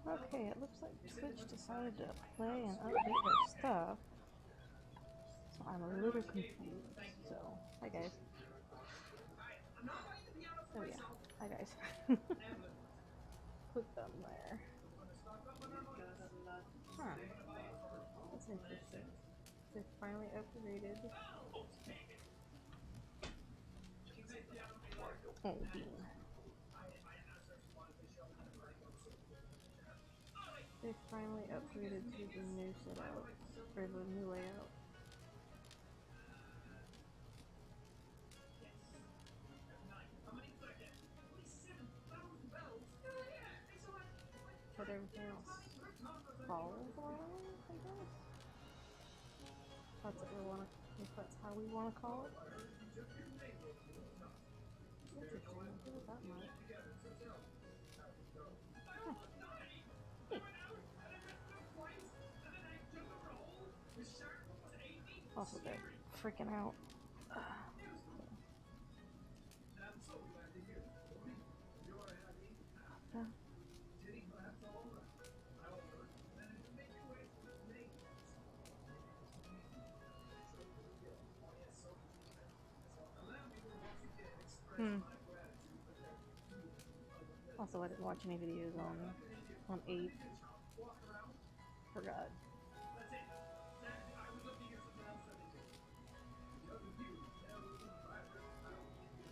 Okay, it looks like Twitch decided to play and update their stuff. So I'm a little confused. So, hi guys. Oh yeah, hi guys. Put them there. Huh. That's interesting. They finally upgraded. Oh, bean. They finally upgraded to the new setup, or the new layout. But everything else follows along, I guess? That's what we wanna, if that's how we wanna call it. Interesting, I feel that much. Huh. Hey. Also, they're freaking out. Also, I didn't watch any videos on 8. Forgot.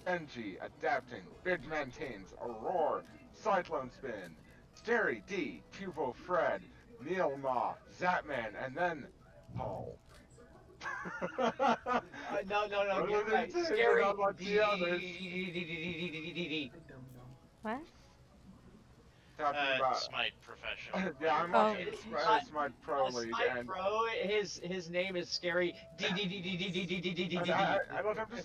NG, adapting, bid maintains, Aurora, Cyclone Spin, Stary D, Puvo Fred, Neil Ma, Zatman, and then Paul. No, get right. Scary. What? Talking about Smite professional. yeah, I'm Oh. watching Smite Pro League, Smite and Pro. His name is Scary. I'm just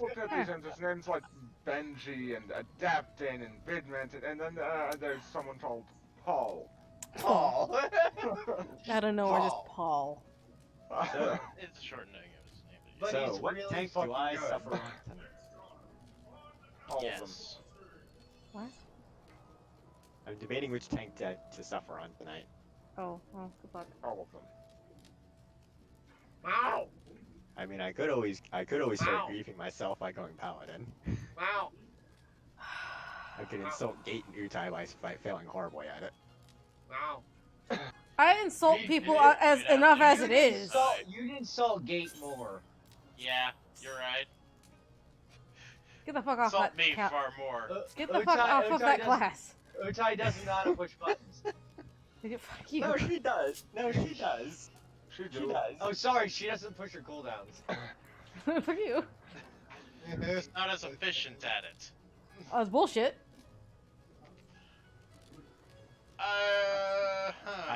looking at these and there's names like Benji and Adapting and Bidment, and then there's someone called Paul. Paul. I don't know, we're just Paul. So, It's a shortening of his name. But so he's what really tank fucking do I good. suffer on tonight? All of them. Yes. What? I'm debating which tank to suffer on tonight. Oh, well, good luck. All of them. Wow. I mean, I could always start Wow. griefing myself by going paladin. Wow. I could insult Gate and Utai by failing horribly at it. Wow. I insult You- people you- as you'd have enough to as use it is. You'd insult Gate more. Yeah, you're right. Get the fuck off Insult that me count. far more. Get the fuck off of that class. Utai doesn't know how to push buttons. Fuck you. No, she does. No, she does. She She do. does. Oh, sorry, she doesn't push her cooldowns. Fuck you. He's not as efficient at it. Oh, it's bullshit.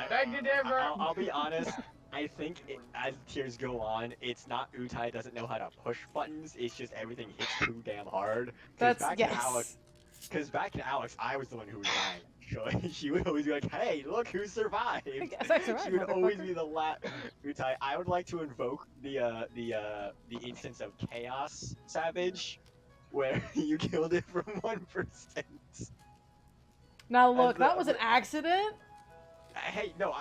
Beg to differ. I'll be honest. I think as tiers go on, it's not Utai doesn't know how to push buttons. It's just everything hits too damn hard. That's back yes. in Alex, because back in Alex, I was the one who was dying. She would always be like, "Hey, look who survived!" I guess I survived, She would always motherfucker. be the last. Utai, I would like to invoke the instance of Chaos Savage, where you killed it from 1%. Now look, that was an accident. Hey, no,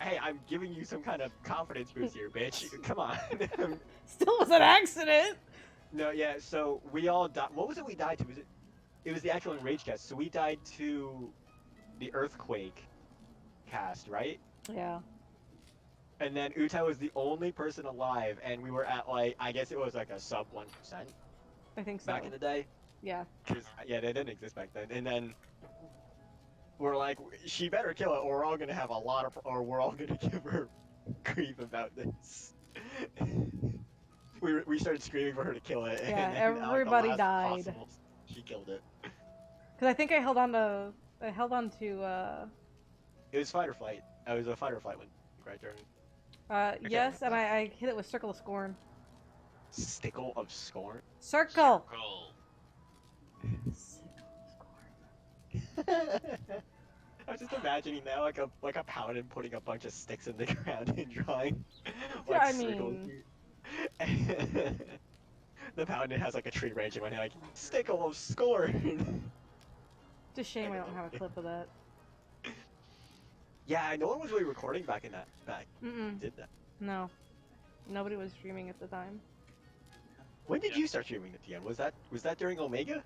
I'm giving you some kind of confidence boost here, bitch. Come on. Still was an accident. No, yeah, so we all died. What was it we died to? It was the actual Enrage cast. So we died to the Earthquake cast, right? Yeah. And then Utai was the only person alive, and we were at, like, I guess it was like a sub 1% I think so. back in the day. Yeah. Cause, yeah, they didn't exist back then. And then we're like, she better kill it, or we're all gonna have a lot of, or we're all gonna give her grief about this. we started screaming for her to kill it. Yeah, and then, everybody the last died. possible, she killed it. Because I think I held on to. It was fight or flight. It was a fight or flight one. Right, Jordan. Yes, and I hit it with Circle of Scorn. Stickle of Scorn. Circle. Circle. I was just imagining now, like a paladin putting a bunch of sticks in the ground and drawing like Yeah, I circles. mean, The paladin has like a tree branch in my hand, like Stickle of Scorn. it's a shame I don't have a clip of that. Yeah, no one was really recording back Mm-mm. did that. No. Nobody was streaming at the time. When did Yeah. you start streaming at the end? Was that during Omega?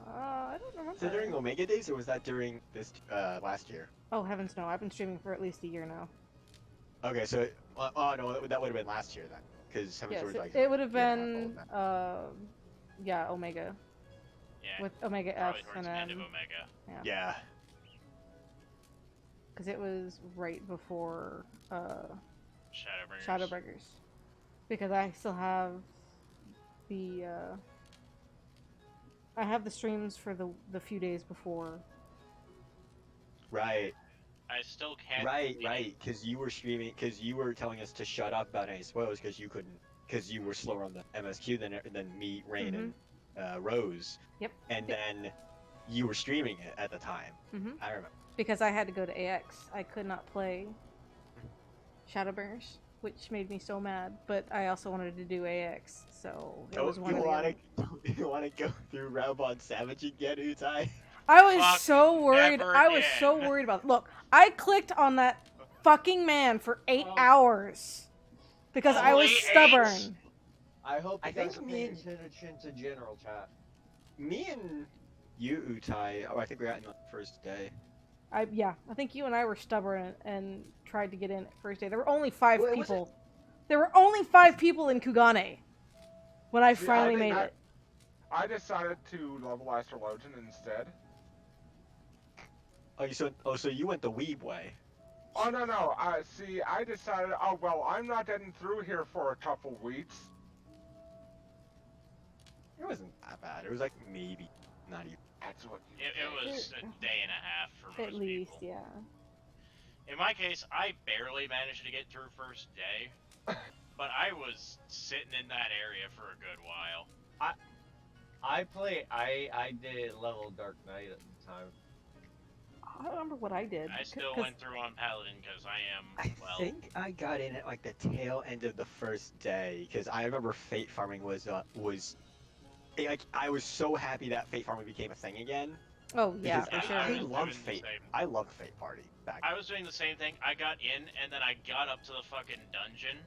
I don't remember. Was that during Omega days or was that during this last year? Oh, heavens no. I've been streaming for at least a year now. Okay, so oh no, that would have been last year then, because Heaven's Yes, Sword's like it would have a year and a half old been, now. yeah, Omega. Yeah. With Omega F Probably towards and the end of then, Omega. Yeah. because it was right before, Shadowbringers. Shadowbreakers. Because I still have the, I have the streams for the few days before. Right. I still can't. Right. Because you were streaming, because you were telling us to shut up about any spoilers, because you couldn't, because you were slower on the MSQ than me, Rain, and Rose. Yep. And then you were streaming it at the time. Mm-hmm. I remember. Because I had to go to AX. I could not play Shadowbringers, which made me so mad. But I also wanted to do AX, so it was one of the other. You want to go through Raubon Savage again, Utai? I was Fuck, so worried. never I was so again. worried about. Look, I clicked on that fucking man for 8 hours because I was Only 8? stubborn. I hope I you think guys are me paying and- attention to general chat. Me and you, Utai, I think we got in the first day. I think you and I were stubborn and tried to get in first day. There were only 5 Well, it people. There were only 5 people in Kugane when I finally think made it. I decided to level Astrologian instead. So you went the weeb way. Oh no! See, I decided. Oh well, I'm not getting through here for a couple weeks. It wasn't that bad. It was like maybe not even. That's what. It was a day and a half for most At least, people. yeah. In my case, I barely managed to get through first day, but I was sitting in that area for a good while. I did level Dark Knight at the time. I don't remember what I did. I still 'cause- went through on Paladin because I am, I well, think I got in at like the tail end of the first day because I remember Fate farming was like I was so happy that Fate farming became a thing again. Oh yeah, because for sure. I was loved doing the Fate. same. I loved Fate Party back. I was doing the same thing. I got in, and then I got up to the fucking dungeon,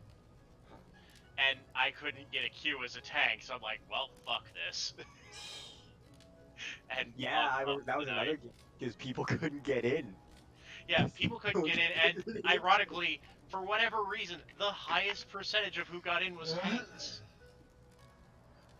and I couldn't get a queue as a tank, so I'm like, well, fuck this. And Yeah, I up remember that was the another night. game because people couldn't get in. Yeah, people couldn't get in, and ironically, for whatever reason, the highest percentage of who got in was tanks.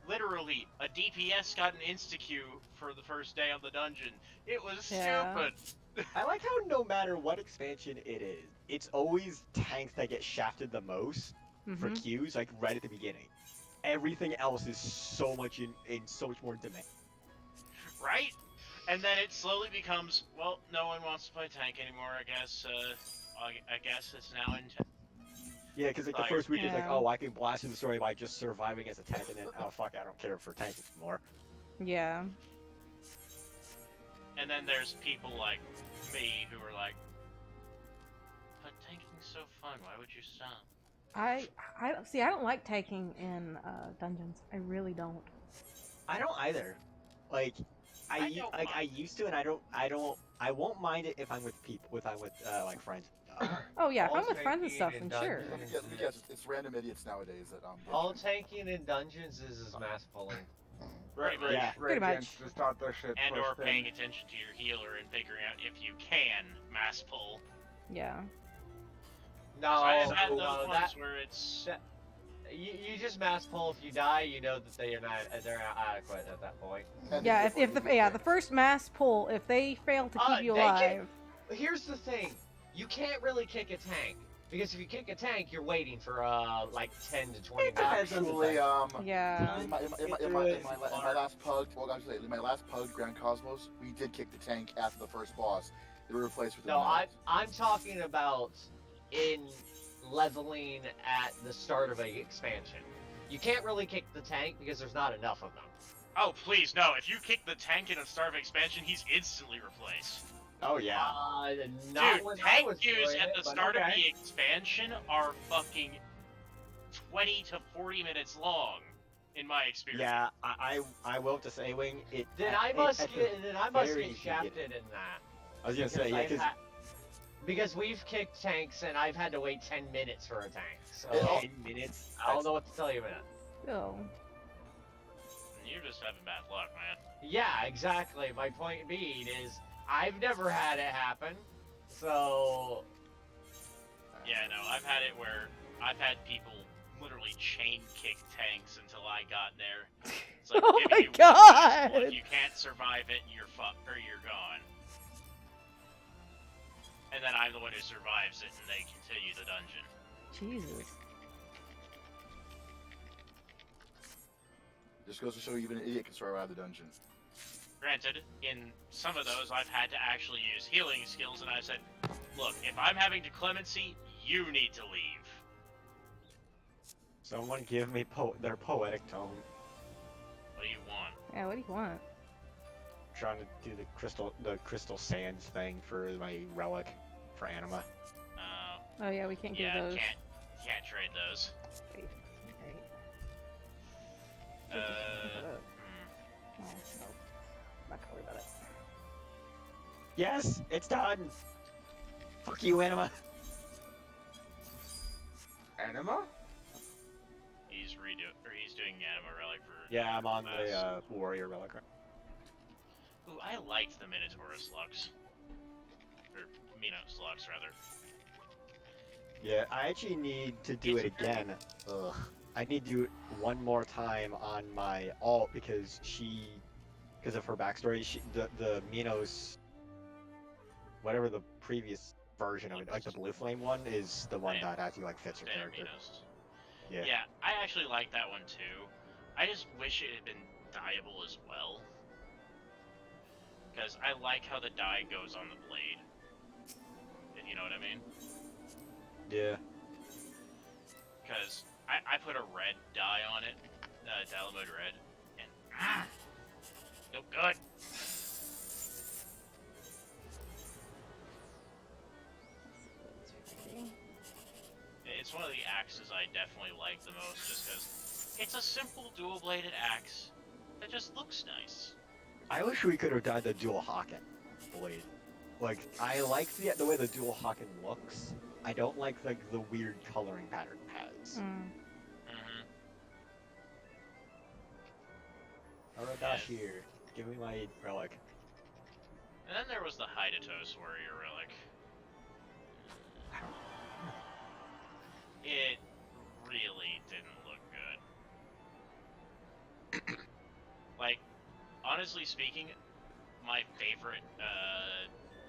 Literally, a DPS got an insta-queue for the first day on the dungeon. It was Yeah. stupid. I like how no matter what expansion it is, it's always tanks that get shafted the most for Mhm. queues, like right at the beginning. Everything else is so much in so much more demand. Right? And then it slowly becomes, well, no one wants to play tank anymore, I guess. I guess it's now in. Yeah, because like the Like- first week is like, Yeah. oh, I can blast through the story by just surviving as a tank, and then oh fuck, I don't care for tank anymore. Yeah. And then there's people like me who are like, but tanking's so fun, why would you stop? I see. I don't like taking in dungeons. I really don't. I don't either. Like, I don't I mind. used to, and I won't mind it if I'm with people, if I'm with like friends. Oh yeah, if All I'm with friends and taking stuff, in then sure. dungeons- Yes, it's random idiots nowadays that All tanking in dungeons is mass pulling. Pretty much. Yeah. Pretty Radiants much. just got their shit And or pushed in. paying attention to your healer and figuring out if you can mass pull. Yeah. No, I have had no, those that ones where it's you just mass pull. If you die, you know that they're not adequate at that point. And Yeah. it's If the first mass pull, if they fail to keep you they can- alive, Here's the thing: you can't really kick a tank because if you kick a tank, you're waiting for like 10 to 20 It depends minutes. on the Actually, yeah. in my last pug, well, actually, in my last pug, Grand Cosmos, we did kick the tank after the first boss. They were replaced with. No, I'm talking about in leveling at the start of a expansion. You can't really kick the tank because there's not enough of them. oh please no! If you kick the tank in a Starve expansion, he's instantly replaced. Oh yeah. Not Dude, when I tank was queues doing at it, the but start of okay. the expansion are fucking 20 to 40 minutes long, in my experience. Yeah, I will have to say, Wing. Then I must get shafted in that. I was gonna say, yeah, I've because had- Because we've kicked tanks and I've had to wait 10 minutes for a tank. So It all- 10 minutes. I don't know what to tell you, man. Still. You're just having bad luck, man. Yeah, exactly. My point being is I've never had it happen. So Yeah, no, I've had it where I've had people literally chain kick tanks until I got there. It's like, Oh giving my you one God! last one. You can't survive it, you're fucked, or you're gone. And then I'm the one who survives it, and they continue the dungeon. Jesus. Just goes to show even an idiot can survive the dungeon. Granted, in some of those, I've had to actually use healing skills, and I've said, look, if I'm having declemency, you need to leave. Someone give me their poetic tome. What do you want? Yeah, what do you want? I'm trying to do the crystal sands thing for my relic for anima. Oh yeah, we can't Yeah, give those. can't trade those. Wait. Uh, Oh, no. Not gonna worry about it. Yes, it's done. Fuck you, anima. Anima? he's doing Anima Relic for... Yeah, I'm on class. the warrior relic. Ooh, I liked the Minotaurus Lux. Or Minos Lux, rather. Yeah, I actually need to do it again. Ugh. I need to do it one more time on my alt because because of her backstory, the Minos, whatever the previous version of it, like the Blue Flame one, is the one that actually like fits her Standard character. Minos. Yeah. Yeah, I actually like that one too. I just wish it had been dyeable as well. Because I like how the dye goes on the blade. If you know what I mean. Yeah. Because I put a red dye on it, Dalamode Red, and feel good. It's one of the axes I definitely like the most, just because it's a simple dual-bladed axe that just looks nice. I wish we could have done the dual Haken blade. Like, I like the way the dual Haken looks. I don't like the weird coloring pattern it has. Mm-hmm. Aradashir, give me my relic. And then there was the Hydatos Warrior Relic. It really didn't look good. Like, honestly speaking, my favorite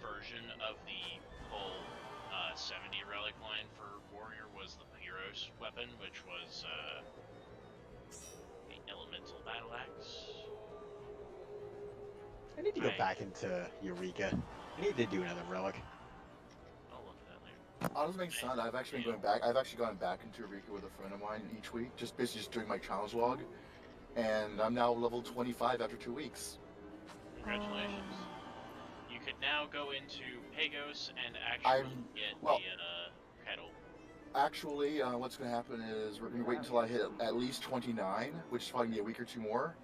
version of the whole 70 relic line for Warrior was the Hero's weapon, which was the Elemental Battle Axe. I need to go back into Eureka. I need to do another relic. I'll look at that later. Honestly, makes sense. I've actually been going back. I've actually gone back into Eureka with a friend of mine each week, just basically just doing my challenge log, and I'm now level 25 after 2 weeks. Congratulations. You could now go into Pagos and actually get the kettle. Actually, what's going to happen is we're going to wait until I hit at least 29, which is probably going to be a week or two more,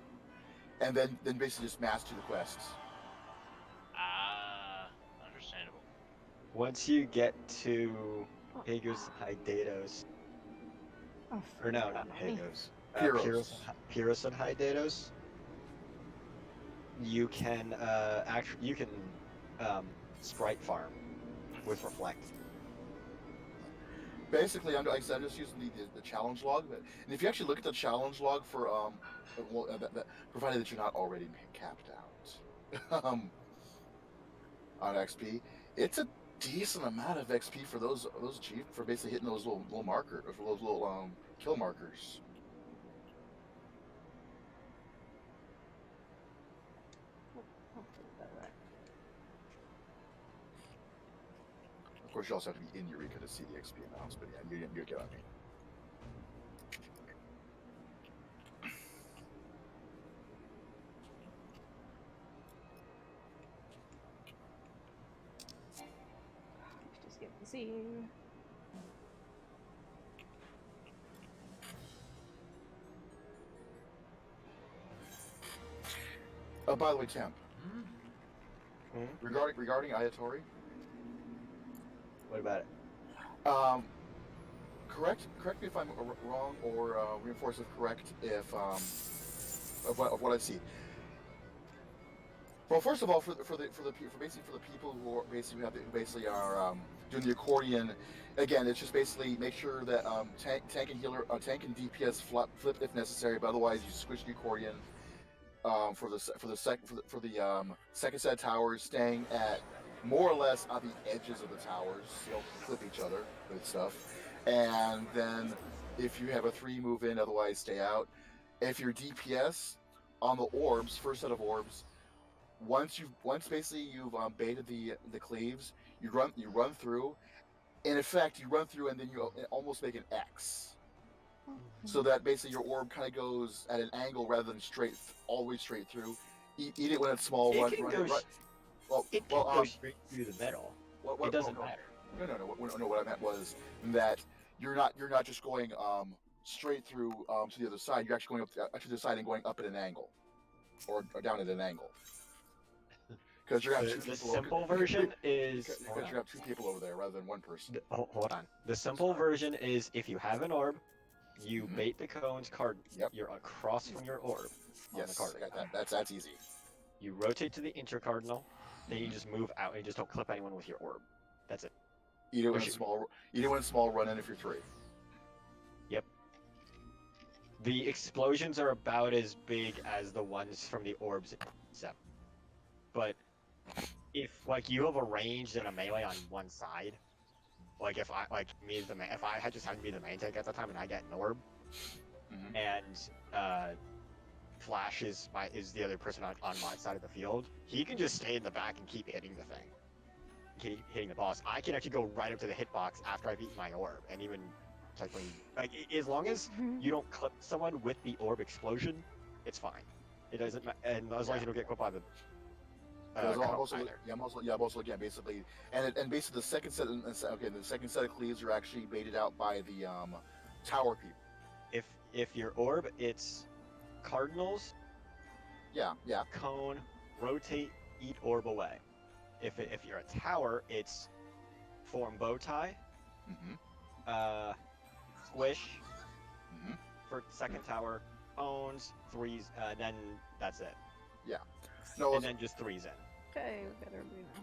and then basically just mass do the quests. Understandable. Once you get to Pagos and Hydatos, Oh, or no, not Pagos, Pyros. Pyros and Hydatos, you can sprite farm with Reflect. Basically, like I said, I'm just using the challenge log. And if you actually look at the challenge log for provided that you're not already capped out on XP, it's a decent amount of XP for those for basically hitting those little markers, or those little kill markers. Of course, you also have to be in Eureka to see the XP amounts, but yeah, you get what I mean. just get the scene. Oh, by the way, Temp. Hmm? Regarding Ayatori, What about it? Correct me if I'm wrong, or reinforce if correct if of what I see. Well, first of all, for the people who are basically are doing the accordion, again, it's just basically make sure that tank and healer, tank and DPS flip if necessary, but otherwise you squish the accordion for the second set of towers, staying at more or less on the edges of the towers, so don't flip each other with stuff. And then if you have a 3, move in, otherwise stay out. If you're DPS on the orbs, first set of orbs, once basically you've baited the cleaves, you run through. In effect, you run through and then you almost make an X, so that basically your orb kind of goes at an angle rather than all the way straight through. Eat it when it's small. It can go. It can go well, straight through the middle. what, It doesn't no, matter. No. What I meant was that you're not just going straight through to the other side. You're actually going up to the side and going up at an angle, or down at an angle. Because you're gonna have The simple version is because you're gonna have 2 people over there rather than 1 person. hold on. The simple version is if you have an orb, you bait the cone's card. Yep. You're across from your orb. On Yes, the card. I got that. That's easy. You rotate to the intercardinal, then you just move out and you just don't clip anyone with your orb. That's it. Eat it when it's small. Run in if you're 3. Yep. The explosions are about as big as the ones from the orbs in 7. But if you have a ranged and a melee on one side, if I had just happened to be the main tank at the time and I get an orb, and Flash is the other person on my side of the field, he can just stay in the back and keep hitting the thing. Keep hitting the boss. I can actually go right up to the hitbox after I've eaten my orb, and even as long as you don't clip someone with the orb explosion, it's fine. It doesn't and as long as you don't get clipped by the I'm also again basically, and basically the second set of cleaves are actually baited out by the tower people. If your orb, it's cardinals. Yeah. Cone, rotate, eat orb away. If you're a tower, it's form bow tie. Squish. For second tower, cones, 3s, then that's it. Yeah. No. And then just 3s in. Okay, we got everybody now.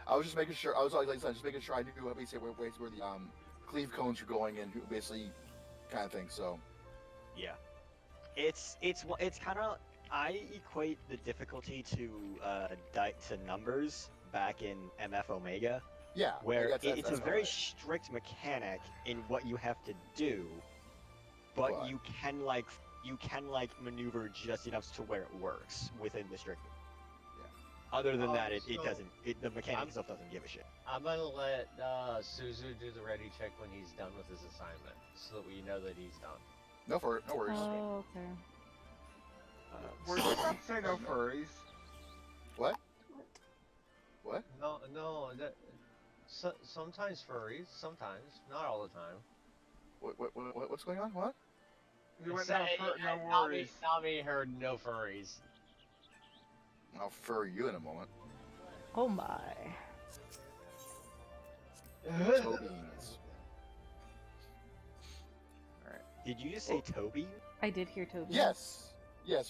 I was just making sure. I was just making sure I knew basically where the cleave cones were going and basically kind of thing. So. Yeah. It's kind of, I equate the difficulty to numbers back in MF Omega. Yeah. Where it's a very strict mechanic in what you have to do, but you can maneuver just enough to where it works within the strict. Yeah. Other than that, it doesn't. The mechanic itself doesn't give a shit. I'm gonna let Suzu do the ready check when he's done with his assignment, so that we know that he's done. No worries. Oh, okay. We're not saying no furries. What? No. Sometimes furries. Sometimes, not all the time. What's going on? What? You went no worries. Nami heard no furries. I'll furry you in a moment. Oh my. Toe beans. Alright. Did you just say Toby? I did hear Toby. Yes,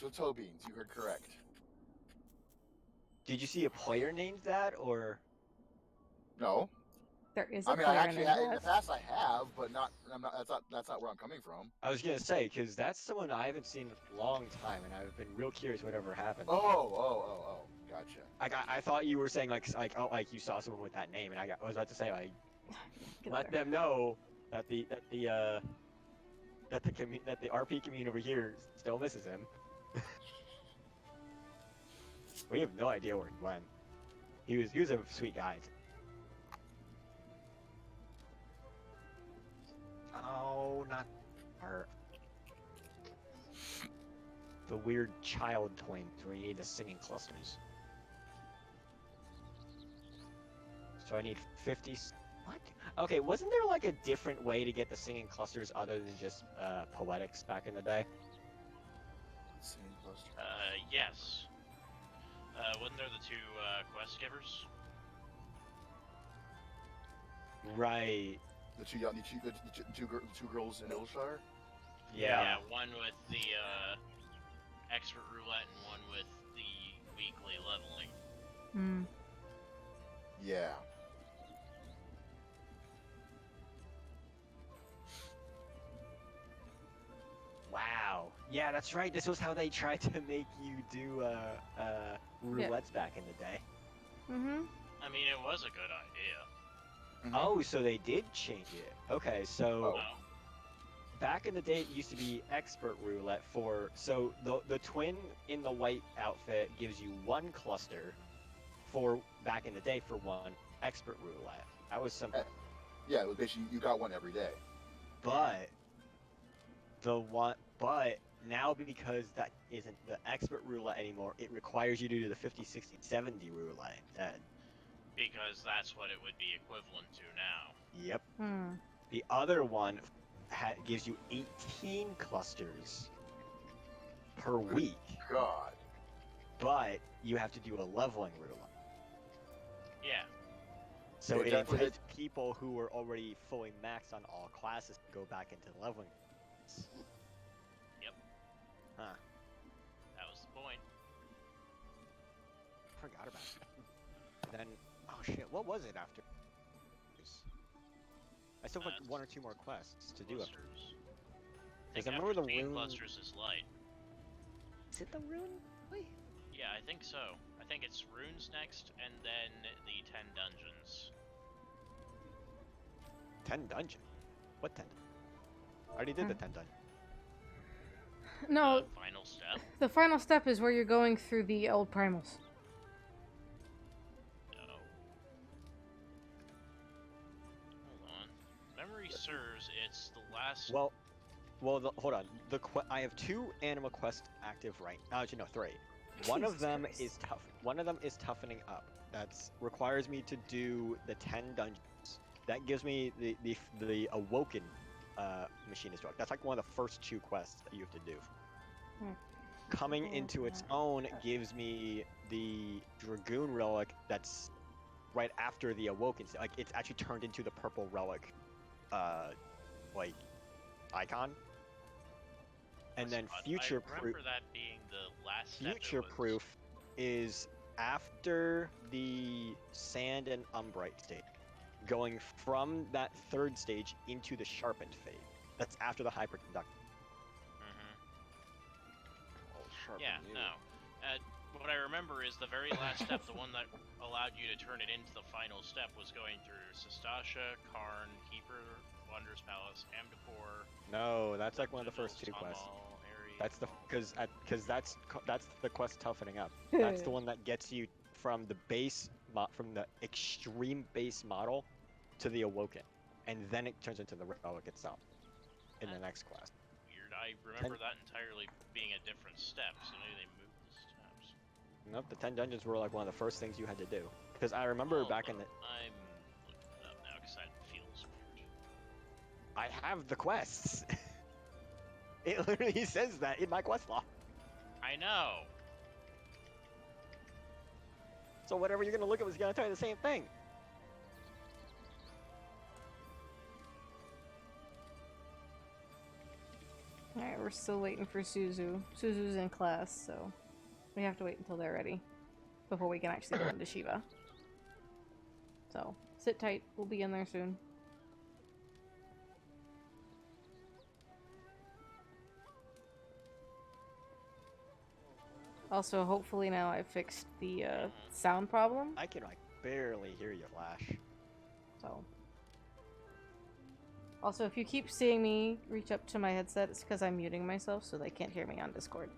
with toe beans. You heard correct. Did you see a player named that, or? No. There is a I mean, player in named the past I have, but not. That's not where I'm coming from. I was gonna say, because that's someone I haven't seen in a long time, and I've been real curious whatever happened. Oh, gotcha. I thought you were saying like you saw someone with that name, and I was about to say let them know that the RP community over here still misses him. We have no idea where he went. He was a sweet guy. Oh, not her. The weird child twins where you need the singing clusters. So I need 50. What? Okay, wasn't there like a different way to get the singing clusters other than just poetics back in the day? Singing cluster. Yes. Wasn't there the 2 quest givers? Right. The two girls in Ilshire. Yeah. one with the expert roulette and one with the weekly leveling. Hmm. Yeah. Wow. Yeah, that's right. This was how they tried to make you do roulettes back in the day. Mm-hmm. I mean, it was a good idea. Mhm. Oh, so they did change it. Okay, so Oh. back in the day, it used to be expert roulette for. So the twin in the white outfit gives you one cluster for back in the day for one expert roulette. That was simple. Yeah, it was basically you got one every day. But now because that isn't the expert roulette anymore, it requires you to do the 50, 60, 70 roulette instead. Because that's what it would be equivalent to now. Yep. Hmm. The other one gives you 18 clusters per week, God. but you have to do a leveling roulette. Yeah. So It it definitely- enticed people who were already fully maxed on all classes to go back into leveling. Yep. Huh. That was the point. Forgot about that. And then, oh shit, what was it after? I still have like one or two more quests to do. Clusters. I Because think I remember the 15 rune. clusters is light. Is it the rune? Wait. Yeah, I think so. I think it's runes next, and then the 10 dungeons. 10 dungeon. What 10? I already did the 10 dungeon. No, The final step. the final step is where you're going through the old primals. No. Hold on. Memory serves, it's the last. Well, hold on. I have 2 animal quests active right now. Actually, no, 3. One of Jesus them Christ. is tough. One of them is toughening up. That's requires me to do the 10 dungeons. That gives me the awoken machinist drug. That's like one of the first 2 quests that you have to do. Hmm. Coming into its own gives me the dragoon relic. That's right after the awoken. Like it's actually turned into the purple relic, like icon. And then future I remember that being the last step. future proof is after the sand and umbrite stage, going from that 3rd stage into the sharpened phase. That's after the hyperconductor. Yeah, no. What I remember is the very last step, the one that allowed you to turn it into the final step, was going through Sistasha, Karn, Keeper, Wanderer's Palace, Amdapur. No, that's like one of the first 2 quests. That's the because that's the quest toughening up. That's the one that gets you from the base from the extreme base model to the awoken, and then it turns into the relic itself in the next quest. Weird. I remember that entirely being a different step, so maybe they moved the steps. Nope, the 10 dungeons were like one of the first things you had to do. Because I remember back in the. I'm looking it up now because that feels weird. I have the quests. It literally says that in my quest log. I know. So whatever you're gonna look at is gonna tell you the same thing. Alright, we're still waiting for Suzu. Suzu's in class, so we have to wait until they're ready before we can actually go into Shiva. So, sit tight. We'll be in there soon. Also, hopefully now I've fixed the sound problem. I can like barely hear you, Flash. So. Also, if you keep seeing me reach up to my headset, it's because I'm muting myself so they can't hear me on Discord.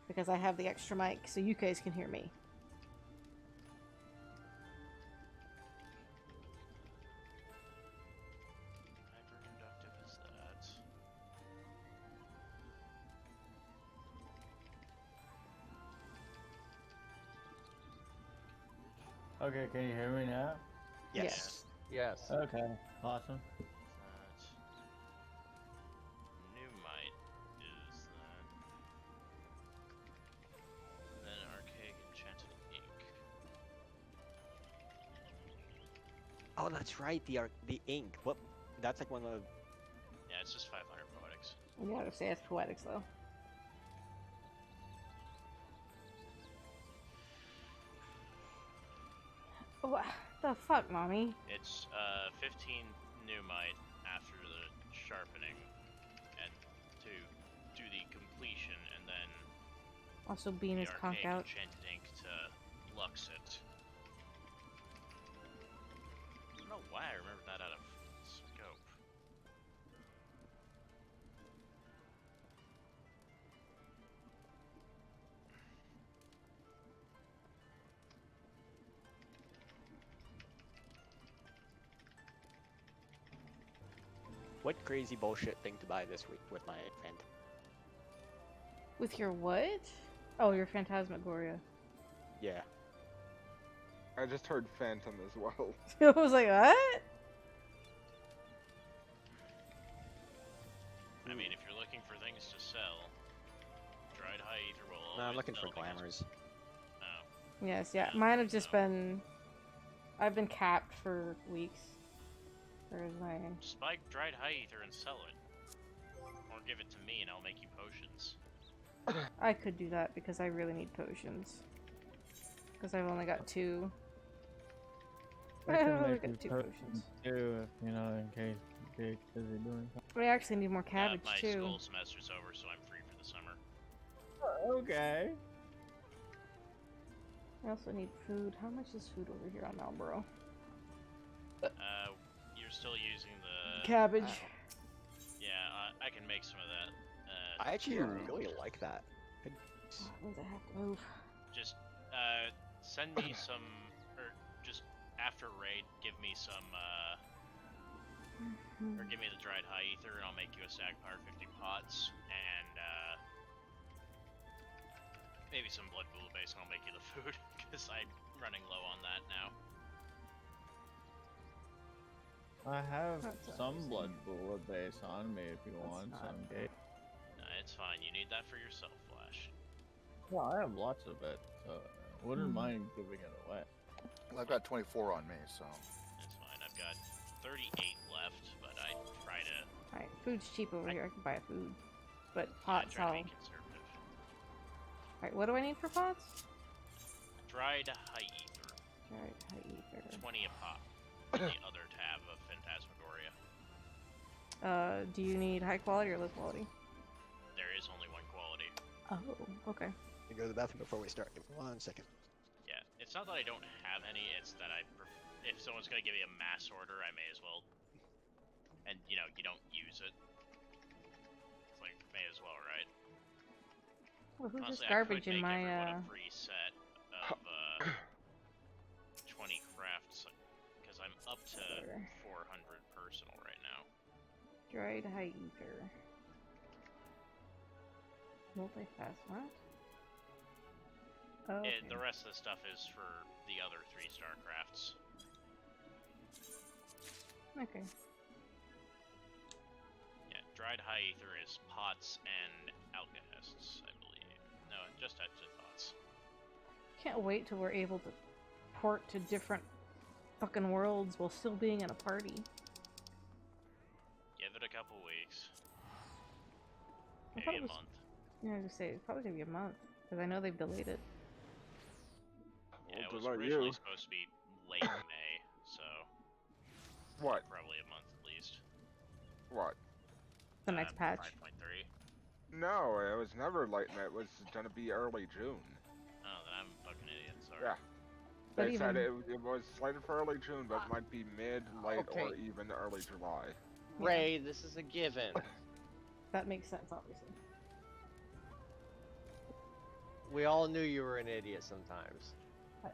Because I have the extra mic so you guys can hear me. Hyperconductive is that. Okay, can you hear me now? Yes. Yes. Okay, awesome. That. Numite is that. And then Archaic Enchanted Ink. Oh, that's right. The ink. What? That's like one of. Yeah, it's just 500 poetics. You gotta say it's poetics though. What the fuck, mommy? It's 15 pneumite after the sharpening, and to do the completion, and then Also, beam the his conch archaic out. enchanted ink to lux it. I don't know why I remember that out of scope. What crazy bullshit thing to buy this week with my friend? With your what? Oh, your Phantasmagoria. Yeah. I just heard Phantom as well. I was like, what? I mean, if you're looking for things to sell, dried high ether will always No, I'm looking for sell because- glamours. Oh, Yes, yeah. Mine have just been. I've been capped for weeks. Where's my. just buy dried high ether and sell it, or give it to me and I'll make you potions. I could do that because I really need potions. Because I've only got 2. I I've can only make got you 2 potions potions. too, if, you know, in case Jake's busy doing something. We actually need more cabbage my too. school semester's over, so I'm free for the summer. Okay. I also need food. How much is food over here on Malboro? You're still using the Cabbage. yeah. I can make some of that. I actually Yeah. really like that. Oh, that means I have to move. Just send me some, or just after raid, give me some, or give me the dried high ether, and I'll make you a Sagpire 50 pots, and maybe some blood ghoul base, and I'll make you the food, because I'm running low on that now. I have That's some interesting. blood bullet base on me if you That's want not- some, Jake. It's fine, you need that for yourself, Flash. Yeah, I have lots of it, so wouldn't mind giving it away. I've got 24 on me, so. It's fine, I've got 38 left, but I try to Alright, food's cheap over here. I can buy food. But I pots, try to how? be conservative. Alright, what do I need for pots? Dried high ether, Alright, high ether. 20 a pop. In the other tab of Phantasmagoria. Do you need high quality or low quality? There is only one quality. Oh, okay. I go to the bathroom before we start. Give me 1 second. Yeah, it's not that I don't have any, it's that if someone's gonna give me a mass order, I may as well. And, you know, you don't use it. It's like, may as well, right? Well, who's this Honestly, garbage I could in make my, everyone a free set of, 20 crafts, because I'm up to Sure. 400 personal right now. dried high ether? Multi-fast, what? Oh, okay. The rest of the stuff is for the other 3-star crafts. Okay. Yeah, dried high ether is pots and alchemists, I believe. No, just pots. Can't wait till we're able to port to different fucking worlds while still being in a party. Give it a couple weeks. I thought Maybe it a was- month. Yeah, I was gonna say, it's probably gonna be a month. Because I know they've delayed it. Yeah, it Well, was about originally you. supposed to be late May, so What? probably a month at least. What? The next patch. 5.3. No, it was never late. It was gonna be early June. Oh, then I'm a fucking idiot. Sorry. Yeah. But They said even- it was slated for early June, but might be mid, late, or Okay. even early July. Yeah. Ray, this is a given. That makes sense, obviously. We all knew you were an idiot sometimes.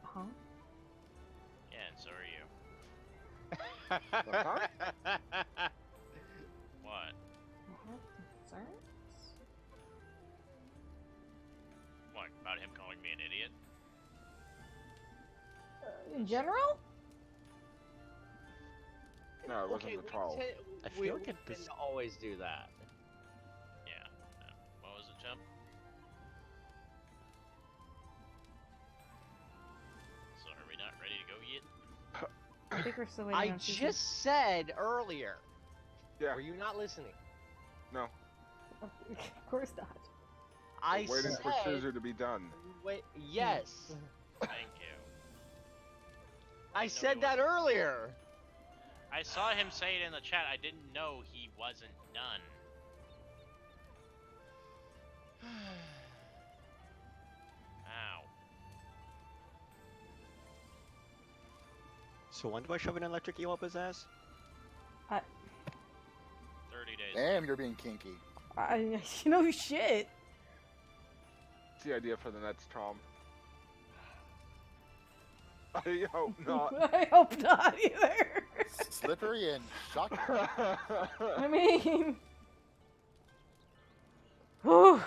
Huh? Yeah, and so are you. What? I have concerns? What, about him calling me an idiot? In general? No, it wasn't the 12. I We feel like it didn't was- always do that. Yeah. What was it, Chump? So are we not ready to go yet? think we're still waiting I on Suzu. just said earlier. Yeah. Were you not listening? No. Of course not. I We're waiting said. for Suzu to be done. Wait. Yes. Thank you. I he said that wasn't. earlier. I saw him say it in the chat. I didn't know he wasn't done. Ow. So when do I shove an electric eel up his ass? 30 days. Damn, you're being kinky. You know shit. It's the idea for the next Tom. I hope not. I hope not either. Slippery and shocking. I mean, whew.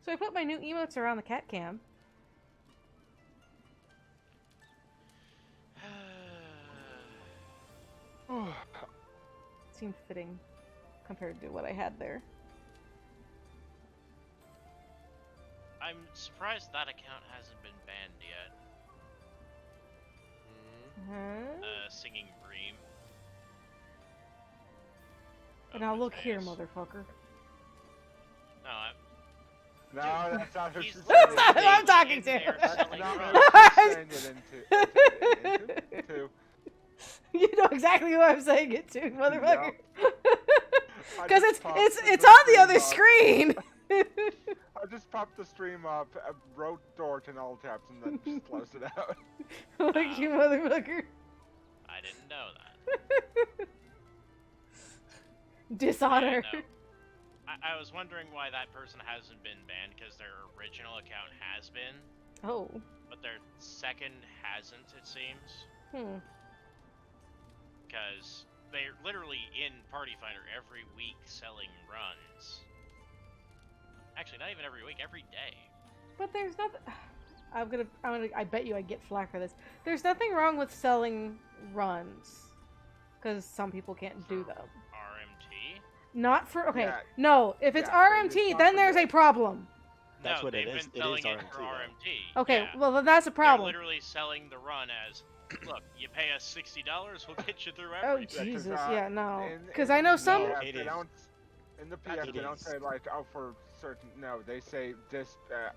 So I put my new emotes around the cat cam. Seemed fitting compared to what I had there. I'm surprised that account hasn't been banned yet. Huh? Singing Bream. And now look Open here, space. motherfucker. No, I'm, No, that's not who he's she's That's not saying who I'm it talking in to. there That's selling not drugs. who she's saying it into. You know exactly who I'm saying it to, motherfucker. I Because just popped it's on the other up. screen. I just popped the stream up, wrote Dort in all caps, and then just closed it out. Like you motherfucker. I didn't know that. Dishonor. Yeah, no. I was wondering why that person hasn't been banned, because their original account has been, Oh. but their second hasn't, it seems. Because they're literally in Party Finder every week selling runs. Actually, not even every week, every day. But there's nothing. I bet you I get flack for this. There's nothing wrong with selling runs, because some people can't do them. RMT? Not for okay. Yeah. No, if it's Yeah, but RMT, it's not then for there's a this. problem. That's No, what it they've is. been It selling is it RMT, for though. RMT. Okay, yeah. well then that's a problem. They're literally selling the run as, look, you pay us $60, we'll get you through Oh everything. Jesus, uh, yeah, no. In- Because in I know the some. No, PS, it they is. don't. In the PS, It they don't is. say like, oh, for certain. No, they say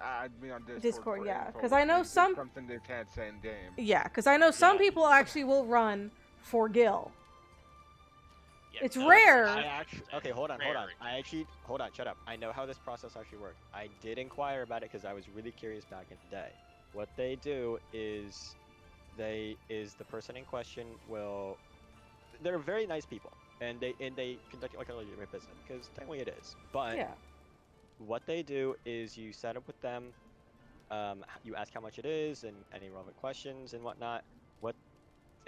add me on Discord. Discord, for yeah, info, 'cause I know which is some- something they can't say in game. Yeah, because I know some Yeah. people actually will run for Gil. Yeah, It's no, rare. I actually, okay, hold on. Rare. Hold on, shut up. I know how this process actually works. I did inquire about it because I was really curious back in the day. What they do is, the person in question will, they're very nice people, and they conduct it like a legitimate business, because technically it is. But Yeah. what they do is you set up with them, you ask how much it is and any relevant questions and whatnot,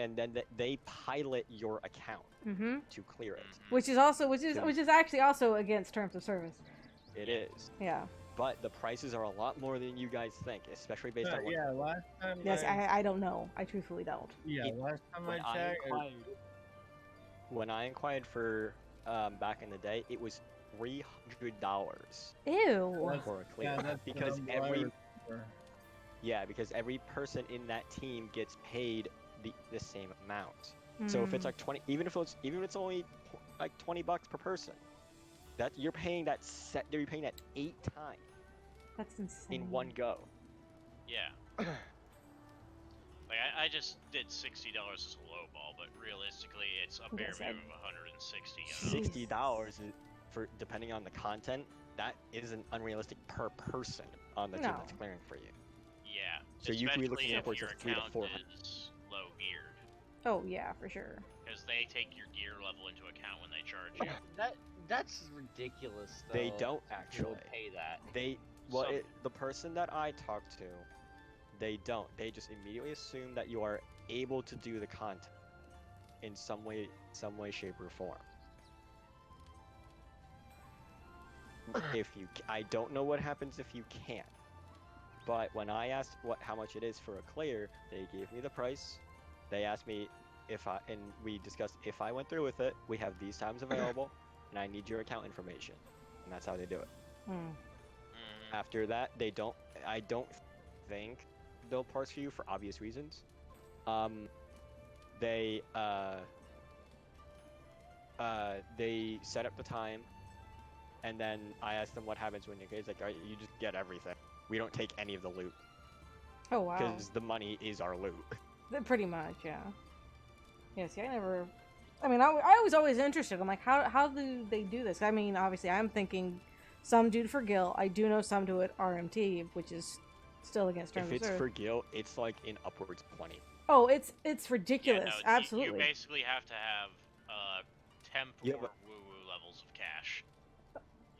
and then they pilot your account Mm-hmm. to clear it. Which is actually also against terms of service. It is. Yeah. But the prices are a lot more than you guys think, especially based on what. Yeah, last time. Yes, I don't know. I truthfully don't. Yeah, it- last time When I checked. when I inquired for back in the day, it was $300 Ew. for a clear, Yeah, that's the because number I remember. because every person in that team gets paid the same amount. So if it's like 20, even if it's only like $20 per person, that you're paying that 8 times That's insane. in one go. Yeah. Like, I just did $60 as a low ball, but realistically, it's a bare Yes, minimum of $160. Jeez. $60 for depending on the content. That isn't unrealistic per person on the team No. that's clearing for you. Yeah. So you could be looking especially upwards if your of 300 to account 400. is low geared, Oh yeah, for sure. because they take your gear level into account when they charge you. That's ridiculous. Though, They don't to actually. pay that. Some- The person that I talked to, they don't. They just immediately assume that you are able to do the content in some way, shape, or form. I don't know what happens if you can't. But when I asked how much it is for a clear, they gave me the price. They asked me and we discussed if I went through with it, we have these times available, and I need your account information, and that's how they do it. Hmm. after that, they don't. I don't think they'll parse for you for obvious reasons. They set up the time, and then I asked them what happens when you guys like, "Alright, you just get everything. We don't take any of the loot Oh wow. because the money is our loot." Pretty much, yeah. Yeah, see, I mean, I was always interested. I'm like, how do they do this? I mean, obviously, I'm thinking some do it for Gil. I do know some do it RMT, which is still against terms If it's of service. for Gil, it's like in upwards 20. Oh, it's ridiculous. Yeah, no, Absolutely. You basically have to have temp Yeah, or but- woo-woo levels of cash.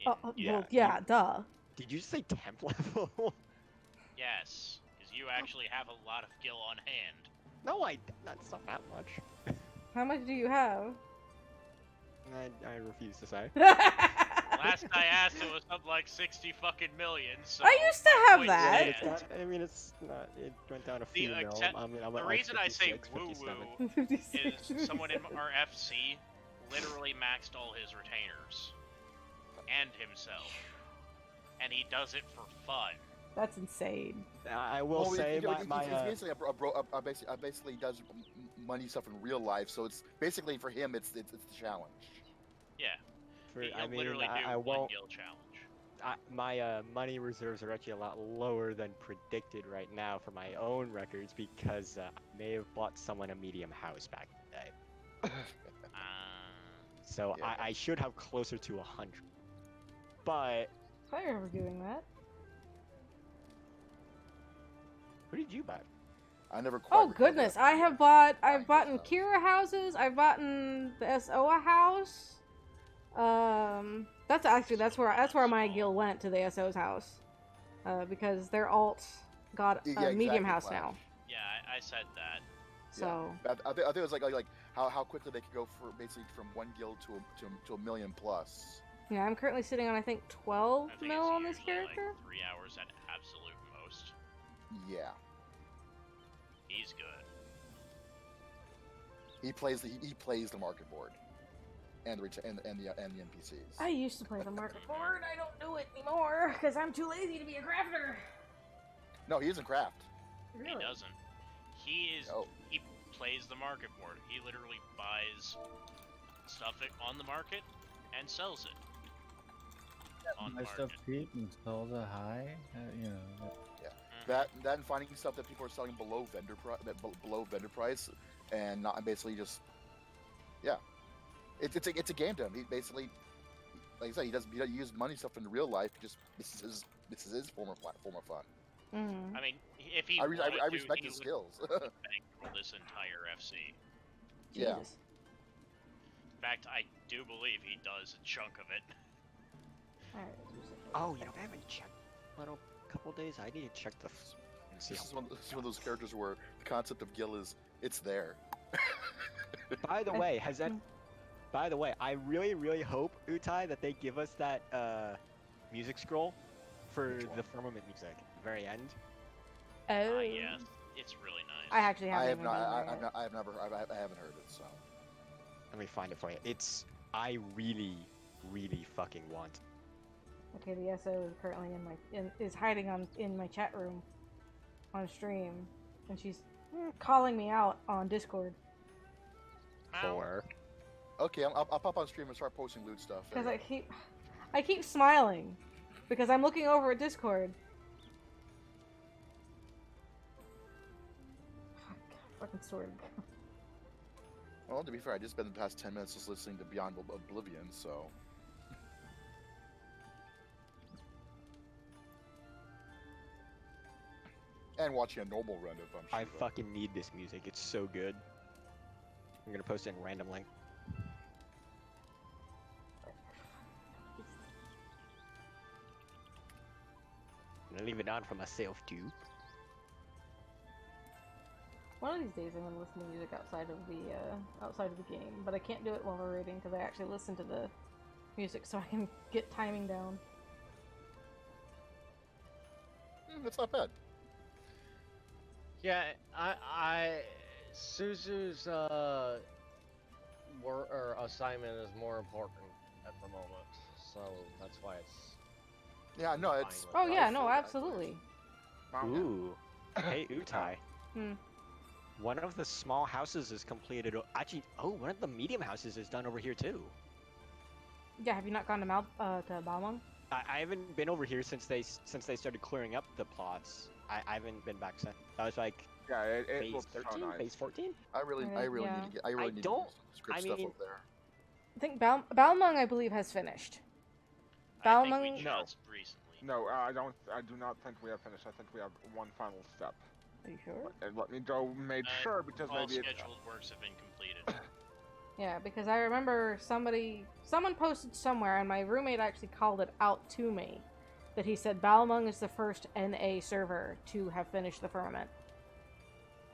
Well, yeah, duh. Did you say temp level? Yes, because you actually have a lot of gil on hand. No, that's not that much. How much do you have? I refuse to say. Last I asked, it was something like 60 fucking million. So I used to have point that. It's stand. not, I mean, it's not. It went down a The few mil. accept- I mean, I'm The at reason I say 56, 57. woo-woo is someone in our FC literally maxed all his retainers. And himself. And he does it for fun. That's insane. I will say it's my basically basically does money stuff in real life. So it's basically for him, it's the challenge. Yeah. He'll I mean, literally do I one won't. gil challenge. My money reserves are actually a lot lower than predicted right now for my own records because I may have bought someone a medium house back in the day. So Yeah. I should have closer to 100. But I remember doing that. who did you buy? I never quite. Oh recovered goodness, after I've bought in Kira houses. I've bought in the SOA house. That's where my guild went, to the SO's house, because their alt got a Yeah, medium exactly, house Flash. now. Yeah, I said that. So I think it was like how quickly they could go for basically from one guild to a million plus. yeah, I'm currently sitting on I think 12 I think mil it's on this usually character. like 3 hours at absolute most. Yeah, He's good. he plays the market board, and the NPCs. I used to play the market board. I don't do it anymore because I'm too lazy to be a crafter. No, he isn't craft. He doesn't. He is. Oh. He plays the market board. He literally buys stuff on the market and sells it on the My market. stuff cheap and sells it high. You know. That and finding stuff that people are selling below vendor price, and not basically just it's a game to him. He basically, like I said, he doesn't use money stuff in real life. This is his form of fun. Mm. I mean, if he I wanted respect to, his he skills. would bankroll this entire FC. Yeah. Jesus. In fact, I do believe he does a chunk of it. Alright, Oh, I haven't checked in a couple days. I need to check the and see. This is one of those characters where the concept of Gil is it's there. By the way, By the way, I really hope, Utai, that they give us that music scroll for the firmament music at the very end. Oh. Yeah, it's really nice. I actually I haven't have even not. been there yet. I haven't heard it. So Let me find it for you. I really fucking want. Okay, the SO is currently is hiding in my chat room on stream, and she's calling me out on Discord For okay, I'll pop on stream and start posting loot stuff. because I keep smiling because I'm looking over at Discord. Fucking sword. Well, to be fair, I just spent the past 10 minutes just listening to Beyond Oblivion, so. And watching a normal run of I Shiva. fucking need this music. It's so good. I'm gonna post it in random link. I'm gonna leave it on for myself too. One of these days, I'm gonna listen to music outside of the game, but I can't do it while we're raiding because I actually listen to the music so I can get timing down. That's not bad. Yeah, Suzu's assignment is more important at the moment, so that's why it's Yeah, no, it's. Fine Oh yeah, I no, feel that. absolutely. Ooh. Hey, Utai. Hmm. One of the small houses is completed. Actually, one of the medium houses is done over here too. Yeah, have you not gone to Balmung? I haven't been over here since they started clearing up the plots. I haven't been back since. That was like Yeah, it phase looks 13, so nice. phase 14. I really Yeah. need to get. I really need to do some script stuff mean- over there. I think Balmung, I believe, has finished. I think we Balmung- just recently. No, I do not think we have finished. I think we have one final step. Are you sure? And let me go make sure because all maybe it's. scheduled works have been completed. Yeah, because I remember someone posted somewhere, and my roommate actually called it out to me, that he said Balmung is the first NA server to have finished the firmament.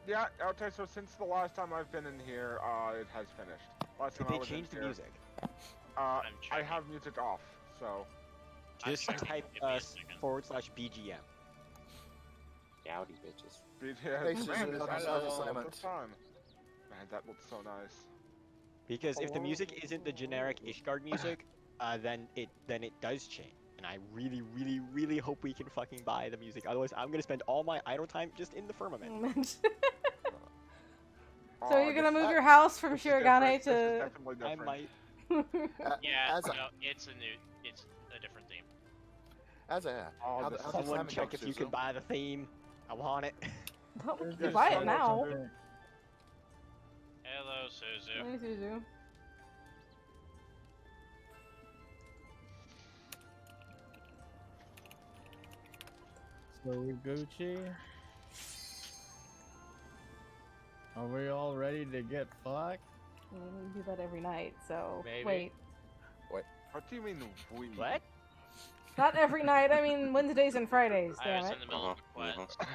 Yeah, okay, so since the last time I've been in here, it has finished. Last Did time I they was in change the here, music? I checking. have music off, so. I'm Just checking. type Give me a second. /BGM. Howdy, bitches. Yeah, Hey, man, Susan, this how's is the a assignment? good time. Man, that looks so nice. Because if the music isn't the generic Ishgard music, then it does change. And I really, really, really hope we can fucking buy the music. Otherwise, I'm gonna spend all my idle time just in the firmament. So you're gonna This- move your house from this is Shirogane different, this is to... definitely I different. might. Yeah, As a- no, it's a different theme. As a Oh, how this the- is how's the Someone assignment check going, if you Suzu? can buy the theme. I want it. You Yes, buy so it now. Hello, Suzu. Hey, Suzu. So we Gucci. Are we all ready to get fucked? We do that every night, so... Maybe. Wait. What do you mean we? What? Not every night, I mean Wednesdays and Fridays, I damn was it. in the middle of a quest. Or,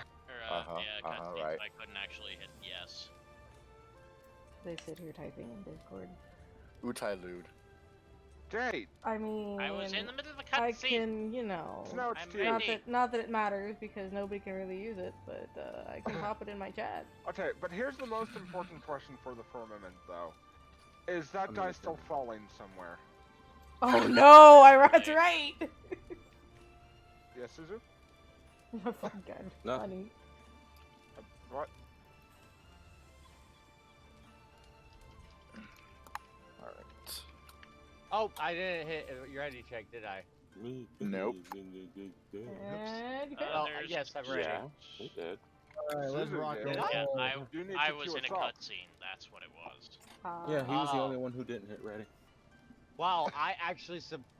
cutscene, right. so I couldn't actually hit yes. They sit here typing in Discord. Utai Lude. Date. I mean... I was in the middle of a I cutscene. can, you know... No, it's I'm cute. ready. Not that it matters, because nobody can really use it, but I can pop it in my chat. Okay, but here's the most important question for the firmament, though. Is that guy still falling somewhere? Oh no, that's right! Yes, Suzu? Oh fucking god, No. funny. What? Alright. Oh, I didn't hit your ready check, did I? Nope. And you Oh, there's- yes, I'm ready. Yeah, we did. Alright, let's Suzu, rock yeah. and Yeah, roll. You need I to was queue in a us up. cutscene. That's what it was. Yeah, he was the Oh. only one who didn't hit ready. Wow, I actually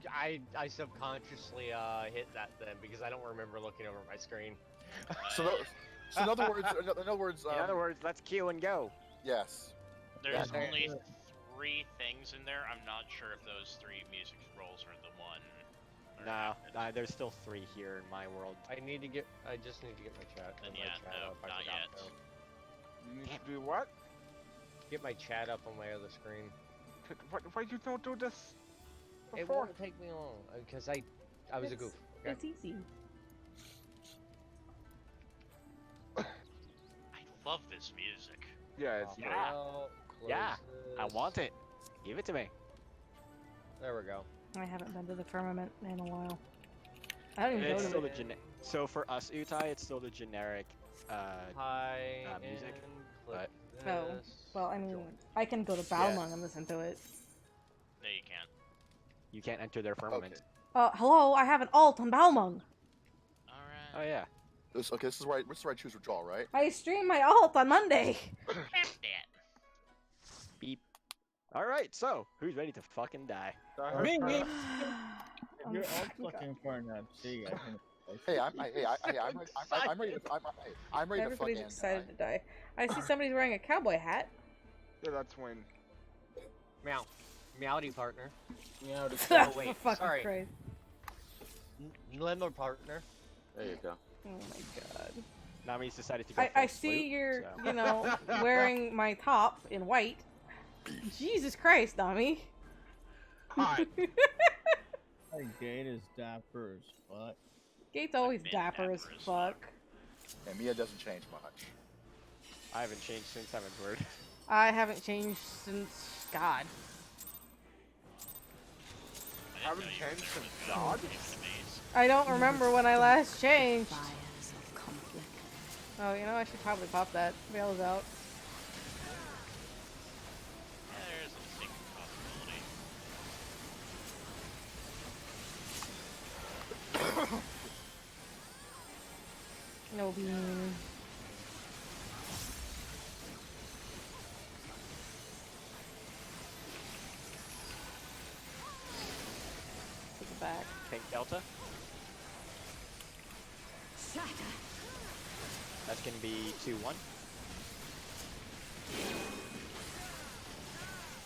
I subconsciously hit that then because I don't remember looking over my screen. So, so in other words, In other words, let's queue and go. yes. There's Yeah. only 3 things in there. I'm not sure if those 3 music rolls are the one. or No, not. there's still 3 here in my world. I just need to get my chat. Then my yeah, chat no, up. I not forgot yet. to. You need to do what? Get my chat up on my other screen. Why you don't do this It before? won't take me long because I was a goof. Okay? It's easy. I love this music. Yeah, it's great. Yeah. Well, Yeah, close I this. want it. Give it to me. There we go. I haven't been to the firmament in a while. I don't even It's go still to the it. So for us, Utai, it's still the generic. Hi. music, Click Oh, this. well, I mean, I can go to Balmung and listen to it. No, you can't. You can't enter their firmament. Hello, I have an alt on Balmung. Alright. Oh yeah. This is where I choose withdrawal, right? I stream my alt on Monday. Tap that. Beep. All right. So who's ready to fucking die? Me, Oh me. my You're all God. fucking far enough. See, I can. Hey, I'm ready. I'm ready to Everybody's fucking excited to die. I see somebody's wearing a cowboy hat. Yeah, that's Wayne. Meow. Meowdy partner. Yeah, Oh, wait, For fucking sorry. Christ. Landlord partner. there you go. Oh my god. Nami's decided to go. I full see swoop, you're, so. you know, wearing my top in white. Jesus Christ, Nami. Hi. My gate is dapper as fuck. Gate's always been dapper as dapper as fuck. And Mia doesn't change much. I haven't changed since Seventh Word. I haven't changed since God. I didn't Haven't know you were changed there since with me. God? Even the base. I don't remember when I last changed. Fires of conflict. Oh, you know, I should probably pop that. Veil's out. Yeah, there is a distinct possibility. No beam. Take it back. Tank Delta. Shatter. That's gonna be 2-1.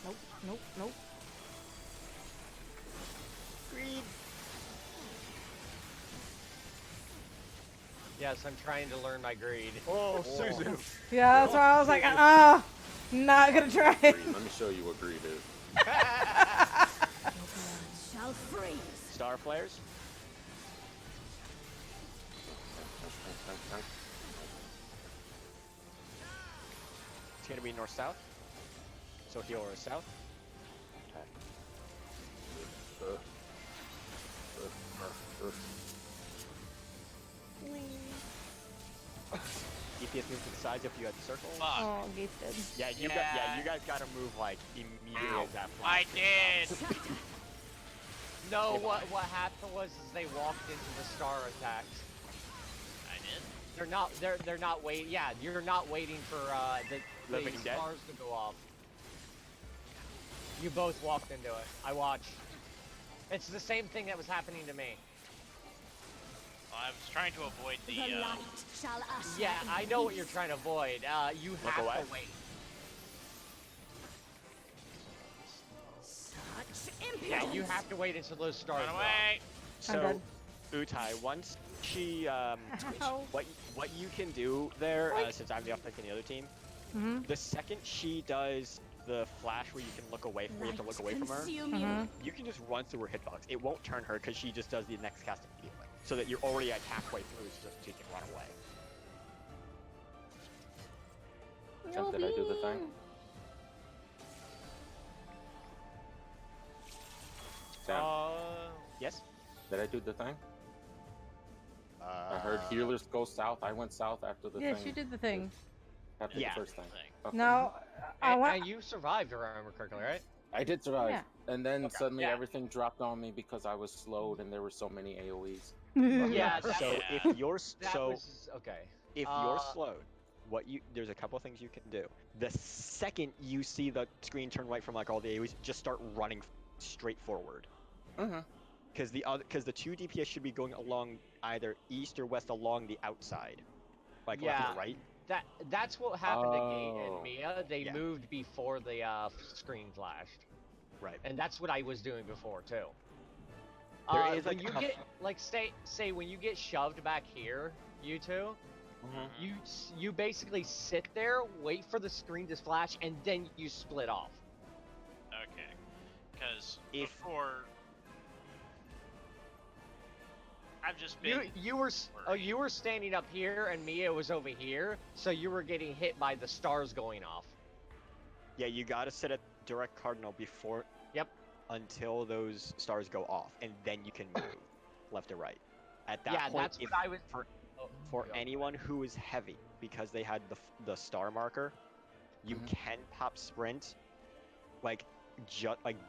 Nope, nope, nope. Greed. Yes, I'm trying to learn my greed. Oh, Suzu. Yeah, that's why I was like, not gonna try. Greed. Let me show you what greed is. Your blood shall freeze. Star flares. It's gonna be north-south. So healer is south. DPS move to the sides if you had the circle. Fuck. Oh, gifted. Yeah, you guys gotta move like immediately Ow. as that I flash. did! No, what happened was is they walked into the star attacks. I did? They're not waiting. Yeah, you're not waiting for the Living Dead? stars to go off. You both walked into it. I watched. It's the same thing that was happening to me. Well, I was trying to avoid the, The light shall usher Yeah, in I know what you're trying to avoid. You Look have away. to wait. such Yeah, impudence. you have to wait until those stars run go off. away! So, dead. Utai, once she, Ow. what you can do there, since I'm the offense in the other team, Mm-hmm. the second she does the flash where you can look away from, you have to look away from her, Consume Mhm. you can just run through her hitbox. It won't turn her because she just does the next cast immediately, so that you're already like halfway through, so she can run away. Did I do the thing? Sam, Yes. did I do the thing? I Uh, heard healers go south. I went south after the Yeah, thing. she did the thing. After Yeah. the first thing. Thing. Okay. Now, I And, want. and you survived, if I remember correctly, right? I did survive. Yeah. And then suddenly Yeah. everything dropped on me because I was slowed and there were so many AoEs. Yeah. So Yeah. if you're That so was okay. if you're Uh, slowed, there's a couple of things you can do. The second you see the screen turn white from like all the AoEs, just start running straight forward. Mm-hmm. Because the two DPS should be going along either east or west along the outside, like left Yeah. and right. That's what happened to Gate Oh. and Mia. They Yeah. moved before the screen flashed, Right. and that's what I was doing before too. There is, when like, you get like say when you get shoved back here, you two, you basically sit there, wait for the screen to flash, and then you split off. Okay. Because If- before... I've just been... You were standing up here, and Mia was over here, so you were getting hit by the stars going off. Yeah, you gotta sit at direct cardinal before. Yep. Until those stars go off, and then you can move left or right. At that Yeah, point, that's if, what I was. for Yeah. anyone who is heavy, because they had the star marker, you Mhm. can pop sprint, like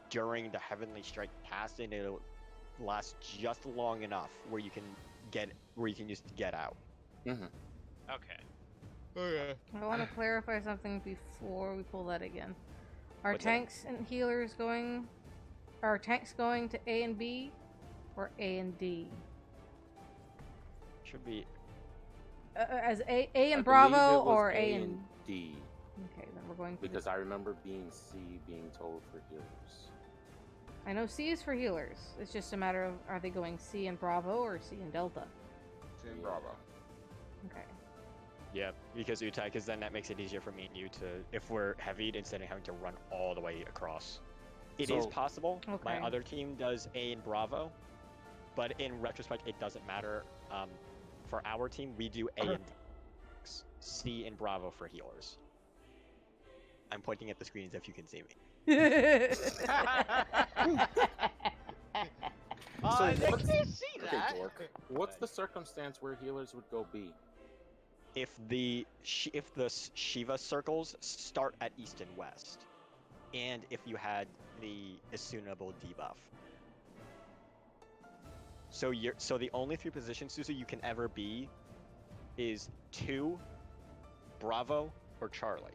during the Heavenly Strike cast, and it'll last just long enough where you can use to get out. Mm-hmm. Okay. Okay. I want to clarify something before we pull that again. Are What's that? tanks and healers going? Are tanks going to A and B, or A and D? Should be As A and Bravo or A and D. Okay, then we're going for Because I remember C being told for healers. I know C is for healers. It's just a matter of are they going C and Bravo or C and Delta? Team Bravo. Okay. yeah, because Utai, because then that makes it easier for me and you to, if we're heavied, instead of having to run all the way across. It is So- possible. My Okay. other team does A and Bravo, but in retrospect, it doesn't matter. For our team, we do A and D, C and Bravo for healers. I'm pointing at the screens if you can see me. I can't see Okay, that. dork. What's the circumstance where healers would go B? If the Shiva circles start at east and west, and if you had the Isunable debuff. So the only 3 positions, Suzu, you can ever be is 2, Bravo, or Charlie.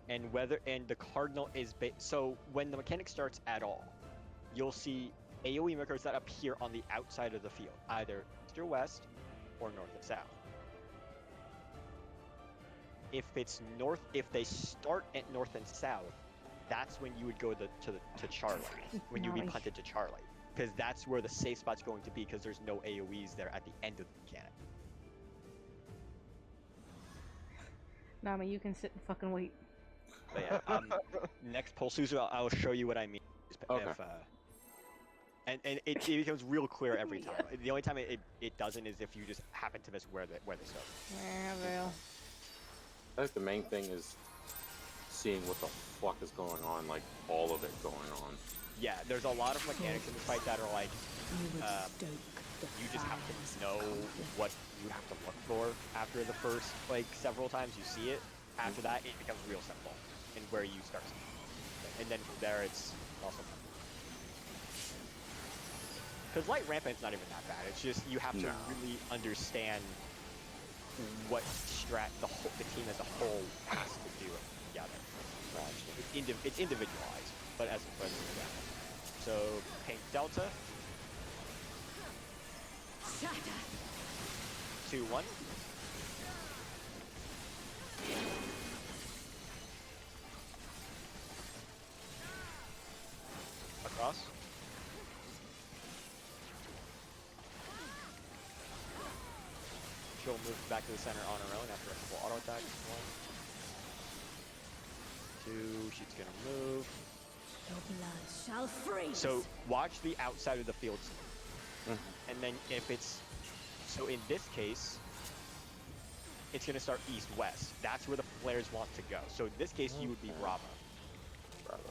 Yeah. And the cardinal is so when the mechanic starts at all, you'll see AoE markers that appear on the outside of the field, either east or west, or north and south. If it's north, if they start at north and south, that's when you would go to Charlie, when you'd be punted to Charlie, because that's where the safe spot's going to be, because there's no AoEs there at the end of the mechanic. Nami, you can sit and fucking wait. But yeah, next poll, Suzu, I'll show you what I mean. Okay. And it becomes real clear every time. The only time it doesn't is if you just happen to miss where they start. Yeah, well. I think the main thing is seeing what the fuck is going on, like all of it going on. Yeah, there's a lot of mechanics in this fight that are like, you just have to know what you have to look for after the first like several times you see it. After that, it becomes real simple and where you start. And then from there, it's also fun. Because light rampant's not even that bad. It's just you have to really understand what the team as a whole has to do together. It's individualized, but yeah. So Pink Delta. 2-1. Across. She'll move back to the center on her own after a couple auto attacks. 1, 2, she's gonna move. Your blood shall freeze. So watch the outside of the field. And then if it's, so in this case, it's gonna start east-west. That's where the flares want to go. So in this case, you would be Bravo. Bravo.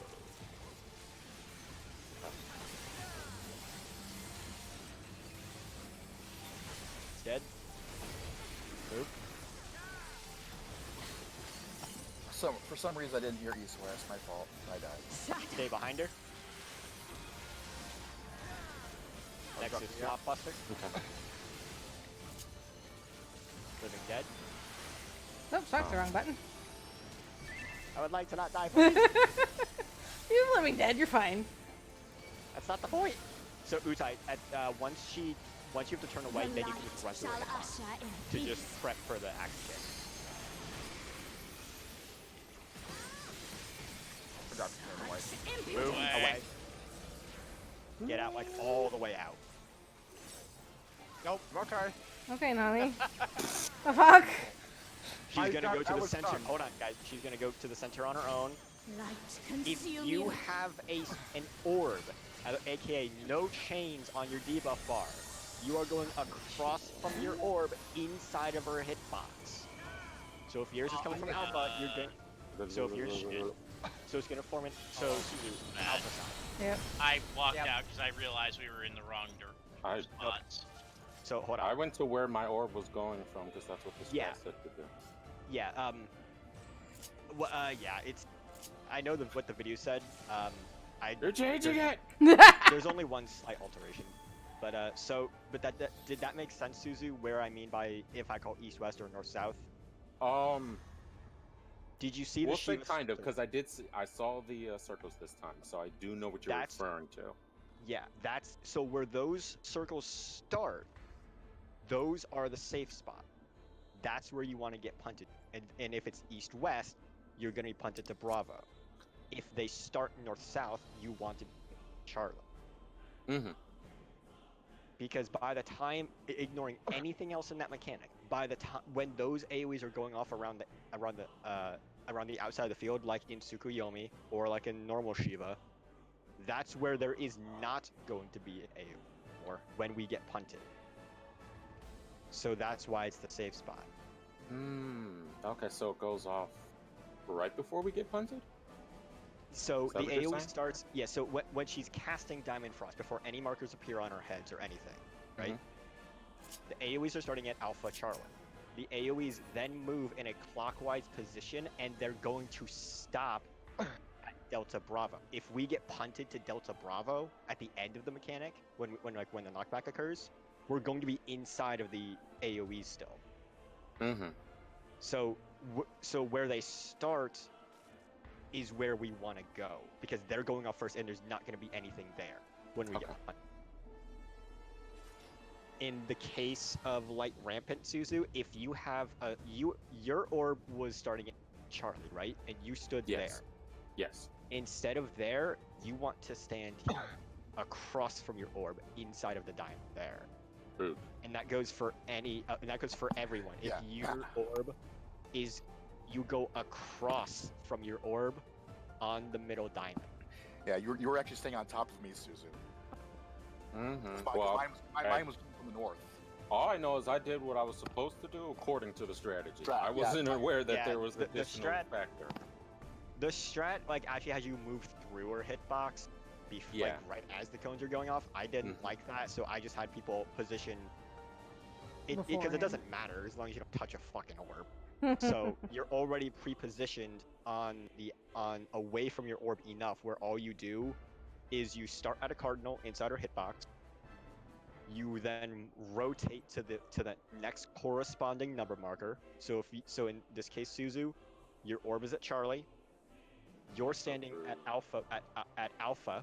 It's dead. Move. For some reason, I didn't hear east-west. My fault. I died. Stay behind her. Next is Flop Buster. Okay. Living Dead. Oops, that's the wrong button. I would like to not die for you. You're living dead, you're fine. That's not the point. So Utai, once you have to turn away, then you can just run through shall like a usher in to peace. just prep for the axe kick. Forgot to turn away. Move away. Get out like all the way out. Nope. Okay. Okay, Nami. The fuck? She's gonna go to that the was center. done. Hold on, guys. She's gonna go to the center on her own. Light If consume you have an orb, aka no chains on your debuff bar, you are going across from your orb inside of her hitbox. So if yours is coming from Alpha, you're going. So if yours, so it's gonna form it. So Suzu, Alpha side. Yep. I walked Yep. out because I realized we were in the wrong spots. So hold I on. went to where my orb was going from because that's what this Yeah. guy said to do. Yeah. Yeah. It's. I know what the video said. You're changing it. There's only one slight alteration, but did that make sense, Suzu? Where I mean by if I call east-west or north-south? Did you see We'll the say Shiva kind of circle? because I saw the circles this time, so I do know what you're referring to. Yeah, that's so where those circles start. Those are the safe spot. That's where you want to get punted, and if it's east-west, you're gonna be punted to Bravo. If they start north-south, you want to be Charlotte. Because by the time, ignoring anything else in that mechanic, by the time when those AoEs are going off around the outside of the field, like in Tsukuyomi or like in normal Shiva, that's where there is not going to be an AoE or when we get punted. So that's why it's the safe spot. Okay, so it goes off right before we get punted? So Is that the what you're AoE saying? starts, yeah, so when she's casting Diamond Frost, before any markers appear on her heads or anything, right? The AoEs are starting at Alpha Charlie. The AoEs then move in a clockwise position, and they're going to stop at Delta Bravo. If we get punted to Delta Bravo at the end of the mechanic, when the knockback occurs, we're going to be inside of the AoEs still. Mm-hmm. So where they start is where we want to go, because they're going off first, and there's not going to be anything there when we get punted. In the case of Light Rampant Suzu, if you have your orb was starting at Charlie, right? And you stood there. Yes. Instead of there, you want to stand across from your orb inside of the diamond there. Ooh. And that goes for everyone. Yeah. If your orb is, you go across from your orb on the middle diamond. Yeah, you were actually staying on top of me, Suzu. Mm-hmm. Well, mine was from the north. all I know is I did what I was supposed to do according to the strategy. I Yeah. wasn't aware that there was the additional factor. The strat like actually has you move through her hitbox, like right as the cones are going off. I didn't like that, so I just had people position it because Beforehand. it doesn't matter as long as you don't touch a fucking orb. So you're already pre-positioned on away from your orb enough where all you do is you start at a cardinal inside her hitbox. You then rotate to the next corresponding number marker. So in this case, Suzu, your orb is at Charlie. You're standing at Alpha at Alpha.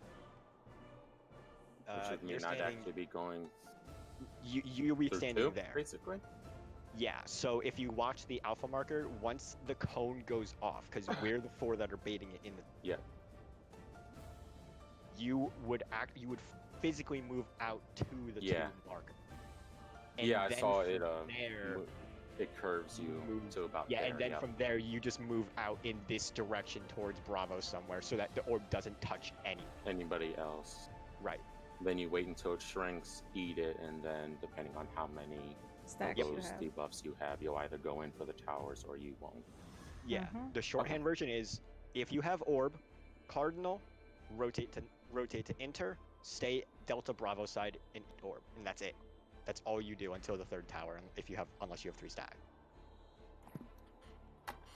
Which would mean I'd actually be going. You'll be standing there. Basically. Yeah. So if you watch the Alpha marker, once the cone goes off, because we're the four that are baiting it in the. Yeah. You would physically move out to the two marker. And I saw it. There, it curves you to about yeah, there. and then from there you just move out in this direction towards Bravo somewhere, so that the orb doesn't touch anybody else. Right. Then you wait until it shrinks, eat it, and then depending on how many Stacks of those debuffs you have, you'll either go in for the towers or you won't. Yeah. The shorthand version is if you have orb, cardinal, rotate to enter, stay Delta Bravo side and eat orb, and that's it. That's all you do until the third tower, unless you have 3 stack.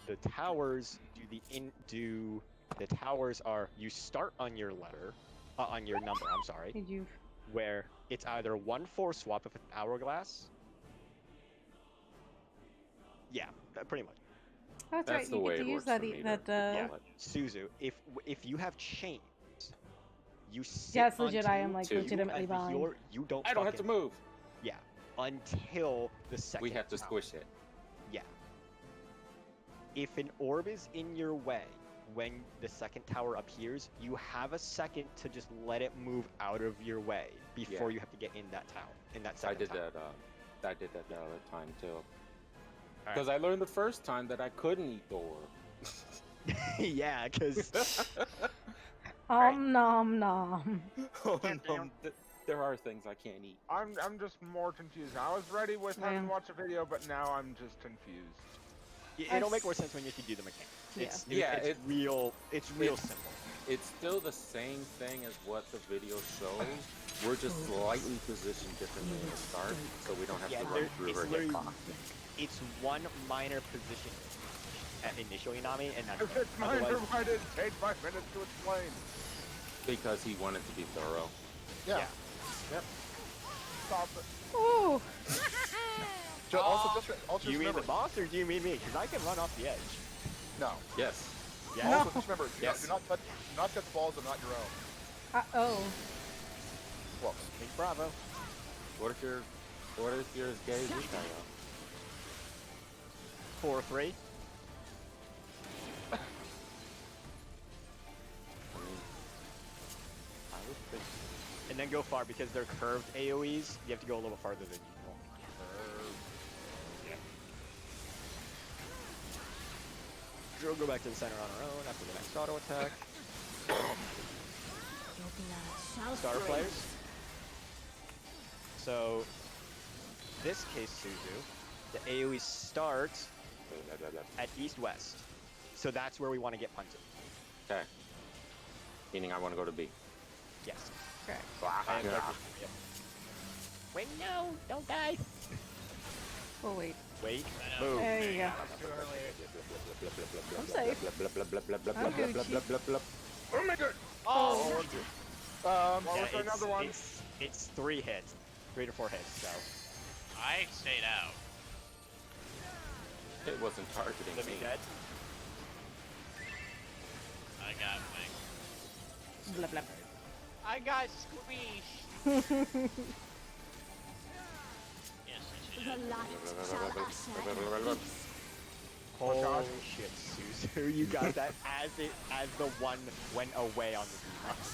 The towers the towers are you start on your number. I'm sorry. Where it's either 1/4 swap if it's an hourglass. Yeah, pretty much. Oh, that's right. You get to use that. Suzu, if you have chains, you sit. Yeah, it's legit. I am like legitimately behind. You don't. I don't have to move. Yeah, until the second. We have to squish it. Yeah. If an orb is in your way when the second tower appears, you have a second to just let it move out of your way before you have to get in that tower. In that second tower. I did that the other time too. Because I learned the first time that I couldn't eat the orb. Yeah, because. Nom nom. Oh, no, there are things I can't eat. I'm just more confused. I was ready with having watched a video, but now I'm just confused. It'll make more sense when you can do the mechanics. It's real simple. It's still the same thing as what the video shows. We're just slightly positioned differently at the start, so we don't have to run through her hitbox. It's one minor position at initial Inami, and that's if it's minor, why did it take 5 minutes to explain? Because he wanted to be thorough. Yeah. Yep. Stop it. Ooh. So also do you mean the boss or do you mean me? Because I can run off the edge. No. Yes. Yeah. Also, just remember, do not touch balls that are not your own. Oh. Well, Big Bravo. What if you're as gay as you can? 4-3. And then go far because they're curved AoEs. You have to go a little farther than usual. Yeah. She'll go back to the center on her own after the next auto attack. Star players. So, this case, Suzu, the AoE starts at east-west. So that's where we want to get punted. Okay. Meaning I want to go to B. Yes. Correct. I am yep. Wait, no, don't die. We'll wait. Wait, I know. move. There you go. Too early. I'm safe. I'm Gucci. Oh my god! Oh, What Yeah, was another one? It's 3 hits, 3 to 4 hits. So I stayed out. It wasn't targeting let me me. dead. I got wings. Blah blah. I got squeezed. Yes, I The should. light shall usher in peace. Holy shit, Suzu, you got that as the one went away on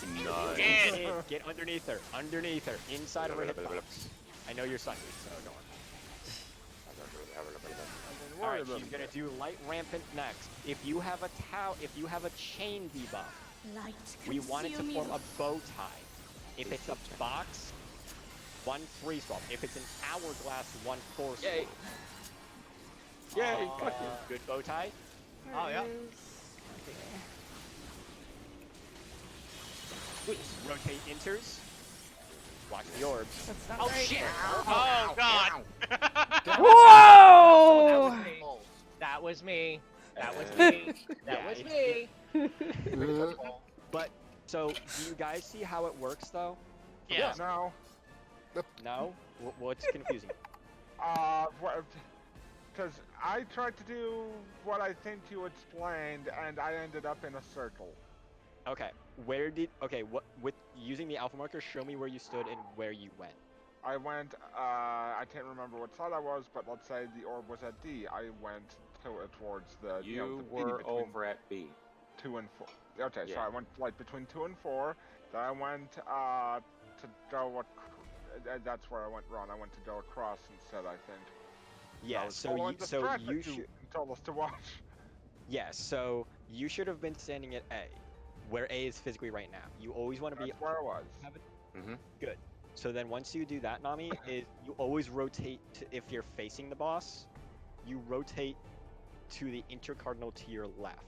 the beam. Nice. Get underneath her, inside of her hitbox. I know you're sunny, so don't worry. Alright, she's gonna do light rampant next. If you have a chain debuff, Light we want it to consume form you. a bow tie. If it's a box, 1 free swap. If it's an hourglass, 1 force swap. Yay. Yay, fuck you. Good bow tie. Oh, yeah. Rotate enters. Watch the orbs. That's not Oh right. shit! Oh god! Whoa! That was me. That was Yeah. me. That was me. But so, do you guys see how it works though? Yeah. No. No. What's confusing? Because I tried to do what I think you explained, and I ended up in a circle. Okay. What with using the alpha marker? Show me where you stood and where you went. I went, I can't remember what side I was, but let's say the orb was at D. I went towards the, You the B were between over at B. 2 and 4. Okay, so Yeah. I went like between 2 and 4. Then I went to go. That's where I went wrong. I went to go across instead, I think. Yeah. I was So following you the so track you that should. told us to watch. Yeah. So you should have been standing at A, where A is physically right now. You always want to be. That's where I was. Good. So then once you do that, Nami, is you always rotate to, if you're facing the boss, you rotate to the intercardinal to your left.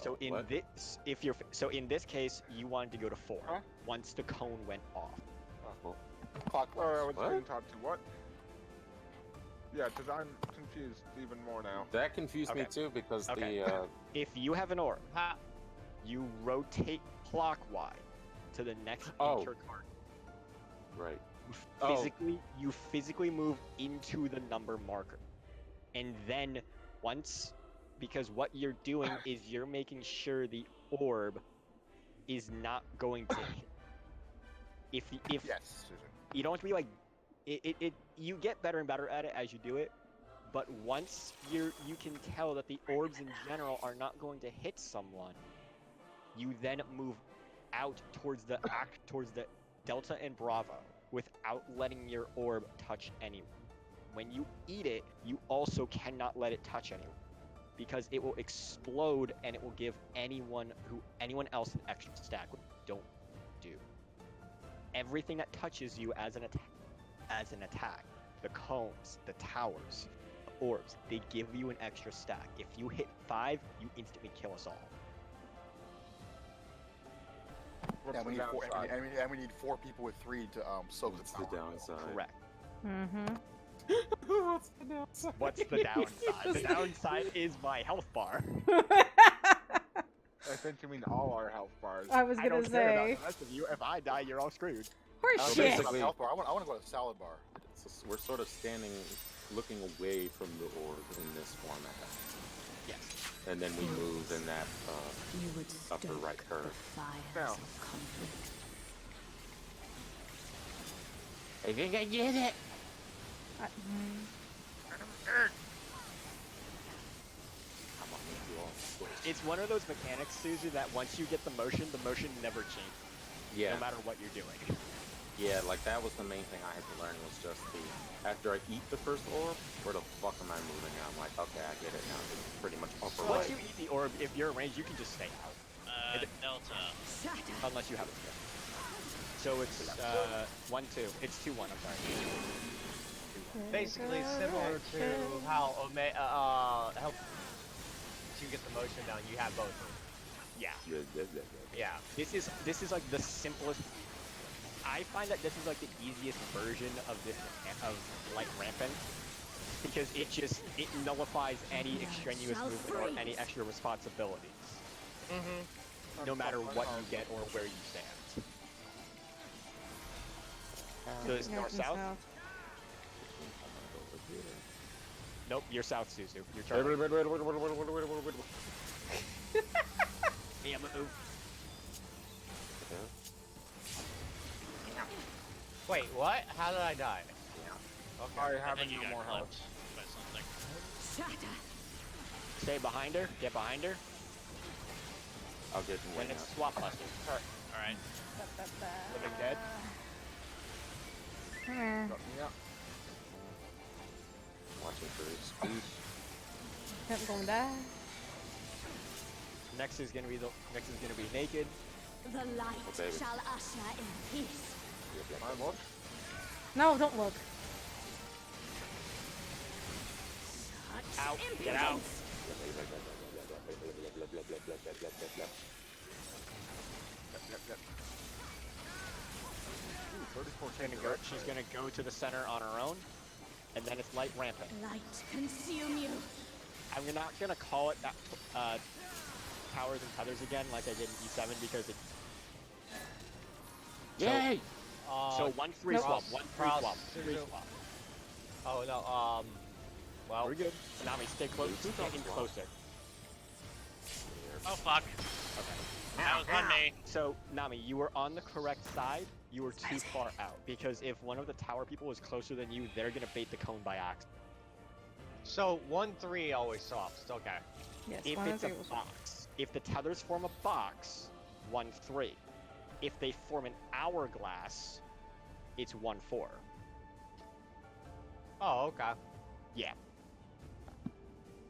So in what? this, in this case, you wanted to go to 4 Huh? once the cone went off. Or I was What? being taught to what? Yeah, because I'm confused even more now. That confused me Okay. too because Okay. the If you have an orb, Ha. you rotate clockwise to the next Oh. intercardinal. right. You physically move into the number marker, and then because what you're doing is you're making sure the orb is not going to hit. If Yes, Susan. you don't have to be like you get better and better at it as you do it, but once you can tell that the orbs in general are not going to hit someone, you then move out towards the Delta and Bravo without letting your orb touch anyone. When you eat it, you also cannot let it touch anyone, because it will explode and it will give anyone else an extra stack, which you don't do. Everything that touches you as an attack, the cones, the towers, the orbs, they give you an extra stack. If you hit 5, you instantly kill us all. What's And we the need 4. downside? And we need 4 people with 3 to soak What's the the power. downside? Correct. Mm-hmm. What's the downside? What's the downside? The downside is my health bar. I think you mean all our health bars. I was I gonna don't care about say. the rest of you. If I die, you're all screwed. Horse So shit. basically- Health bar. I want to go to salad bar. So we're sort of standing, looking away from the orb in this format, Yes. and then we move in that. You would Upper stoke right curve. the fires Now. of conflict. I think I get it. I'm gonna make you all switch. It's one of those mechanics, Suzu, that once you get the motion never changes, Yeah, no matter what you're doing. yeah, like that was the main thing I had to learn was just after I eat the first orb, where the fuck am I moving now? I'm like, okay, I get it now. It's pretty much upper Once right. you eat the orb, if you're ranged, you can just stay out, Delta. Shatter. unless you have a skill. So it's 1-2. It's 2-1. I'm sorry. Basically similar to how help to get the motion down. You have both. Yeah. Yeah. This is like the simplest. I find that this is like the easiest version of this of light rampant because it nullifies any extraneous movement or any extra responsibilities. Mm-hmm. No matter what you get or where you stand. So it's Yeah, north from south. Nope, you're south, Suzu. You're turning. Yeah, move. Wait, what? How did I die? Okay. I I have think you no got more health. clipped by something. Shatter. Stay behind her. Get behind her. I'll get in When way it's now. swap buster. Alright. Living dead. Come here. Got me up. Watching for his speed. Yep, gonna die. Next is gonna be naked. The light Oh, baby. shall usher in peace. I look. No, don't look. Such Out. Get out. impudence. She's gonna go to the center on her own, and then it's light rampant. Light consume you. I'm not gonna call it that towers and tethers again like I did in E7 because it. Yay! So 1-3 Nope. swap, 1-3 Cross, swap, 3 Suzu. swap. Oh no. Well. We're good. Nami, stay close. Get in closer. Oh fuck. Okay. That was on me. So Nami, you were on the correct side. You were too far out because if one of the tower people is closer than you, they're gonna bait the cone by accident. So 1-3 always softs. Okay. Yes, If one it's a of was box, if the tethers form a box, 1-3. If they form an hourglass, it's 1-4. Oh, okay. Yeah,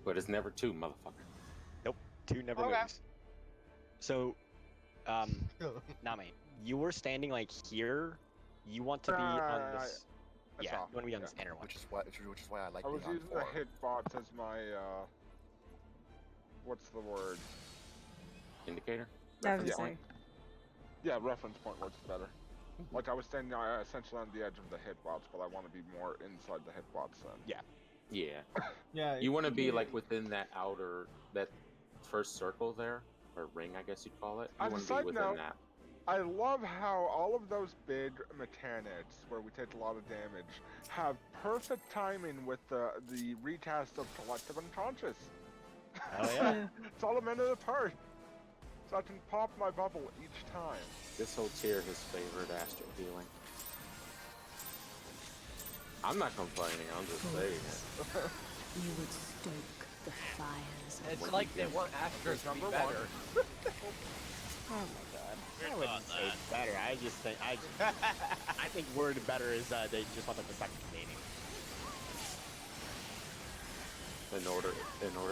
But it's never two, motherfucker. 2 never Okay. moves. So, Nami, you were standing like here. You want to be on this. I Yeah, saw. you want to be on Yeah. this inner one. Which is why I like I was being on using 4. the hitbox as my, what's the word? Indicator? I was Yeah. gonna say. Yeah, reference point works better. Like I was standing essentially on the edge of the hitbox, but I want to be more inside the hitbox then. Yeah. Yeah. You want to be like within that that first circle there, or ring, I guess you'd call it. You On a want to side be within note, that. I love how all of those big mechanics, where we take a lot of damage, have perfect timing with the recast of Collective Unconscious. Oh yeah. It's all a minute apart, so I can pop my bubble each time. This whole tier his favorite astral healing. I'm not complaining, I'm just saying it. You would stoke the fires of It's like they want Astros to be Number better. Oh my god. Weird I wouldn't thought say that. better. I just think I think word better is they just want like the second Canadian. In order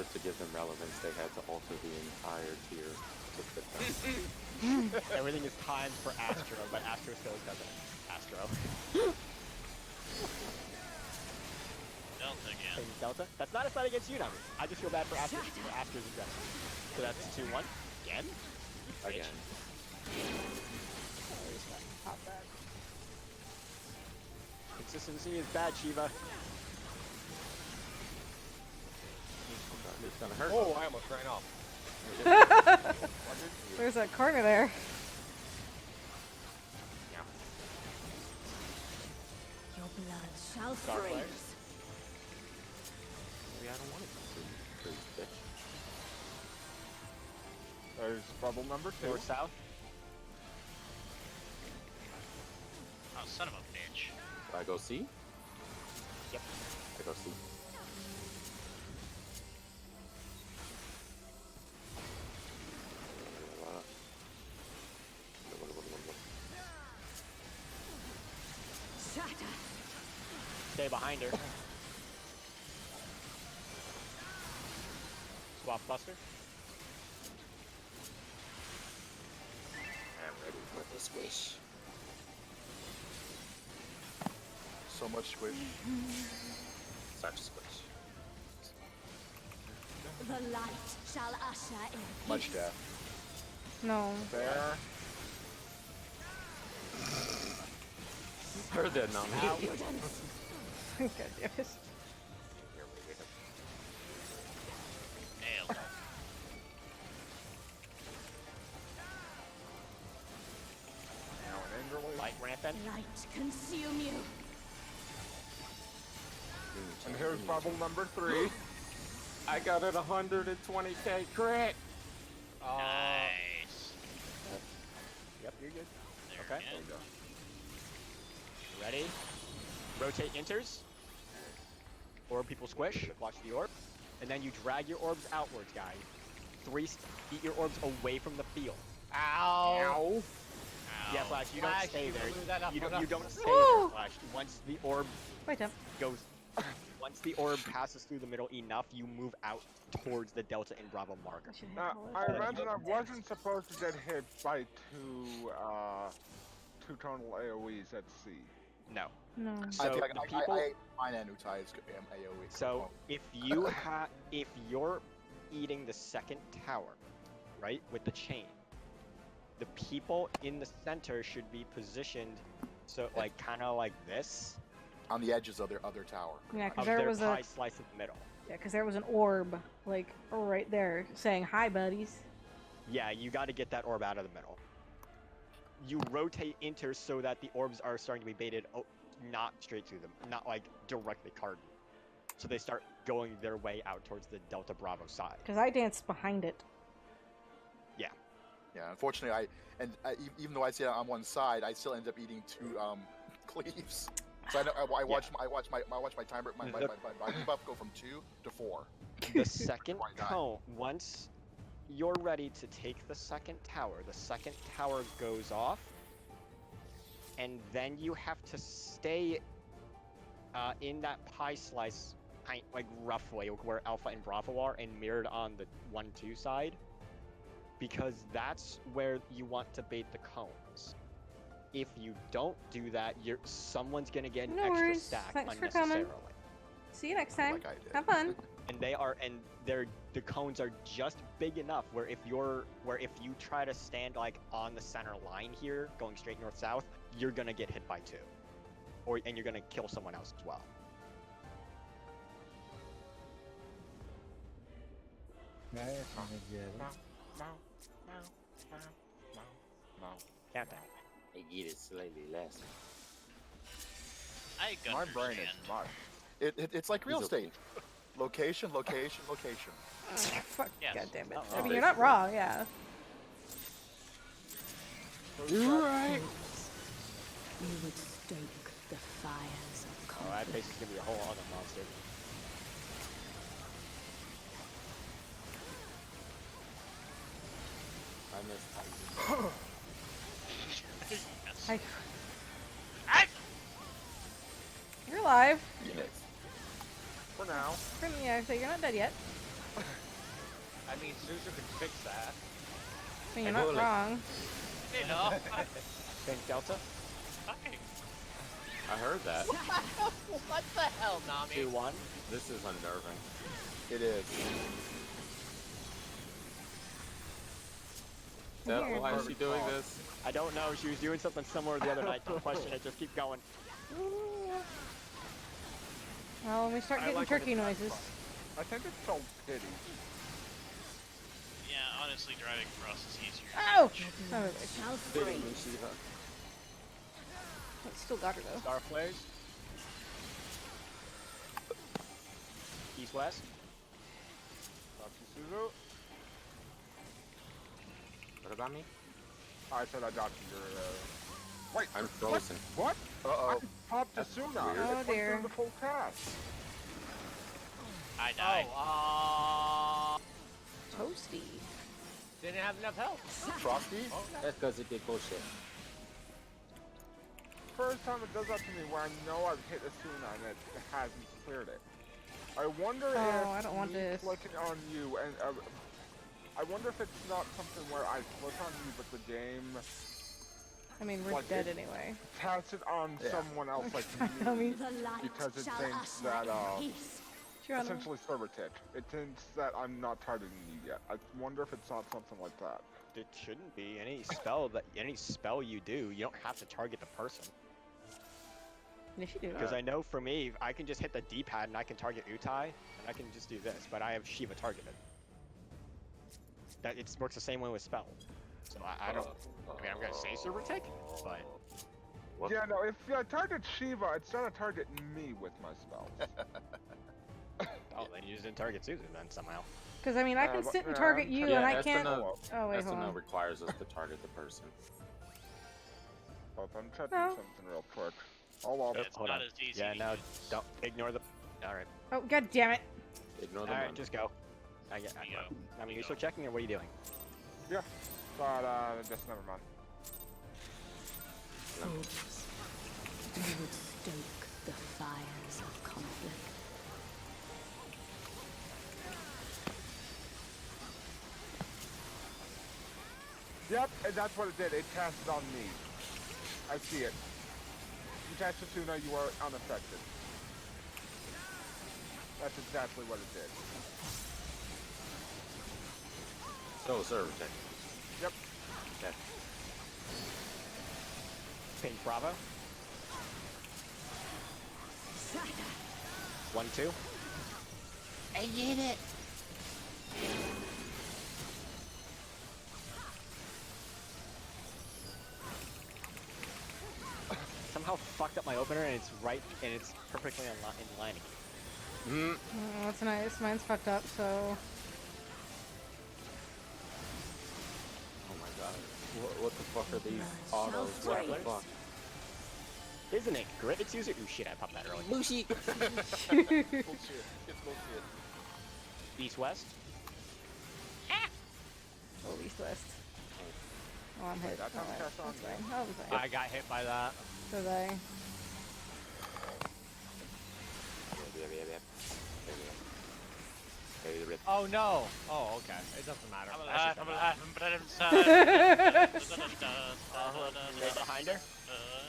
to give them relevance, they had to alter the entire tier to fit them. Everything is timed for Astro, but Astro still doesn't. Astro. Delta again. Taking Delta. That's not a fight against you, Nami. I just feel bad for Astros. For Astros in general. So that's 2-1 again. Again. Pop that. Consistency is bad, Shiva. It's gonna hurt. Oh, I almost ran off. There's that corner there. your blood shall Star freeze. Flare. Maybe I don't want to freeze, bitch. There's bubble number 2. North south. Oh, son of a bitch. Do I go C? Yep. I go C. Shatter. Stay behind her. Swap Buster. I'm ready for the squish. So much squish. Such squish. The light shall usher in Much peace. death. No. There. Heard that, Nami. God damn it. Nailed. Now an Enderly. Light rampant. Light consume you. And here's bubble number 3. I got it 120k crit. Nice. Yep, you're good. There Okay. we go. Ready? Rotate enters. Orb people squish. Watch the orb. And then you drag your orbs outwards, guys. 3 feet your orbs away from the field. Ow! Yeah, Flash, you don't Flash, stay you there. blew that up You enough. don't stay Woo! there, Flash. Once the orb Wait up. goes, once the orb passes through the middle enough, you move out towards the Delta and Bravo marker. I should hit Now, all I of imagine I them. wasn't supposed to get hit by two tonal AoEs at sea. No. No. So I think the people. mine and Utai's AoE. So if you're eating the second tower, right, with the chain, the people in the center should be positioned so like kind of like this on the edges of their other tower. Yeah, because of there their was pie a slice in the middle. there was an orb like right there saying hi, buddies. Yeah, you got to get that orb out of the middle. You rotate enter so that the orbs are starting to be baited, not straight through them, not like directly carded. So they start going their way out towards the Delta Bravo side. Because I danced behind it. Yeah, unfortunately, even though I sit on one side, I still end up eating 2 cleaves. So I watch my timer, my debuff go from 2 to 4. The second Before I die. cone, once you're ready to take the second tower goes off, and then you have to stay in that pie slice, like roughly where Alpha and Bravo are, and mirrored on the 1-2 side, because that's where you want to bait the cones. If you don't do that, someone's gonna get an No extra worries. stack Thanks for coming. unnecessarily. See you next time. Like I did. Have fun. And the cones are just big enough where if you try to stand like on the center line here, going straight north south, you're gonna get hit by 2, and you're gonna kill someone else as well. Countdown. I get it slightly less. I My brain is understand. mush. It's like real He's estate. Location, location, location. Fuck. Yes. God damn it. Uh-oh. I mean, you're not wrong. Yeah. You're right. You would stoke the fires of Oh, that face is gonna be a whole other monster. I missed. Yes. Hi. I- You're alive. Yes. For now. Yeah, so you're not dead yet. I mean, Suzu can fix that. I mean, you're not wrong. You know. Thanks, Delta. Hi. I heard that. What the hell, Nami? 2-1. This is unnerving. It is. Here. Why is she doing this? I don't know. She was doing something similar the other night. Don't question it. Just keep going. Well, when we start I getting like when turkey it's not noises. I think it's called pity. Yeah, honestly, driving across is easier. Oh! Son of a bitch. shall Fitting, free. Shiva. It's still got her though. Star flares. East west. Talk to Suzu. What about me? I said I got your. Wait, I'm frozen. what? Uh-oh. I popped Asuna. weird. It Oh, went dear. through the full cast. I died. Oh, Toasty. didn't have enough health. Frosty? That's because it did bullshit. First time it does that to me where I know I've hit Asuna and it hasn't cleared it. I wonder if I don't want me this. clicking on you and I wonder if it's not something where I click on you but the game I mean, we're Like dead it- anyway. passes it on Yeah. someone else like I you. mean, The light Because it shall thinks usher that, in peace. you're on the- Essentially server tip. It thinks that I'm not targeting you yet. I wonder if it's not something like that. it shouldn't be. Any spell you do, you don't have to target the person. Yes, you do. Because I know for me, I can just hit the D-pad and I can target Utai, and I can just do this, but I have Shiva targeted. That it works the same way with spell. So I don't. I mean, I'm gonna say server take, but. What? Yeah, no, if I target Shiva, it's trying to target me with my spells. Oh, then you just didn't target Suzu then somehow. Because I mean, I can but- sit and yeah, target I'm you, trying- and Yeah, I can't. SNL Oh wait, hold SNL on. requires us to target the person. Hold on, I'm checking No. something real quick. Hold on. It's Hold not on. as easy. Yeah, to no, use. don't ignore the. All right, Oh god damn it! Ignore the all right, one. just go. I You go. mean, You you go. still checking, or what are you doing? But, just never mind. Fools. You would stoke the fires of conflict. Yep, and that's what it did. It cast it on me. I see it. You cast Setsuna, you are unaffected. That's exactly what it did. So, server check. Yep. Okay. Pink Bravo. 1, 2. I did it. Somehow fucked up my opener, and it's right, and it's perfectly in line again. Oh, that's nice. Mine's fucked up, so. Oh my god. What the fuck are these autos? What the fuck? Isn't it great? It's user. Ooh, shit! I popped that early. Lucy. Bullshit. It's bullshit. East west. Oh, east west. Oh, I'm hit. That's Alright, not cast on that's me. fine. I'll be fine. I got hit by that. So they. Oh no! Oh, okay. It doesn't matter. I'm That's alive, just I'm a alive, bad. Right behind her.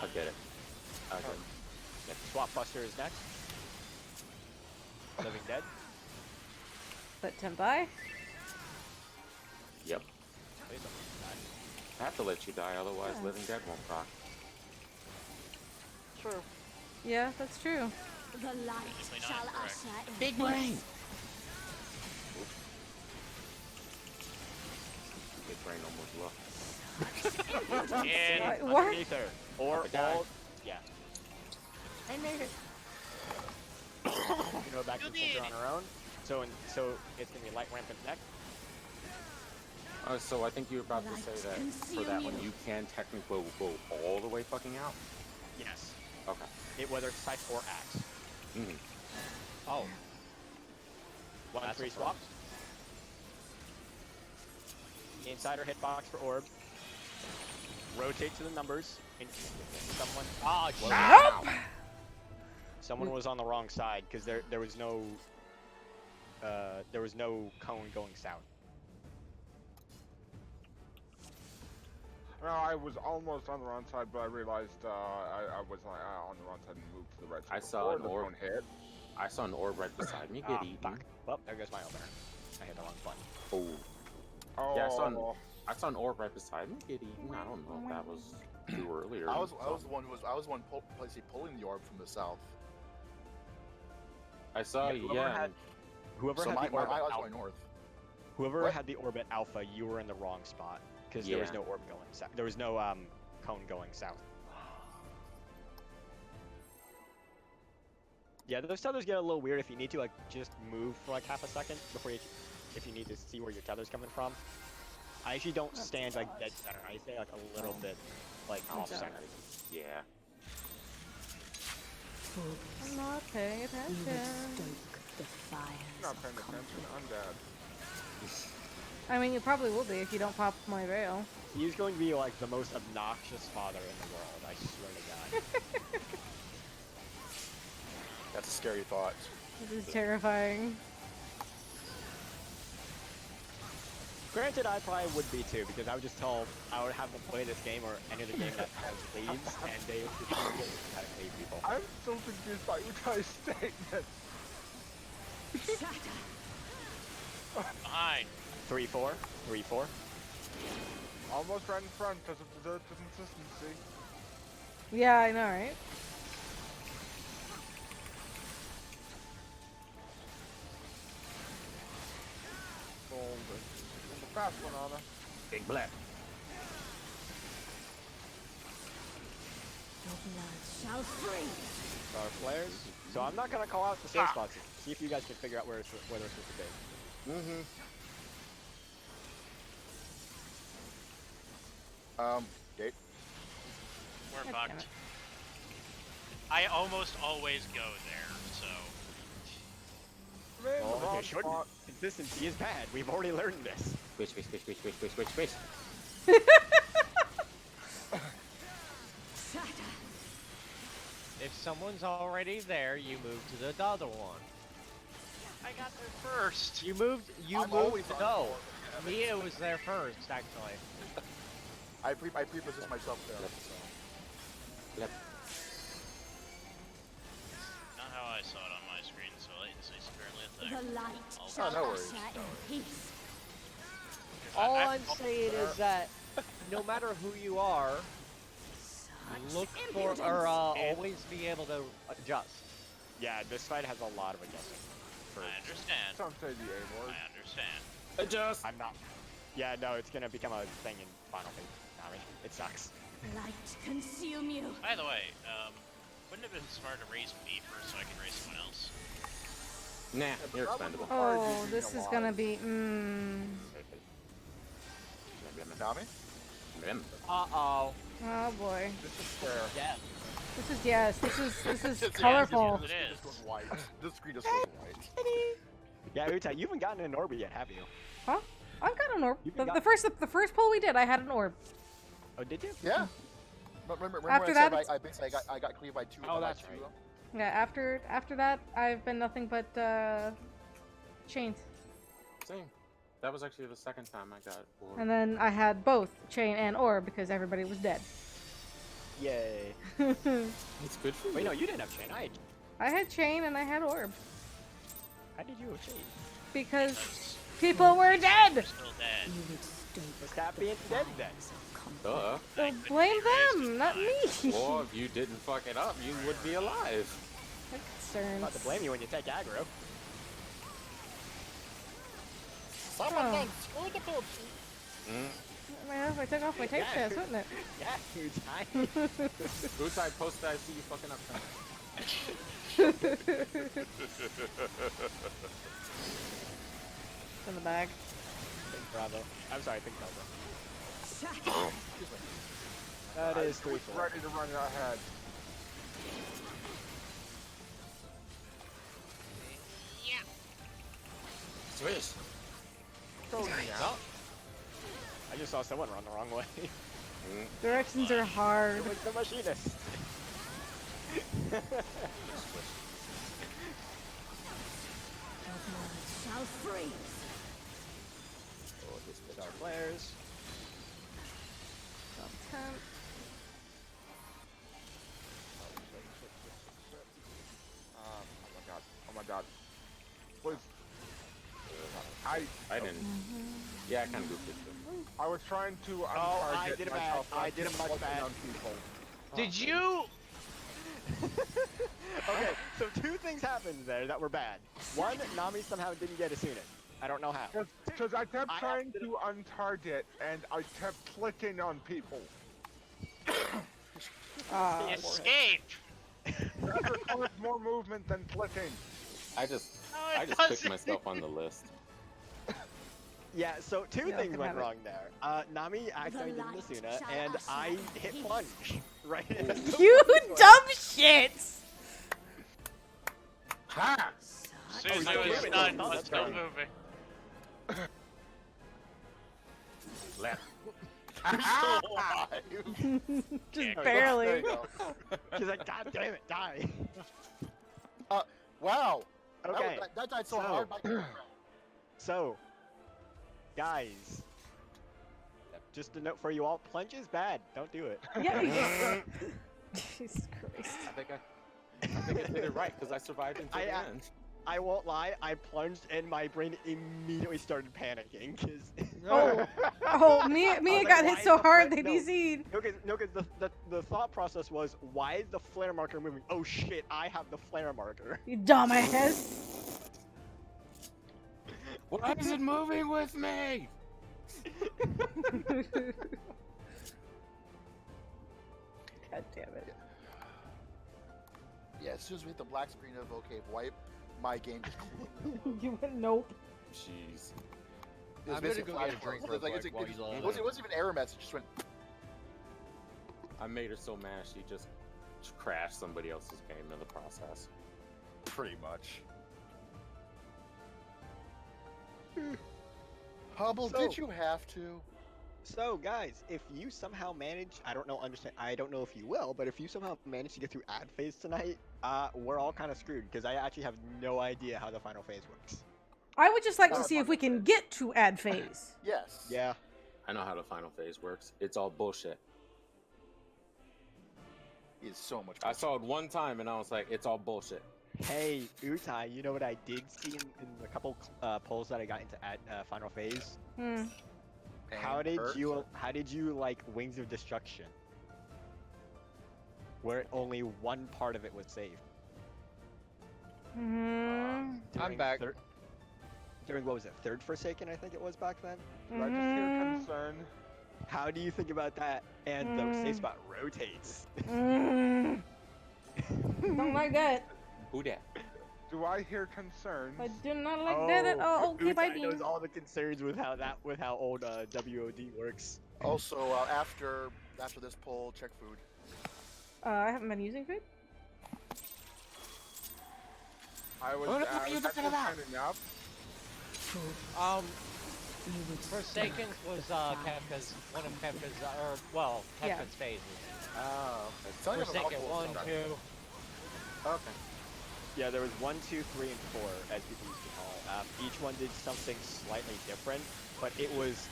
I'll get it. I'll get it. Yeah, Swap Buster is next. Living Dead. Let Tim die. Yep. Please don't die. I have to let you die, otherwise Yeah. Living Dead won't proc. True. Yeah, that's true. The light Technically not shall correct. usher in. Big brain. Big brain almost lost. Yeah. What? Underneath her. Or the guy. all. Yeah. I made it. You know, back to the center on her own. So it's gonna be light rampant neck. So I think you were about to say Light that for consume that one you. you can technically go all the way fucking out. Yes. Okay. Whether it's scythe or axe. Mm-hmm. Oh. 1, That's 3 a swaps. Insider hitbox for orb. Rotate to the numbers. Someone. Ah, Nope. Someone was on the wrong side because there was no cone going south. Well, I was almost on the wrong side, but I realized I was on the wrong side and moved to the right side. I saw before an the orb. drone hit. I saw an orb right beside me get eaten. Fuck. Well, there goes my opener. I hit the wrong button. Oh. Oh, Yeah, I saw an orb right beside me get eaten. I don't know if that was too early or I was the one pulling the orb from the south. I saw Yeah, whoever So had my the orb I at was alpha, going north. whoever What? had the orb at alpha, you were in the wrong spot because there was Yeah. no orb going south. There was no cone going south. Yeah, those tethers get a little weird if you need to just move for half a second before if you need to see where your tether's coming from. I actually don't stand dead. I don't know. I stay a little bit off center. Yeah. Fools. I'm not paying You would attention. stoke the fires not of paying attention. conflict. I'm dead. I mean, you probably will be if you don't pop my veil. He's going to be the most obnoxious father in the world. I swear to God. That's a scary thought. This is terrifying. Granted, I probably would be too, because I would have them play this game or any other game that has leads, and they would just lead people. I'm so confused by Utai's statement. Behind. 3-4, 3-4. Almost right in front because of the consistency. Yeah, I know, right? Pull the fast one on her. Big black. Your blood shall freeze. Star flares. So I'm not gonna call out the save spots. See if you guys can figure out where they're supposed to be. Gate. We're God damn fucked. it. I almost always go there, so. Man, Well, the wrong it shouldn't. spot. Consistency is bad. We've already learned this. Squish. Shatter. If someone's already there, you move to the other one. I got there first. You moved. You I'm moved. always on No, board. Mia was there first, actually. I pre-position myself there. So. Left. Not how I saw it on my screen, so latency is apparently a thing. The light Oh, shall no worries, usher in peace. All I'm saying is that no matter who you are, Such look for impudence. or always be able to adjust. Yeah, this fight has a lot of adjusting. I understand. Some say the A word. I understand. Adjust. I'm not. Yeah, no, it's gonna become a thing in Final Fantasy. I mean, it sucks. Light consume you. By the way, wouldn't it have been smart to raise me first so I can raise someone else? Nah, you're expendable. Oh, this is gonna be. Nami? Uh-oh. Oh boy. This is fair. Yeah. This is yes. This is It's- colorful. It This is. goes white. This screen just goes white. Yeah, Uta, you haven't gotten an orb yet, have you? Huh? I've got an orb. You've The, got- the first pull we did, I had an orb. Oh, did you? Yeah. But remember After when I said that, I basically I got cleared by two. Oh, by that's two, right. though? Yeah. After that, I've been nothing but chains. Same. That was actually the second time I got bored. And then I had both chain and orb because everybody was dead. Yay. It's good for you. Wait, no, you didn't have chain. I had chain and I had orb How did you have chain? because people were dead. Still dead. You would stoke Was that the being dead then? fires of comfort. Duh. So couldn't blame be raised them, in not time. me. Or if you didn't fuck it up, you would be alive. My I'm concerns. not to blame you when you take aggro. Oh. Mm. Man, if I took off my tape Yeah. test, wouldn't it? Yeah, Utai. Utai, post that I see you fucking up. In the bag. Think Bravo. I'm sorry, think Bravo. Shatter. That is I was 3-4. ready to run ahead. Swish. So yeah. I just saw someone run the wrong way. Mm. Directions are hard. It was the machinist. Your blood shall freeze. Oh, this bitch. Star flares. Some temp. Oh my god. Was I didn't. Yeah, I kind of goofed it too. I was trying to Oh, I untarget did a myself. bad. I did a much focusing bad. on people. Did you? Okay, so two things happened there that were bad. One, Nami somehow didn't get Asuna. I don't know how. Because I kept I trying accident- to untarget and I kept clicking on people. Ah, Escape! That requires more movement than clicking. I just No, it picked doesn't. myself on the list. Yeah, so two Yeah, things can went have it. wrong there. Nami accidentally did light Asuna, shall and usher I in hit peace. plunge. Right? you dumb shits! Ha! Suzu still is moving. stunned, Oh, but that's still right. moving. Left. Just Yeah, There barely. you go. She's like, God damn it, die. Wow. Okay, That died so so- hard. so, guys, just a note for you all: plunge is bad. Don't do it. Yeah. Jesus Christ. I think I did it right because I survived until the I- end. I won't lie. I plunged and my brain immediately started panicking because. Oh, Mia like, got why hit is so the hard flare- that he seen. No, because the thought process was, why is the flare marker moving? Oh shit, I have the flare marker. You dumbass. Why is it moving with me? God damn it. Yeah, as soon as we hit the black screen of OK wipe, my game just You went nope. Jeez. It was I'm gonna basically go flash get a drink pause. real It was like, quick while it you all wasn't even error message. It just went. I made her so mad she just crashed somebody else's game in the process. Pretty much. Hubble, So- did you have to? So guys, if you somehow manage, I don't know if you will, but if you somehow manage to get through ad phase tonight, we're all kind of screwed because I actually have no idea how the final phase works. I would just like to Not see if we final can phase. get to ad phase. Yes. Yeah. I know how the final phase works. It's all bullshit. It's so much. I saw it one time and I was like, it's all bullshit. Hey, Utai, you know what I did see in a couple polls that I got into at final phase? Hmm. How did you like Wings of Destruction? Where only one part of it was saved. Hmm. During back. During what was it, third Forsaken, I think it was back then? Do I just hear concern? How do you think about that? And the save spot rotates. Mm. Don't like that. Who that? Do I hear concern? I do not like that at all. Okay, bye, Utai knows Bean. all the concerns with how old WOD works. Also, after this poll, check food. I haven't been using food. I was. What the fuck are you actually talking about? signing up. You would Forsaken was Kefka's one of Kefka's Kefka's Yeah. phases. Oh, Telling them about Forsaken poll 1, stuff. 2. okay. Yeah, there was 1, 2, 3, and 4, as people used to call it. Each one did something slightly different, but it was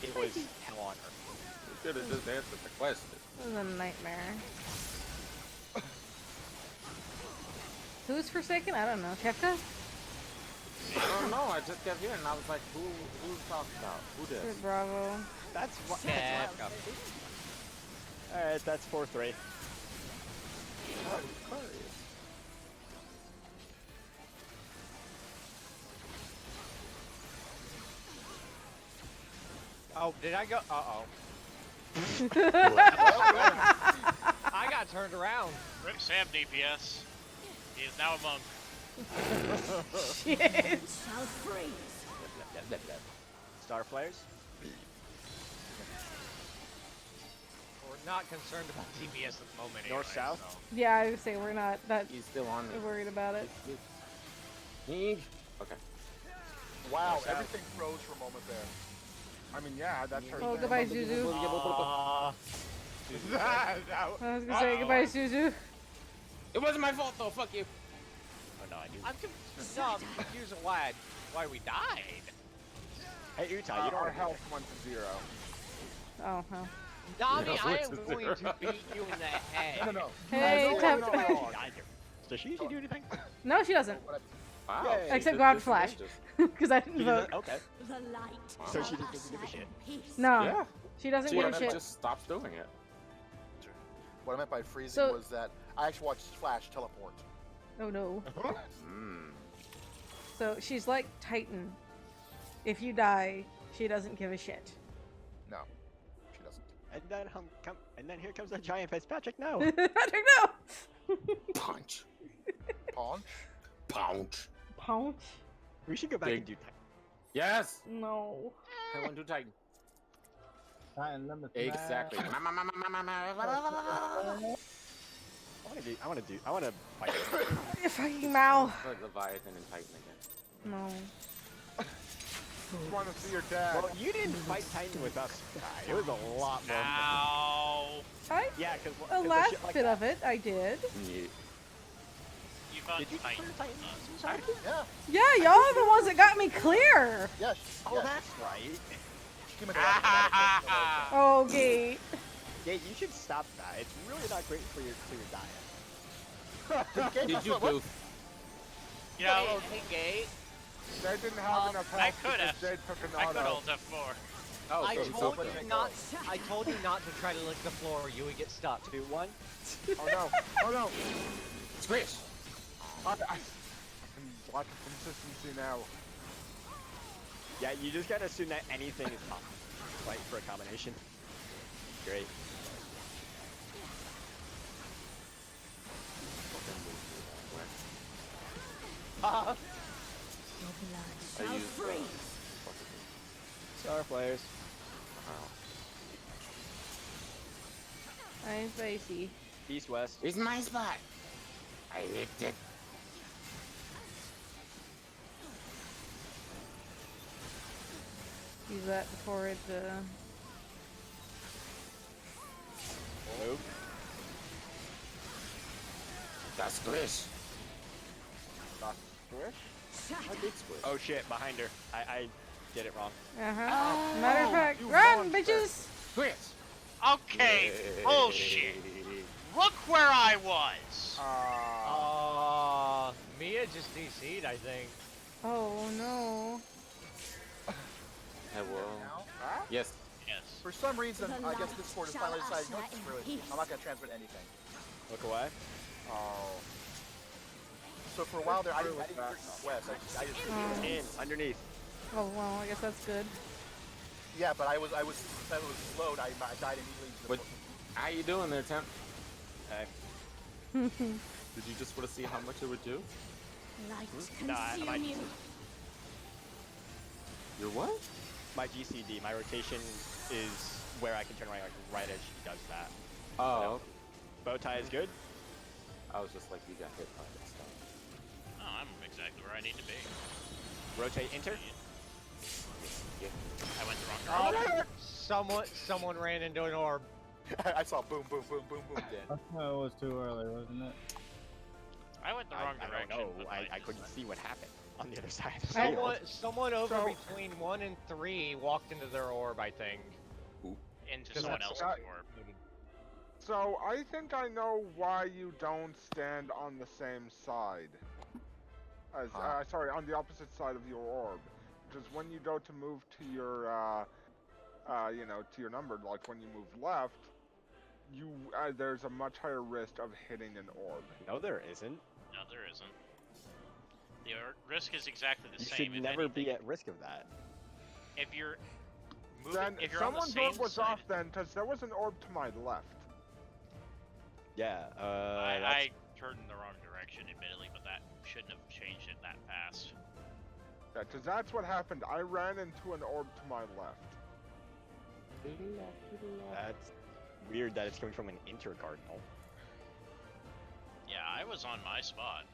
hell on earth. You could have just answered the question. This is a nightmare. Who's Forsaken? I don't know. Kefka? I don't know. I just kept hearing and I was like, who talking about? Who Or this? Bravo? That's what. Yeah. All right, that's 4-3. Oh, did I go? Uh-oh. I got turned around. Rip Sam DPS. He is now a monk. Shit. shall freeze. Star flares. We're not concerned about DPS at the moment. North, anyway, south? so. Yeah, I would say we're not that He's still on me. worried about it. Okay. Wow, What's that? everything froze for a moment there. I mean, yeah, that's her. Oh, goodbye, Zuzu. I was gonna say goodbye, Suzu. It wasn't my fault though. Fuck you. Oh no, I do. I'm confused why we died. Hey, Utai, you don't Our want to health went to 0. Oh, well. Nami, Yeah, I what's am the going to beat you in the head. No. Hey, no, Tap. no, no, no. Does she usually do anything? No, she doesn't. Wow. Yay. she Except did go out this Flash. and this. Because I didn't She vote. doesn't? Okay. The light So shall she just doesn't give a usher shit. in peace. No, Yeah. she doesn't She give a shit. just stops doing it. What I meant by freezing So- was that I actually watched Flash teleport. Oh no. Mm. So she's like Titan. If you die, she doesn't give a shit. No, she doesn't. And then here comes the giant Fitzpatrick. No. Patrick, no! Punch. Paunch? Pounce. Pounce? We should go back Big. and do Titan. Yes. No. I want to Titan. Time limit. Exactly. I want to fight. Your fucking mouth. Like Leviathan and Titan again. No. Just want to see your dad. Well, you didn't fight Titan with us. It was a lot more. Ow! I Yeah, because the last bit of it, I did. Yeah. You found Did you Titan. fight Titan? Yeah. Yeah, y'all are the ones that got me clear. Yes. Oh, that's right. She came in the Okay. Yeah, you should stop that. It's really not great for your diet. last Did you goof? You know, Oh, King Gate. They didn't have enough I health could because have. they took an I could auto. ult F4. Oh, I so told somebody you make not. a- I told you not to try to lick the floor, or you would get stuck. 2-1. Oh no! Oh no! Squish! I can lack of consistency now. Yeah, you just gotta assume that anything is possible. Fight for a combination. Great. Uh, Your blood I shall use freeze. Star players. I'm spicy. East west. It's my spot. I licked it. Use that before it, Move. That's squish. That's squish. I did squish. Oh shit, behind her. I did it wrong. Matter of fact, you run, monster. bitches! Squish! Okay, bullshit. Look where I was. Mia just DC'd, I think. Oh no. Hello. Huh? Yes. Yes. For some reason, The I guess light Discord has shall finally decided, you know what, usher screw it. in peace. I'm not going to transmit anything. Look away. Oh. So for a while there, I didn't Screw with click West. I just Oh. In. Underneath. Oh well, I guess that's good. yeah, but I was slowed. I died immediately. To the What? How you doing there, Temp? Okay. Did you just want to see how much it would do? Light No, I consume you. Your what? My GCD, my rotation is where I can turn right as she does that. Oh, Bow tie is good. I was just like, you got hit by this stuff. Oh, I'm exactly where I need to be. Rotate enter. Yeah. I went the wrong direction. Someone ran into an orb. I saw boom, boom, boom, boom, boom. Dead. I thought it was too early, wasn't it? I went the wrong I direction. don't know. but I just- couldn't see what happened on the other side of the field. Someone over So- between 1 and 3 walked into their orb, I think. into Cause someone that's- else's orb. So I think I know why you don't stand on the same side. As sorry, on the opposite side of your orb. Because when you go to move to your, you know, to your number, like when you move left, you there's a much higher risk of hitting an orb. No, there isn't. No, there isn't. The risk is exactly the You same. should if never anything. be at risk of that. If you're moving, Then if you're on the someone's same orb was side, off then, because there was an orb to my left. Yeah. I turned in the wrong direction, admittedly, but that shouldn't have changed it that fast. Yeah, because that's what happened. I ran into an orb to my left. That's weird that it's coming from an intercardinal. Yeah, I was on my spot.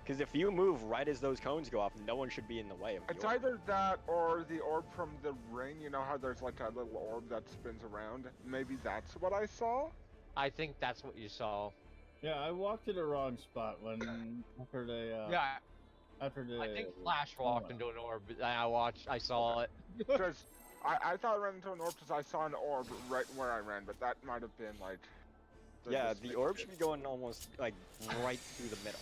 Because if you move right as those cones go off, no one should be in the way of the It's orb. either that or the orb from the ring. You know how there's like a little orb that spins around? Maybe that's what I saw? I think that's what you saw. Yeah, I walked to the wrong spot when after the Yeah, after the. I think Flash walked into an orb. I saw it. Because I thought I ran into an orb because I saw an orb right where I ran, but that might have been like... Yeah, the orb should be going almost like right through the middle.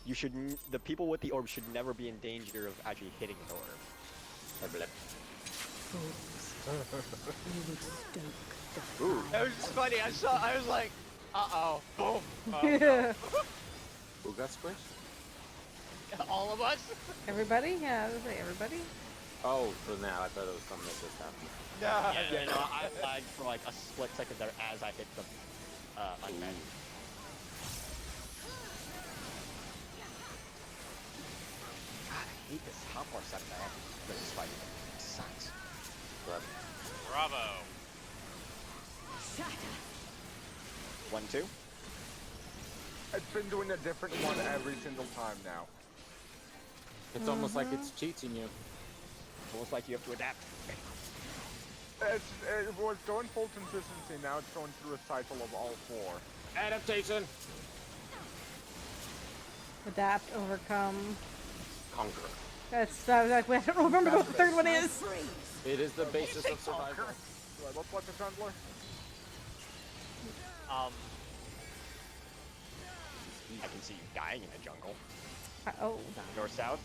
You should, the people with the orb should never be in danger of actually hitting an orb. Fools. You would stoke the Ooh. It was just funny. I was like, uh-oh, boom. Who got squished? All of us? Everybody? Yeah, I was like everybody. Oh, for now, I thought it was something that just happened. Yeah, no, I lagged for like a split second there as I hit the unmet. God, I hate this top bar set that this fight. It sucks. But Bravo. shatter. 1-2. It's been doing a different one every single time now. it's almost like it's cheating you. Almost like you have to adapt. It was going full consistency, now it's going through a cycle of all four. Adaptation! Adapt, overcome. Conquer. That's I don't remember what the third one is. Freeze. It is the basis of survival. Do I look like a trembler? I can see you dying in the jungle. Oh. North south.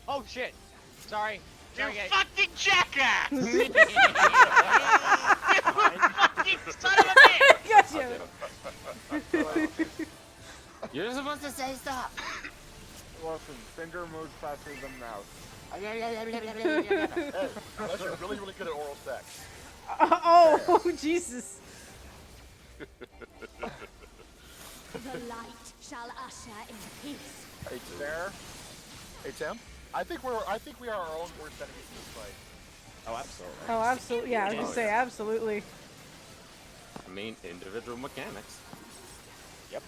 Oh shit! Sorry. You Sorry, guys. fucking jackass! You fucking son of a bitch! Gotcha. You're supposed to say stop. Listen, finger moves faster than mouse. Hey, unless you're really, really good at oral sex. Oh, Jesus. The light shall usher in peace. Hey, there. Hey, Tim. I think we are our own worst enemies in this fight. Oh, absolutely. Oh, absolutely. Yeah, I was just say absolutely. I mean, individual mechanics. Yep.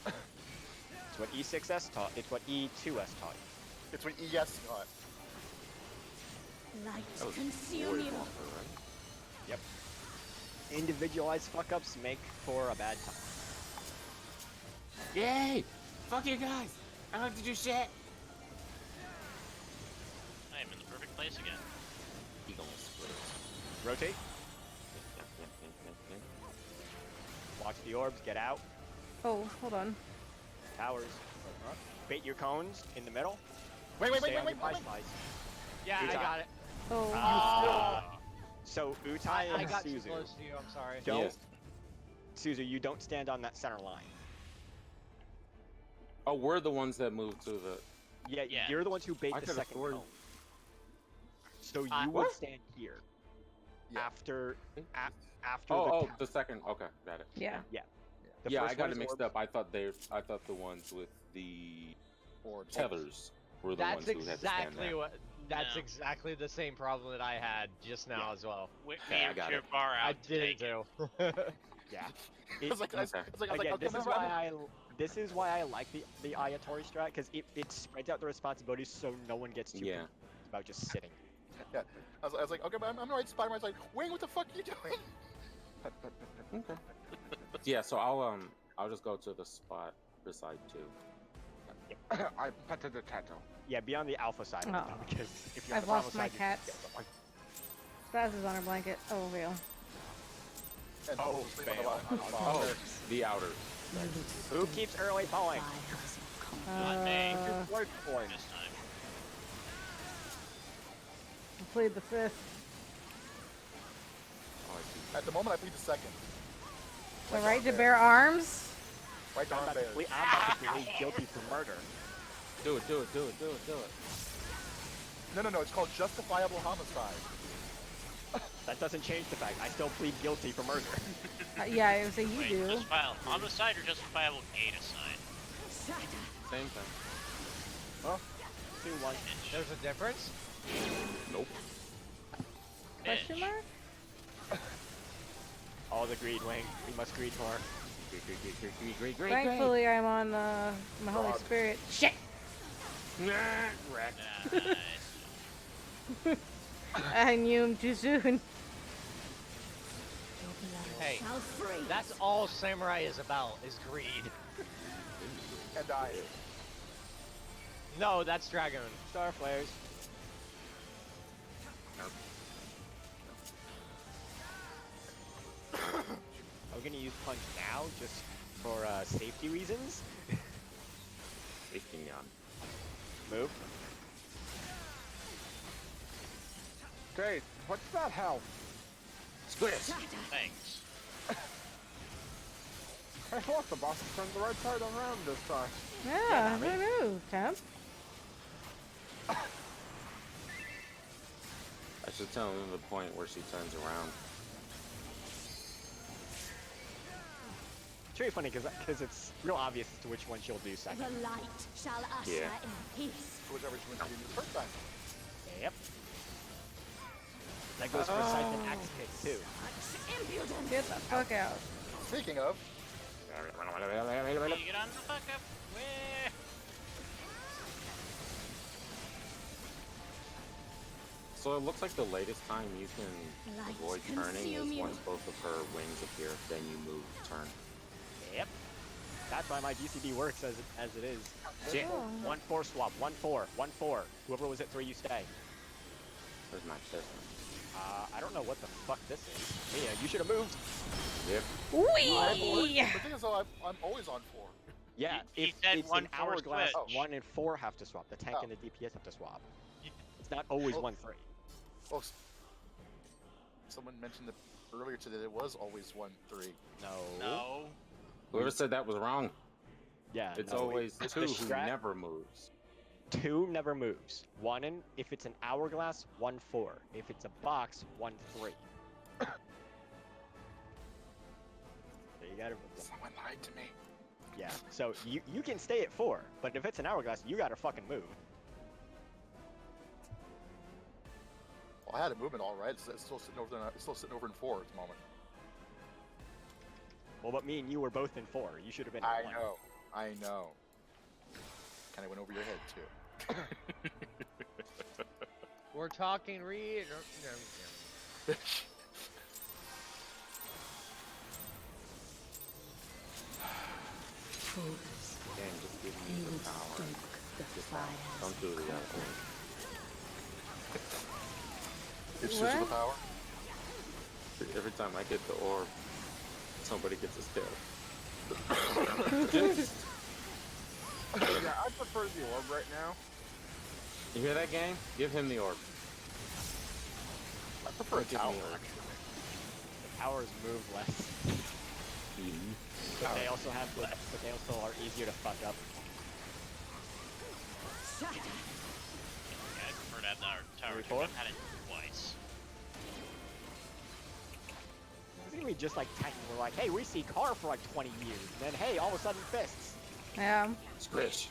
It's what E6S taught. It's what E2S taught. It's what ES taught. Light That was consume you. Yep. Individualized fuck-ups make for a bad time. Yay! Fuck you guys! I like to do shit! I am in the perfect place again. Eagle splitters. Rotate. Watch the orbs. Get out. Oh, hold on. Towers. Bait your cones in the middle. Wait. Stay on your pie spice. Yeah, I got it. Oh. So Utai I and got too Suzu. close to you. I'm sorry. Don't. Yes. Suzu, you don't stand on that center line. Oh, we're the ones that moved to the... Yeah, Yeah. you're the ones who bait I the could've second sworn- cone. So you would What? stand here Yeah. after Oh, the second. Okay, got it. Yeah. The Yeah, I first got one it is mixed orbs. up. I thought the ones with the Orbs. tethers were the That's ones who had to stand exactly there. what. That's No. exactly the same problem that I had just now as well. We Okay, I have got your it. bar out I to did take it it. too. Yeah. I was like, Okay. Again, okay, this is remember, why this is why I like the Ayatori strat, because it spreads out the responsibilities so no one gets too Yeah. confused about just sitting. Yeah. I was like, okay, I'm right. Spider-Man's like, Wayne, what the fuck are you doing? Okay. Yeah, so I'll just go to the spot beside 2. I petted the tattoo. Yeah, be on the alpha side of it, Oh. though, because if you're on I've the Bravo lost my side, cats. Spaz is on her blanket. Oh, real. And Oh, sleep on the fail. bottom. Oh, the outer. Who keeps early falling? Fires of combat. Not me. White point. This time. I played the 5th. Oh, I see. At the moment, I plead the second. The right to bear arms? Right I'm down about there. to plead guilty for murder. Do it. No. It's called justifiable homicide. That doesn't change the fact I still plead guilty for murder. Yeah, I would say you Wait, do. justifiable homicide or justifiable gaticide? Same thing. 2-1. There's a difference. Nope. Question Bitch. mark? All the greed, Wing. We must greed more. Great. Thankfully, I'm on my Holy Spirit. Shit! Wreck. Nice. I knew him too soon. Your blood Hey, shall freeze. That's all Samurai is about, is greed. And die. No, that's Dragoon. Star flares. I'm gonna use punch now just for safety reasons. Safety gun. Move. Great. What's that health? Split. Thanks. I thought the boss turned the right side around this time. Yeah, who knew, Temp? I should tell him the point where she turns around. It's really funny because it's real obvious as to which one she'll do second. The light shall usher Yeah. in peace. Whichever she went to do the first time. Yep. That goes for the Siphon Axe kick too. Such impudence. Get the fuck out. Speaking of, You get on the fuck up. Where? So it looks like the latest time you can Light avoid turning consume is you. once both of her wings appear, then you move turn. Yep. That's why my GCD works as it is. Shit. 1-4 swap. 1-4. 1-4. Whoever was at 3, you stay. Where's my pistol? I don't know what the fuck this is. Mia, you should have moved. Yep. Whee! The thing is, though, I'm always on 4. Yeah, He if said it's 1-4 an hourglass, switch. 1 and 4 have to swap. The tank Oh. and the DPS have to swap. It's not always 1-3. Oh, someone mentioned that earlier today it was always 1-3. No. No. Whoever said that was wrong. Yeah. It's no, always it's 2 the who strat- never moves. 2 never moves. 1 and if it's an hourglass, 1-4. If it's a box, 1-3. There you got it. Someone lied to me. Yeah. So you can stay at 4, but if it's an hourglass, you gotta fucking move. Well, I had a movement all right. It's still sitting over there. It's still sitting over in 4 at the moment. Well, but me and you were both in 4. You should have been in I 1. know. I know. Kind of went over your head too. We're talking read. Fools, Again, just give you me the would power. stoke the fires Don't of do the other comfort. thing. It's What? just the power. Every time I get the orb, somebody gets a kill. Yeah, I prefer the orb right now. You hear that, gang? Give him the orb. I prefer a Give me tower. the orb. Towers move less, but they also are easier to fuck up. Yeah, I prefer to have the tower. Record? I've had it twice. It's gonna be just like Titan. We're like, hey, we see car for like 20 years, and then hey, all of a sudden fists. Yeah. Squish.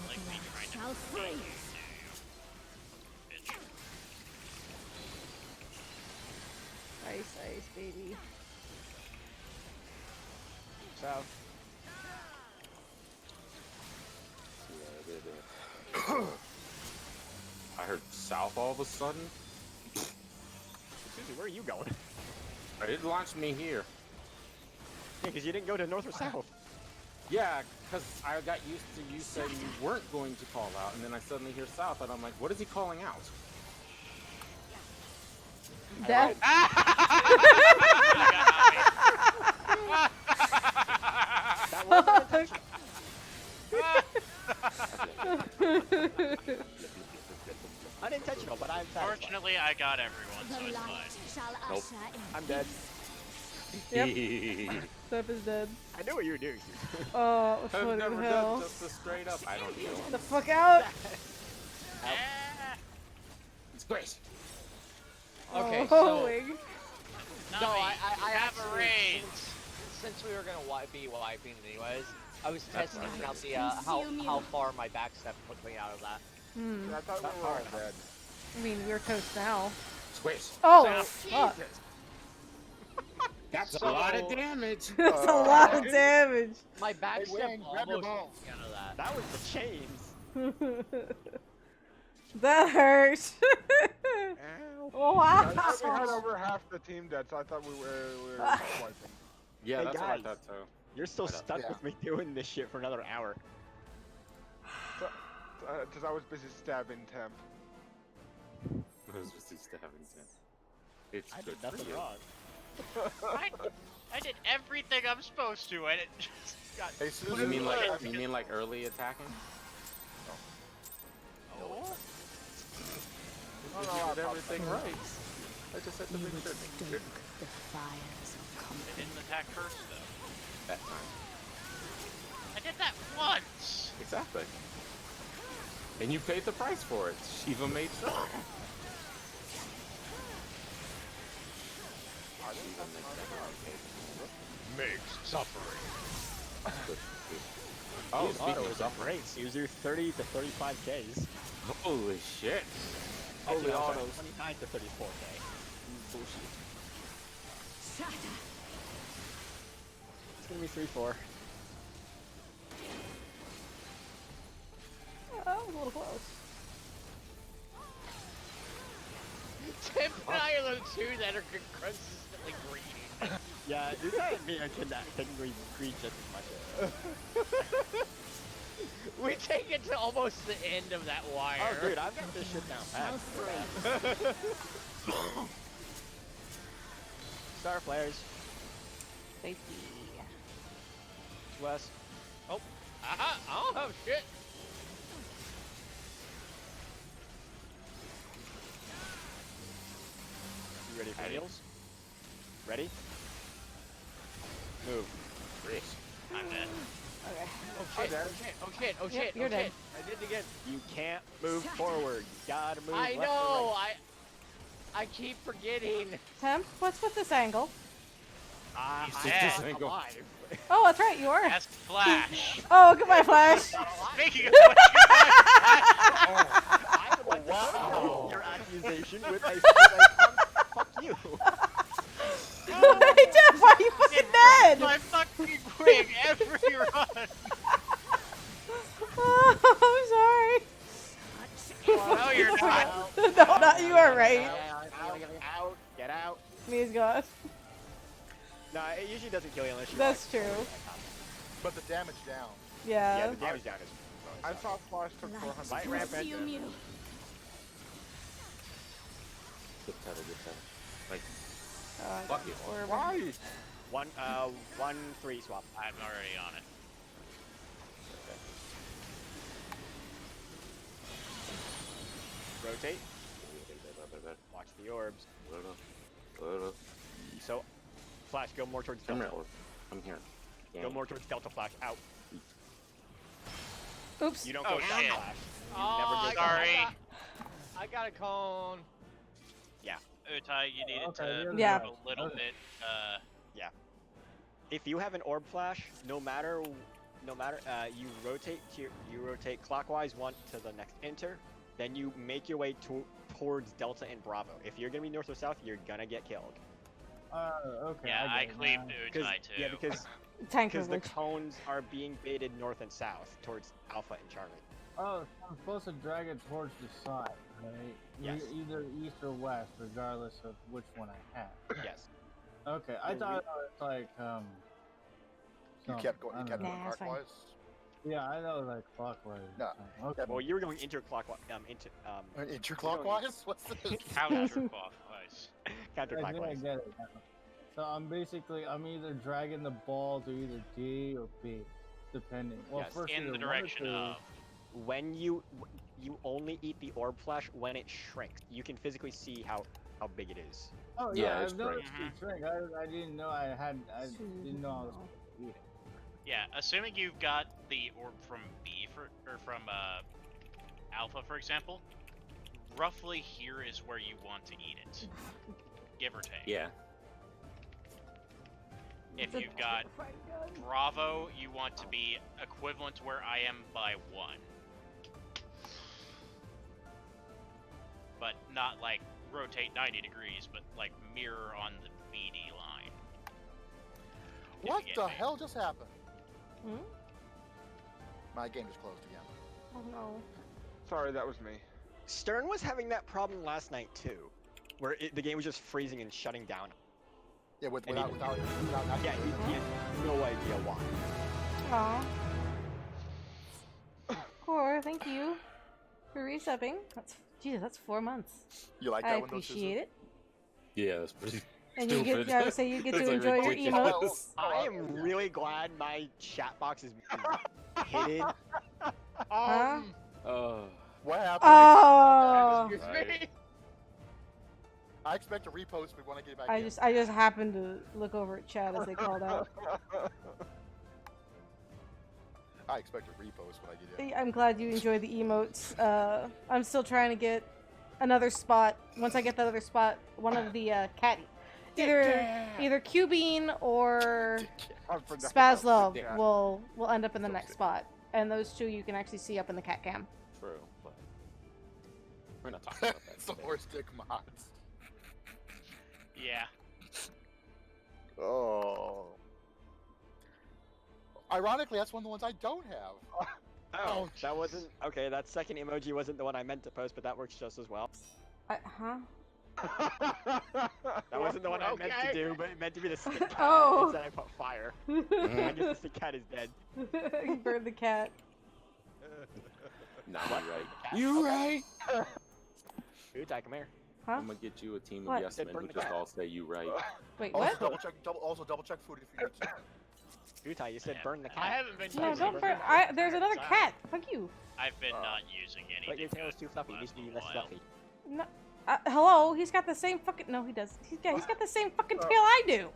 Like me trying to Shall freeze. bitch. Ice, ice, baby. So, I heard south all of a sudden. Susie, where are you going? It launched me here. Yeah, because you didn't go to north or south. Yeah, because I got used to you saying you weren't going to call out, and then I suddenly hear south, and I'm like, what is he calling out? Death. That wasn't unintentional, but I'm satisfied. Fortunately, I got everyone, so The it's light fine. shall Nope. usher in. I'm dead. Yep. Steph is dead. I knew what you were doing. Oh, I've funny never hell. done just a straight up. I don't know. Get the fuck out! Ah, Squish. Okay, oh, so wig. no, Nami, I have a actually, raid. since we were gonna be wiping anyways, I was That's testing not out the how Consume you. far my backstep put me out of that. Hmm. I thought we were all dead. I mean, we're toast now. Squish. Oh, fuck. That's So- a lot of damage. That's a lot of damage. My backstep Wayne, grab your almost ball. took me out of that. That was the chains. That hurt. Ow. I thought we Wow. had over half the team dead, so I thought we were wiping. Yeah, Hey, that's what I guys. thought too. You're still Right up. stuck Yeah. with me doing this shit for another hour. Because I was busy stabbing Temp. It was just used to having ten. It's I good did for nothing you. wrong. I did everything I'm supposed to, and it just got. Hey, You Susan. mean like early attacking? Oh. You did everything right. I just had to You make would sure. stoke the fires of I comfort. didn't attack first, though. That time. I did that once! Exactly. And you paid the price for it. Shiva made sure. Shiva Makes suffering. Oh, These speaking autos of are suffering. great. User 30 to 35Ks. Holy shit. Actually, Holy I'm sorry, autos. 29 to 34K. Bullshit. Shatter. It's gonna be 3-4. Oh, that was a little close. Tim and I are the two that are consistently greedy. Yeah, you and me are can greed just as much. We take it to almost the end of that wire. Oh, dude, I've got this shit down pat. Star flares. Safety. West. Oh, oh shit. You ready for heals? Ready? Move. I'm dead. Okay. Oh shit, oh shit, oh shit, you're oh dead. shit. I did it again. You can't move forward. You gotta move I left know, or right. I keep forgetting. Temp, what's with this angle? He's I'm dead. alive. Oh, that's right, you are. That's Flash. Oh, goodbye, Flash. Speaking of which, I would like to counter your accusation with a fuck you. Hey, Temp, why are you fucking dead? my fucking wing every run. Oh, I'm sorry. No, you're not. No, not you are right. Out. Get out. Me's gone. No, it usually doesn't kill you unless you. That's true. But the damage down. Yeah, Yeah. the damage down is. I saw Flash took 400. Light rampant. Good title, good title. Like, Oh, fuck you. Why? 1-3 swap. I'm already on it. Rotate. Watch the orbs. So, Flash, go more towards Delta. I'm here. Go more towards Delta Flash. Out. Oops. You don't Oh, go down shit. Flash. You Oh, never go sorry. down. I got a cone. Utai, you needed Okay, to you're Yeah. move a little Okay. bit. If you have an orb flash, no matter, you rotate clockwise one to the next enter, then you make your way towards Delta and Bravo. If you're gonna be north or south, you're gonna get killed. Okay. Yeah, I get it cleaved now. Utai too. Yeah, because Tank the privilege. cones are being baited north and south towards Alpha and Charlie. Oh, so I'm supposed to drag it towards the side, right? Yes. Either east or west, regardless of which one I have. Yes. Okay, I thought it was like You something. kept going. I You don't kept know. going Nah, it's fine. clockwise. Yeah, I know, like clockwise. or No. something. Okay. Well, you were going interclockwise. Interclockwise. What's this? Counterclockwise. I think I Counterclockwise. get it now. So I'm either dragging the ball to either D or B, depending. Well, Yes. first In either the one or direction two. of. When you only eat the orb flash when it shrinks. You can physically see how big it is. Oh Yeah, yeah, it's I've noticed great. the drink. I didn't know I didn't know I was supposed to eat it. Yeah, assuming you've got the orb from B or from Alpha, for example, roughly here is where you want to eat it, give or take. Yeah. If you've got Bravo, you want to be equivalent to where I am by 1. But not like rotate 90 degrees, but like mirror on the BD line. If you What get the me. hell just happened? Hmm? My game just closed again. Oh no. Sorry, that was me. Stern was having that problem last night too, where the game was just freezing and shutting down. Yeah, And without Yeah, he had no idea why. Aw. Core, thank you for resubbing. That's 4 months. You like I that one? appreciate it. Yeah, that's pretty. And you get, I would say you get It's to like enjoy your ridiculous. emotes. I am really glad my chat box is hidden. Huh? What happened? Oh! Excuse me. I expect a repost. We want to get back. I just happened to look over at chat as they called out. I expect a repost when I get in. I'm glad you enjoy the emotes. I'm still trying to get another spot. Once I get that other spot, one of the catty. Either Cubine or Spazlove will end up in the next spot. And those two you can actually see up in the cat cam. True, but we're not talking about that. It's the horse dick mods. Yeah. Oh. Ironically, that's one of the ones I don't have. Oh, that wasn't okay. That second emoji wasn't the one I meant to post, but that works just as well. Huh? That wasn't the one I meant to do, but it meant to be the stick cat. Oh. Instead I put fire. I guess the stick cat is dead. You burned the cat. Nah, you right. Utai, come here. Huh? I'm gonna get you a team of What? yes men who Burn the just cat. all say you right. Wait, Also what? double check food if you need to. Utai, you said burn the I cat. haven't been No, using don't burn. it. There's another cat. Fuck you. I've been not using anything. But your tail is too good fluffy. the It needs to be last less while. fluffy. No. Hello. He's got the same fucking. No, he does. He's got the same fucking tail I do.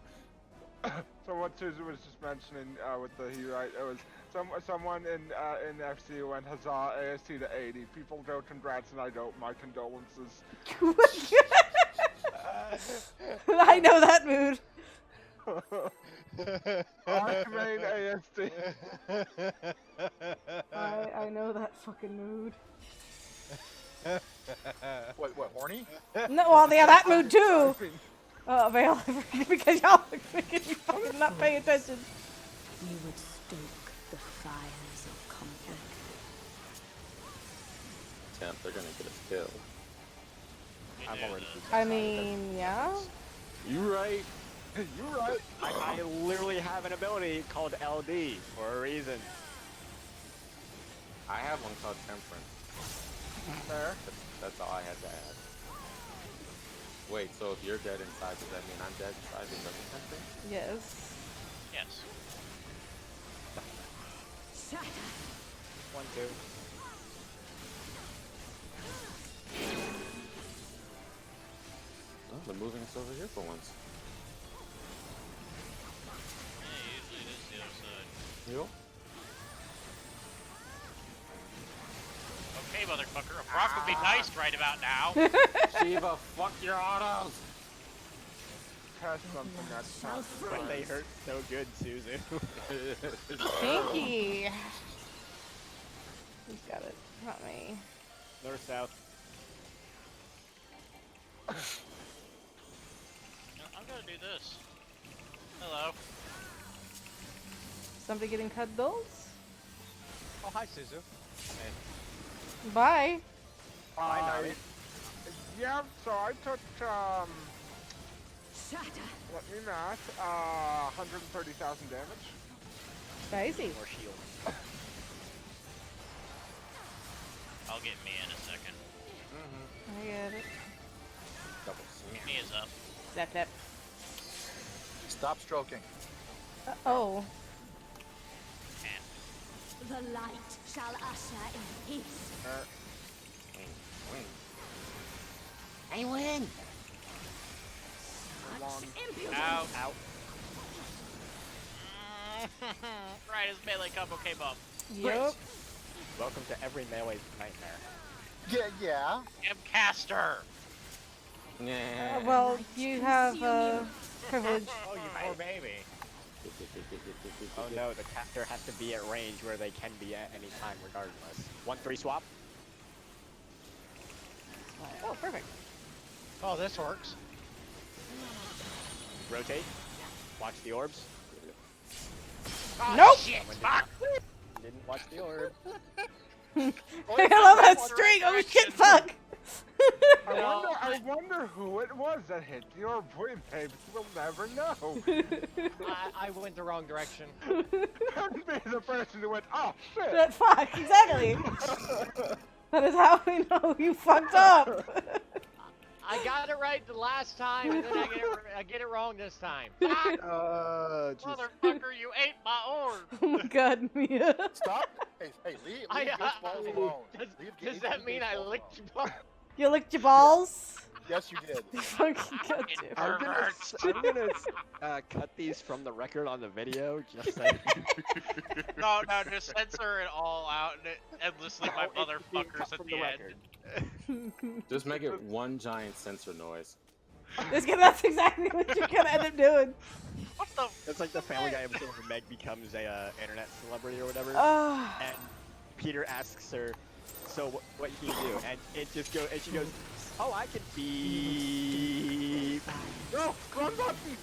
So what Susan was just mentioning with the right, it was someone in FC went huzzah AST to 80. People go congrats and I don't. My condolences. I know that mood. I remain AST. I know that fucking mood. What, horny? No, well, yeah, that mood too. Vale, because y'all are making me fucking not pay attention. You would stoke the fires of conflict. Temp, they're gonna get us killed. I'm already. I mean, yeah. You right. You right. I literally have an ability called LD for a reason. I have one called Temperance. There. That's all I had to add. Wait, so if you're dead inside, does that mean I'm dead inside? Is that the thing? Yes. Yes. Shatter. 1, 2. Oh, they're moving us over here for once. Yeah, usually it is the other side. Yep. Okay, motherfucker, a Prog would be nice right about now. Shiva, fuck your autos! Test something next time. But they hurt so good, Suzu. Pinky. Who's got it? Not me. North, south. I'm gonna do this. Hello. Somebody getting cuddles? Oh, hi, Suzu. Bye. Yeah, so I took, Shatter. let me math, 130,000 damage. Spicy. More shield. I'll get Mia in a second. I get it. Double smash. Mia's up. Zap zap. Stop stroking. Oh. The light shall usher in peace. Wing. I win! Such impudence. Ow. Out. Right, his melee combo came up. Yup. Welcome to every melee nightmare. Yeah. M-Caster! Yeah. Well, you have privilege. Oh, you poor baby. Oh no, the caster has to be at range where they can be at any time regardless. 1-3 swap. Oh, perfect. Oh, this works. Rotate. Watch the orbs. Oh, Nope. Shit, Someone fuck! Didn't watch the orb. I love that string. Oh shit! Fuck. I wonder who it was that hit the orb. Maybe we'll never know. I went the wrong direction. Couldn't be the person who went, oh shit! That fuck. Exactly. That is how we know you fucked up. I got it right the last time, and then I get it wrong this time. Fuck! Motherfucker, you ate my orb! Oh my god, Mia. Stop. Hey, leave Gates balls alone. Leave Does Gates that mean I balls licked alone. your balls? You licked your balls? Yes, you did. Fucking goddamn. I'm gonna cut these from the record on the video, just saying. No, just censor it all out and endlessly my No, it's being motherfuckers cut at from the end. record. Just make it one giant sensor noise. That's exactly what you're gonna end up doing. What the It's like the Family Guy episode where Meg becomes a internet celebrity or whatever, Oh. and Peter asks her, "So what can you do?" And she goes, "Oh, I can beep." No, wrong button!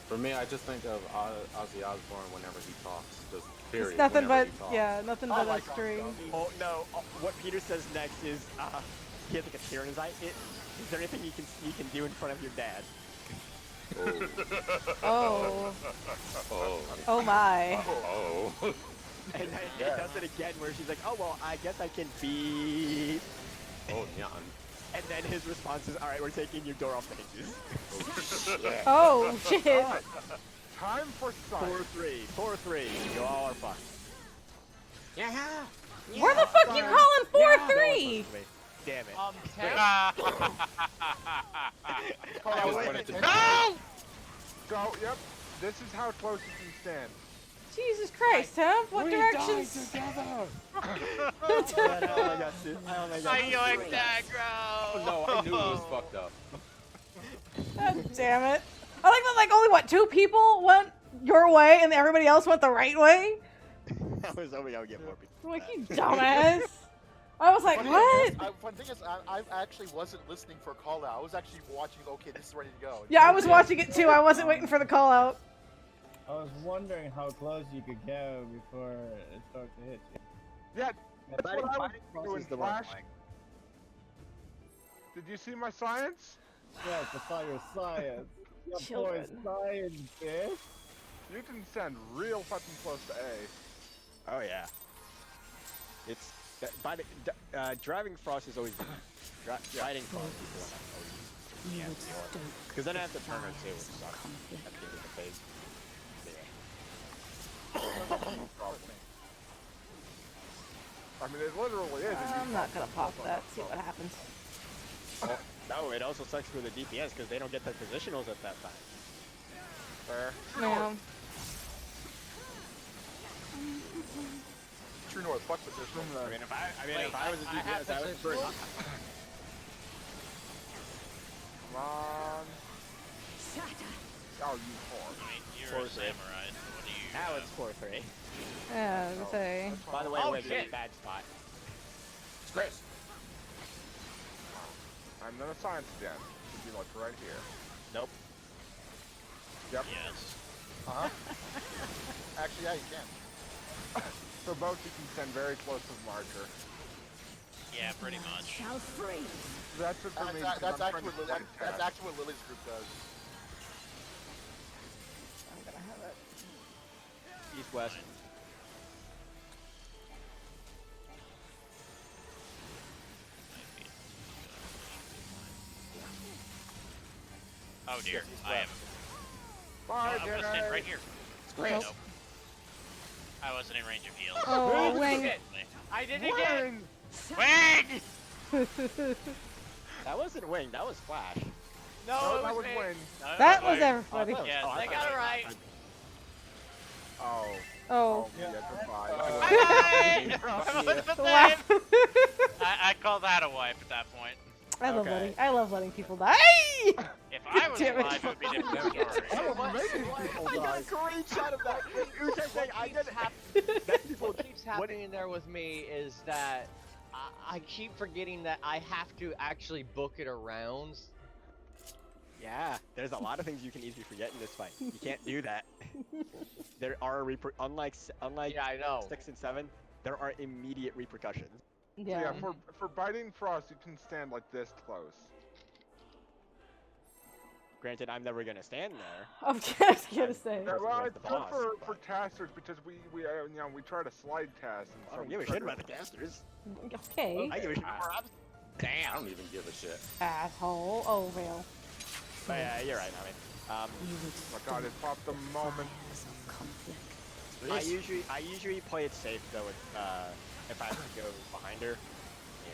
For me, I just think of Ozzy Osbourne whenever he talks. Just period. It's nothing whenever but, he talks. yeah, nothing but a like string. Oh no! What Peter says next is, he has like a tear in his eye. Is there anything you can do in front of your dad? Oh. Oh. Oh my. Oh. And then he does it again where she's like, oh, well, I guess I can beat. Oh, yeah. And then his response is, all right, we're taking your door off the hinges. Oh shit. Alright. Time for science. 4-3. 4-3. You all are fucked. Yeah. Where the fuck you calling 4-3? No one fucks with me. Damn it. I was wanted to- No! So, yep, this is how close you can stand. Jesus Christ, huh? What directions? together. I yoinked aggro! Oh, no, I knew it was fucked up. God damn it. I like that, like, only, what, 2 people went your way and everybody else went the right way? I was hoping I would get more people. I'm like, you dumbass. I was like, what? One thing is, I actually wasn't listening for a call out. I was actually watching. Okay, this is ready to go. Yeah, I was watching it too. I wasn't waiting for the call out. I was wondering how close you could go before it started to hit you. Yeah, that's Fighting what I was Cross doing, is the wrong Flash. flag. Did you see my science? Yes, I saw your science. Your boy Children. science, bitch. You can stand real fucking close to A. Oh, yeah. It's... driving Frost is always... Fighting Frost is the one that's always... You would stoke Because then I have to the turn her too, which fires of sucks. conflict. At the end of the phase. I mean, it literally is. I'm not gonna pop that. See what happens. No, it also sucks for the DPS because they don't get their positionals at that time. Fair. Yeah. True North, fuck position. I mean, if I was a DPS, I would first. Come on. Oh, you whore. I mean, you're a 4-3. samurai, so what do you Now it's 4-3. Yeah, I was gonna say. By the way, Oh, we're in a shit. bad spot. Chris. I'm gonna science again. Should be like right here. Nope. Yep. Yes. Uh-huh. Actually, yeah, you can. So both you can stand very close to the marker. Yeah, pretty much. Shall freeze. That's it for me. That's, because that's, I'm actually trying what, to that's multitask. actually what Lily's group does. I'm gonna have it. East-west. Oh dear, I am. No, Bye, I'm gonna stand Jenny. right here. Nope. Nope. I wasn't in range of heals. Oh, wing. I did it again. Wing! That wasn't Wing, that was Flash. No, No, it that was was me. Wayne. No, That was Wing. everybody. Yeah, I got it right. Oh. Oh. Yeah, goodbye. Bye! What's the Wow. name? I call that a wipe at that point. I love letting people die. If I was Damn it. alive, it would be a different story. I got a great shot of that. It was just like, I did What keeps happening there with me is that I keep forgetting that I have to actually book it around. Yeah, there's a lot of things you can easily forget in this fight. You can't do that. There are unlike Yeah, I know. 6 and 7, there are immediate repercussions. Yeah. Yeah, for biting Frost, you can stand like this close. Granted, I'm never gonna stand there. I'm just gonna say. Yeah, well, like it's the good boss, for casters because we we try to slide cast. And I so don't we give a try shit to- about the casters. Okay. I give a shit about Robs. I Damn. don't even give a shit. Asshole. Oh, Vale. But yeah, you're right, I mean. You would Oh my god, it popped the moment. fires of conflict. I usually play it safe though. If I have to go behind her. Yeah.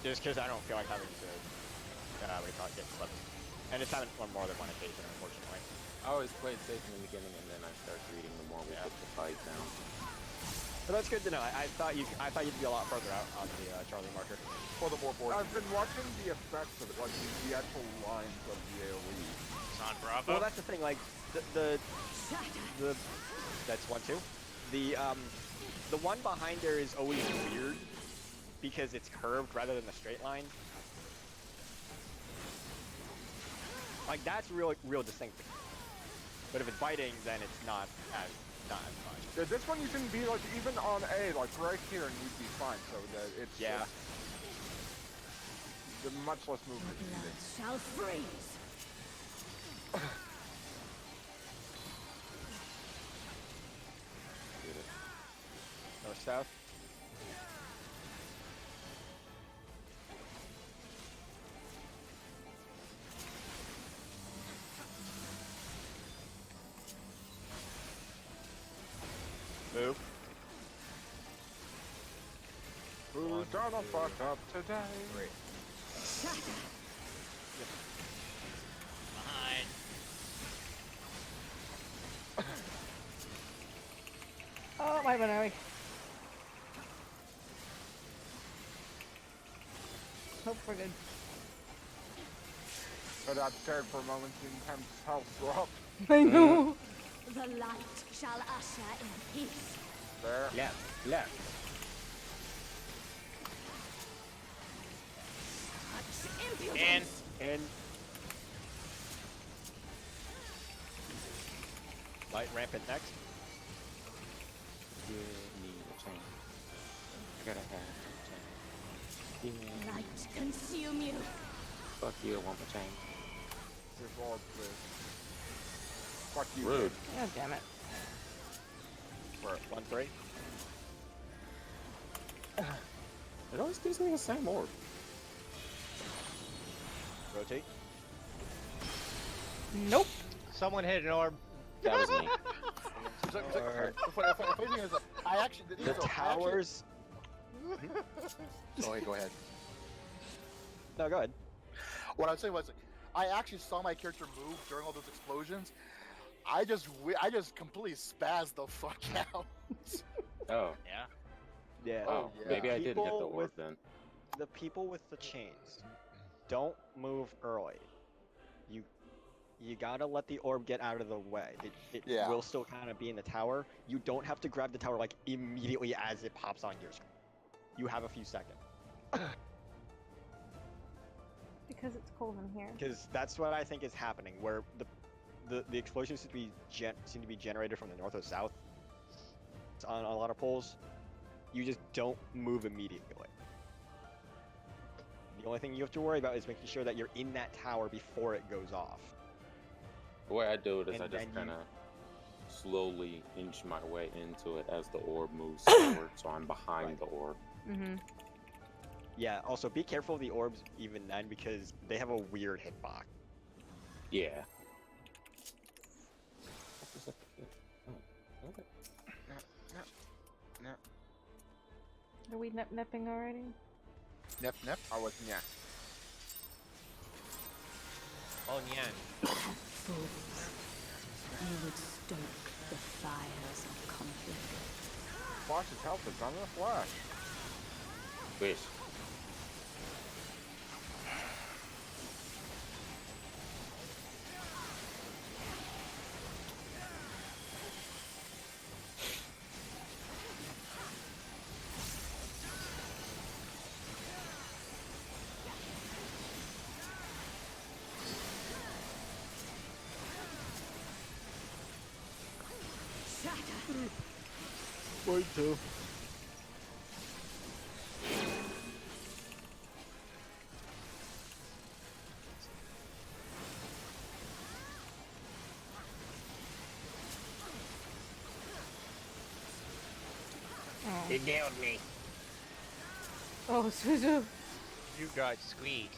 Just because I don't feel like having to. What do you call it? Get slipped. And it's happened on more than one occasion, unfortunately. I always played safe in the beginning, and then I start reading the more we put the fight down. But that's good to know. I thought you'd be a lot further out on the Charlie marker. For the more board. I've been watching the effects of like the actual lines of the AoE. It's on Bravo. Well, that's the thing. Like the that's 1-2. The one behind her is always weird because it's curved rather than a straight line. Like that's real distinct. But if it's biting, then it's not as much. Yeah, this one you can be like even on A, like right here, and you'd be fine. So that it's Yeah. much less movement Your needed. blood shall freeze. Get it. North south. Move. Who's gonna fuck up today? Behind. Oh, my bad. Hope we're good. But I'm scared for a moment seeing Temp's health drop. I know. The light shall usher in peace. There. Left. Such And impudence. And light rampant next. Give me a chain. I gotta have a chain. Give me a Light consume you. Fuck you, I want my chain. Revolve, please. Fuck you. Rude. God damn it. Where? 1-3. It always gives me the same orb. Rotate. Nope. Someone hit an orb. That was me. The funny thing is, I actually The towers. Oh, hey, go ahead. No, go ahead. What I'm saying was, I actually saw my character move during all those explosions. I just completely spazzed the fuck out. Oh. yeah. Yeah. Oh, yeah. maybe I didn't get the People orb with- then. The people with the chains don't move early. You gotta let the orb get out of the way. It Yeah. will still kind of be in the tower. You don't have to grab the tower like immediately as it pops on your screen. You have a few seconds. Because it's cold in here. Because that's what I think is happening, where the explosions seem to be generated from the north or south on a lot of poles. You just don't move immediately. The only thing you have to worry about is making sure that you're in that tower before it goes off. The way I do it is And I then just you- kind of slowly inch my way into it as the orb moves forward, so I'm behind Right. the orb. Mm-hmm. Yeah, also be careful of the orbs even then because they have a weird hitbox. Yeah. Are we nip-nipping already? Nep. I was, yeah. Oh, Nyan. Fools. You would stoke the fires of conflict. Flash's health is on the flash. Wish. Shatter. Point two. Oh, It nailed me. oh Suzu. You got squeezed.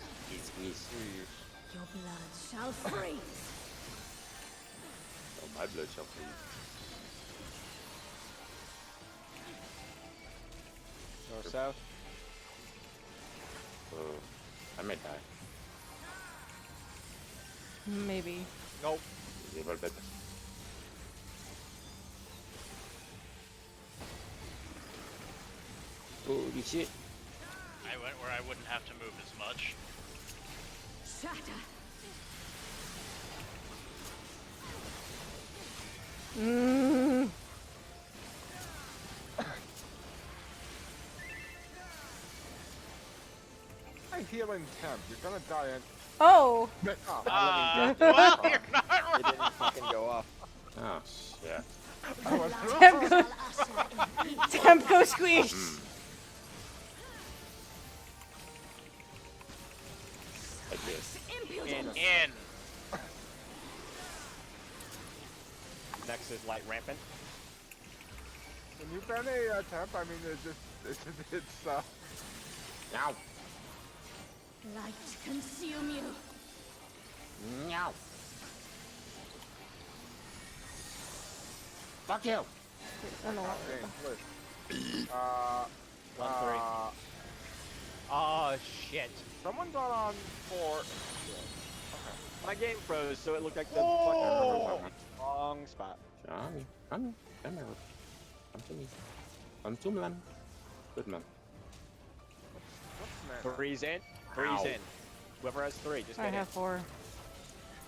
Squeeze. Your blood shall freeze. Oh, my blood shall freeze. North south. I may die. Maybe. Nope. Yeah, but holy shit. I went where I wouldn't have to move as much. Shatter. Mm. Hey, healing Temp, you're gonna die in. Oh! Oh, Well, you're not wrong. It didn't fucking go off. Oh, shit. I was Tempo, Shall usher in peace. tempo squeeze! in. Next is light rampant. When you ban a temp, I mean, it's Now. Light consume you. Meow. Fuck you. I don't know. dang, 1-3. Oh shit. someone got on 4. My game froze, so it looked like the Oh! fucking wrong spot. Johnny, come here. Come to me. Come to me. Good man. What's next? Three's in. Three's Ow. in. Whoever has 3, just I get have 4.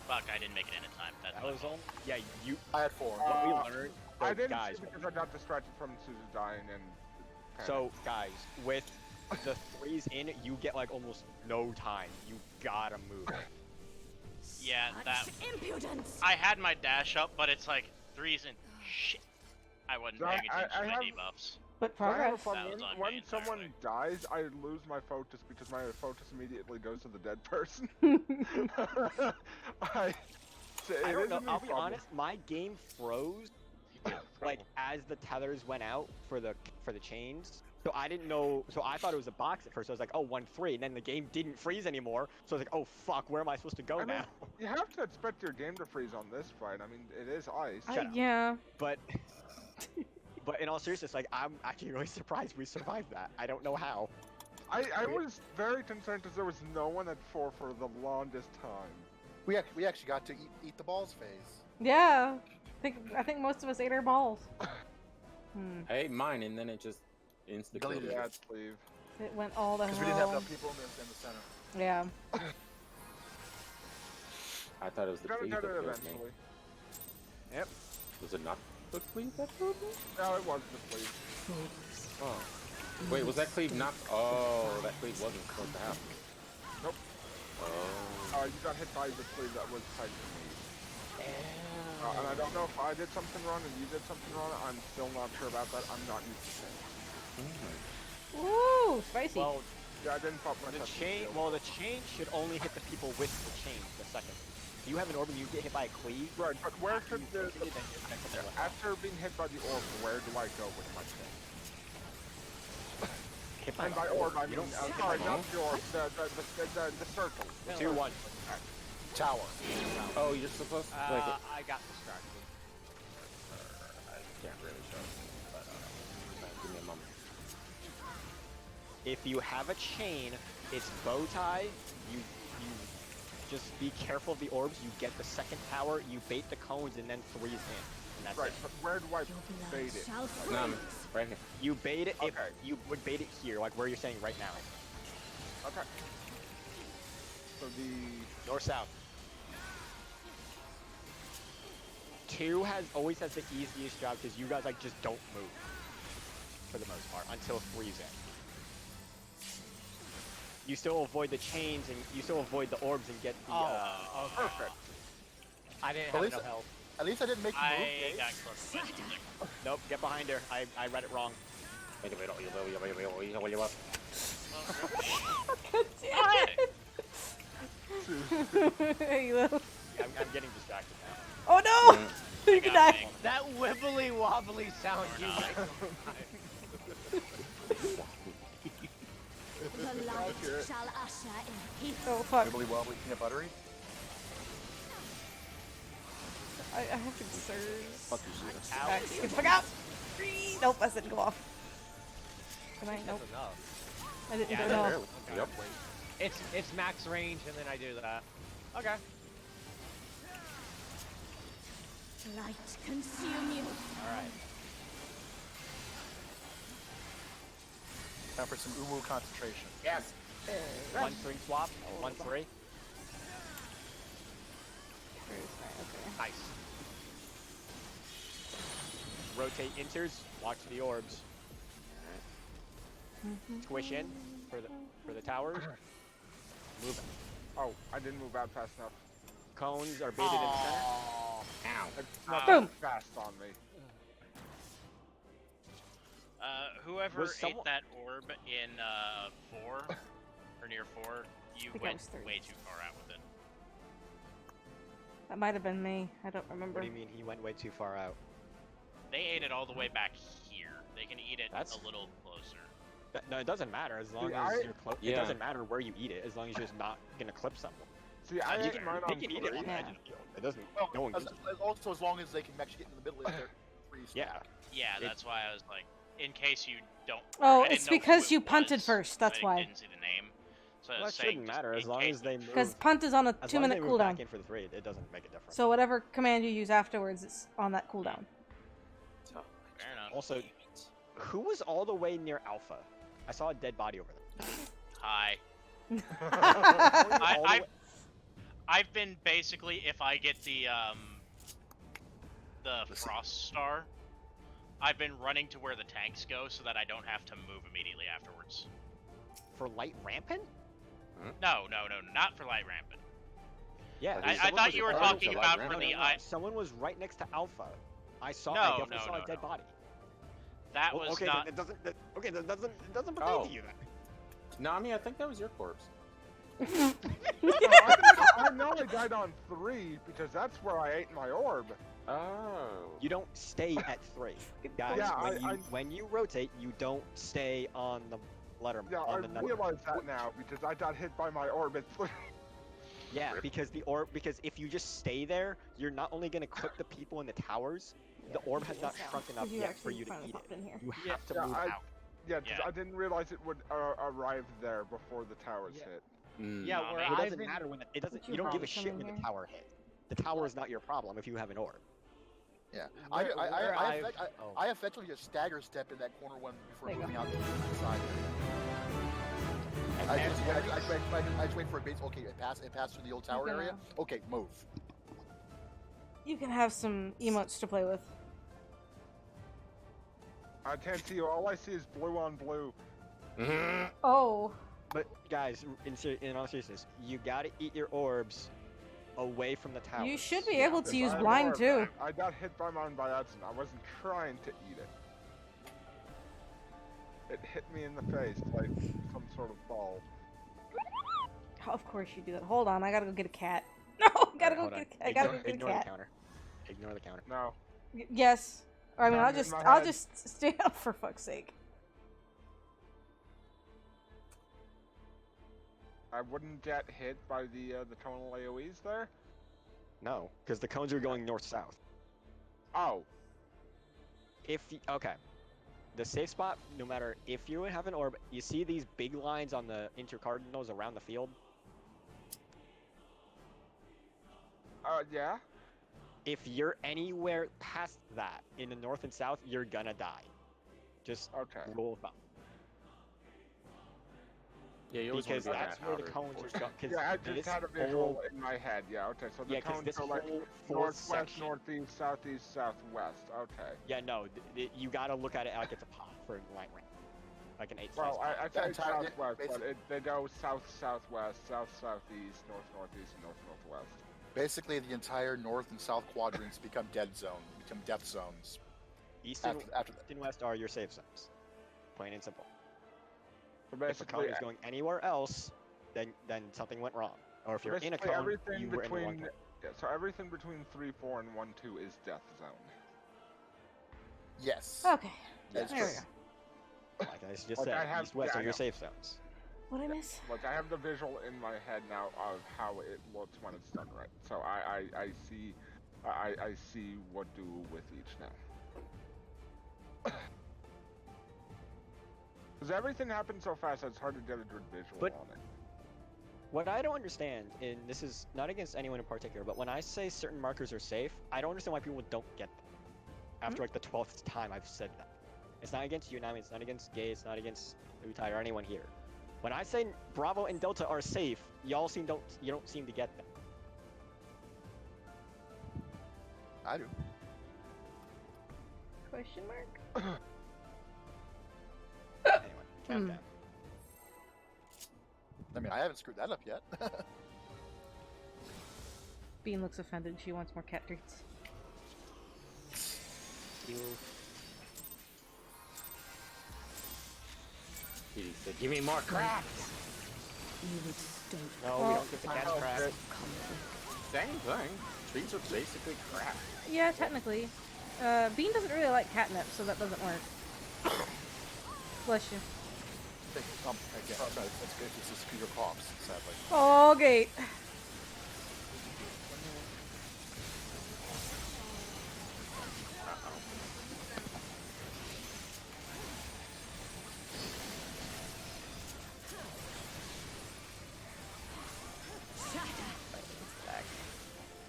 Fuck, I didn't make it in in time. That's That my was fault. all. Yeah, you. I had 4. What we learned. I so didn't guys. see because I got distracted from Suzu dying and. So guys, with the 3's in, you get like almost no time. You gotta move. Yeah, that. Such impudence. I had my dash up, but it's like 3's in. Shit. I wasn't So paying I attention to my have- debuffs. But So I have a progress. problem. That was on When me someone entirely. dies, I lose my focus because my focus immediately goes to the dead person. I I don't know. is a I'll be problem. honest. My game froze like as the tethers went out for the chains. So I didn't know. So I thought it was a box at first. I was like, oh, 1-3, and then the game didn't freeze anymore. So I was like, oh fuck, where am I supposed to go I mean, now? you have to expect your game to freeze on this fight. I mean, it is ice. Shut up. Yeah. But in all seriousness, like I'm actually really surprised we survived that. I don't know how. I was very concerned because there was no one at 4 for the longest time. We actually got to eat the balls phase. Yeah. I think most of us ate our balls. I ate mine, and then it just insta killed Deleted me. Yeah, sleeve. It went all the Because we didn't have hell. enough people in the center. Yeah. I thought it was the Gonna cleave get that it killed me. eventually. Was it not the cleave that killed me? No, it was the sleeve. Oh. Wait, was that cleave not? Oh, that cleave wasn't supposed to happen. Nope. Oh. You got hit by the sleeve that was tied to me. And I don't know if I did something wrong and you did something wrong. I'm still not sure about that. I'm not used to it. Ooh, spicy. Well, Yeah, I didn't pop my the touch chain. shield. Well, the chain should only hit the people with the chain the second. You have an orb and you get hit by a cleave. Right, but where should the... Then you're connected to the- After being hit by the orb, where do I go with my thing? Hit by And by the orb, I You mean, don't- sorry, not the orb, the circle. 2-1. Tower. Oh, you're supposed to like. I got distracted. I can't really show. But give me a moment. If you have a chain, it's bow tie. You just be careful of the orbs. You get the second tower. You bait the cones and then 3's in. And that's Right, it. but where do I Your blood bait it? shall No, I'm freeze. right here. You bait it. If Okay. you would bait it here, like where you're standing right now, Okay. So the... north south. 2 always has the easiest job because you guys like just don't move for the most part until 3's in. You still avoid the chains and you still avoid the orbs and get the. Perfect. I didn't At have least, enough health. at least I didn't make you move. I Dave. got close to my music. Nope, get behind her. I read it wrong. Hey, Lil. Yeah, I'm getting distracted now. Oh no! You can got die. me. That wibbly wobbly sound you Or not. make. The light shall usher in peace. Oh fuck. Wibbly wobbly peanut buttery. I have concerns. Fuck you, Zeta. Ow. Max, get the fuck out! Nope, I didn't go off. Can I? Nope. That's enough. I didn't Yeah, go off. Barely. Yep. It's max range, and then I do that. Okay. Light consume you. All right. Time for some uwu concentration. Yes. 1-3 swap. 1-3. Okay. Nice. Rotate enters. Watch the orbs. Squish in for the towers. Move. Oh, I didn't move out fast enough. Cones are baited in center. Ow. It's not Boom. fast on me. Whoever Was ate someone- that orb in 4 or near 4, you think I went was 3. way too far out with it. That might have been me. I don't remember. What do you mean he went way too far out? They ate it all the way back here. They can eat it That's- a little closer. No, it doesn't matter as long See, as I- you're close. Yeah. It doesn't matter where you eat it as long as you're just not gonna clip someone. See, I You ate can, mine they on can eat it 3. on the edge of the field. It doesn't. Well, No one gives a also, as long as they can actually get in the middle of their free Yeah. stack. Yeah, that's why I was like, in case you don't. Oh, I didn't it's know who because it you punted was, first, that's I why. didn't see the name. So I Well, was that saying shouldn't just matter as in long case as they we- Because move. punt is on a As long as 2-minute they move back cooldown. in for the 3, it doesn't make a difference. So whatever command you use afterwards is on that cooldown. Fair enough. Also, who was all the way near Alpha? I saw a dead body over there. Hi. All the way- I've been basically, if I get the frost star, I've been running to where the tanks go so that I don't have to move immediately afterwards. for light rampant? No, not for light rampant. Yeah. I Someone thought was you were referring talking to about light for rampant. the Someone was right next to Alpha. I No, definitely no, saw no, a dead no. body. That Well, was okay, not. then it doesn't. Okay, that doesn't pertain Oh. to you then. Nami, I think that was your corpse. I know I died on 3 because that's where I ate my orb. Oh. You don't stay at 3, guys. Yeah, when you rotate, you don't stay on the letter. Yeah, I on the number. realize that now because I got hit by my orb at 3. Yeah, because if you just stay there, you're not only gonna clip the people in the towers. The orb has not shrunk enough yet for you to eat it. You have to Yeah, move out. Yeah, because Yeah. I didn't realize it would arrive there before the towers hit. Mm. Yeah, Nah, where man. It I've doesn't been. matter when it doesn't. Would you You don't give a probably come shit in when here? the tower hit. The tower is not your problem if you have an orb. Yeah, Where I've- oh. I effectively just stagger step in that corner one before There you moving out to the side. And I that's just, where I just wait for a base. Okay, it passed through the old tower gonna- area. Okay, move. You can have some emotes to play with. I can't see you. All I see is blue on blue. Oh. But guys, in all seriousness, you gotta eat your orbs away from the tower. You should be Yeah, able to because use I have blind orb. too. I got hit by mine by accident. I wasn't trying to eat it. It hit me in the face like some sort of ball. Of course you do that. Hold on, I gotta go get a cat. No, I gotta go Hold get on. a cat. I gotta go get a Ignore the cat. counter. Ignore the counter. No. Yes. Or I mean, Not I'll in my I'll head. just stay up for fuck's sake. I wouldn't get hit by the tonal AoEs there. No, because the cones are going north-south. Oh. Okay, the safe spot, no matter if you have an orb, you see these big lines on the intercardinals around the field? Yeah. If you're anywhere past that, in the north and south, you're gonna die. Just Okay. rule of thumb. Yeah, you always Because want to be on that's that where the outer cones portion. are going. Yeah, I just had a visual in my head. Yeah. Okay. So the Yeah, 'cause tones this go like whole fourth northwest, section- northeast, southeast, southwest. Okay. Yeah, no, you gotta look at it like it's a pop for light rank. Like an 8 Well, size I pop. said entire- southwest, but basically- they go south, southwest, south, southeast, north, northeast, and north, northwest. Basically, the entire north and south quadrants become dead zone, become death zones. East and, After that. East and west are your safe zones. Plain and simple. So If a basically, cone is going anywhere else, then something went wrong. Or if you're in a basically cone, everything you were in the wrong between cone. yeah, so everything between 3, 4, and 1, 2 is death zone. Yes. Okay. That's There we true. go. Like I just Like I said, have- east west yeah, are I your know. safe zones. What I miss? Like I have the visual in my head now of how it looks when it's done right. So I see what do with each now. Because everything happens so fast, it's hard to get a good visual But- on it. What I don't understand, and this is not against anyone in particular, but when I say certain markers are safe, I don't understand why people don't get them. After like the 12th time I've said that. It's not against Unami, it's not against Gay, it's not against Utai or anyone here. When I say Bravo and Delta are safe, you don't seem to get them. I do. Question mark? Anyway, calm Hmm. down. I mean, I haven't screwed that up yet. Bean looks offended. She wants more cat treats. He said, "Give me more crap." You would stoke No, we don't get the cat crap. conflict. Same thing. Beans are basically crap. Yeah, technically. Bean doesn't really like catnip, so that doesn't work. Bless you. Again, that's good. It's just Peter Pops, sadly. Oh, gate.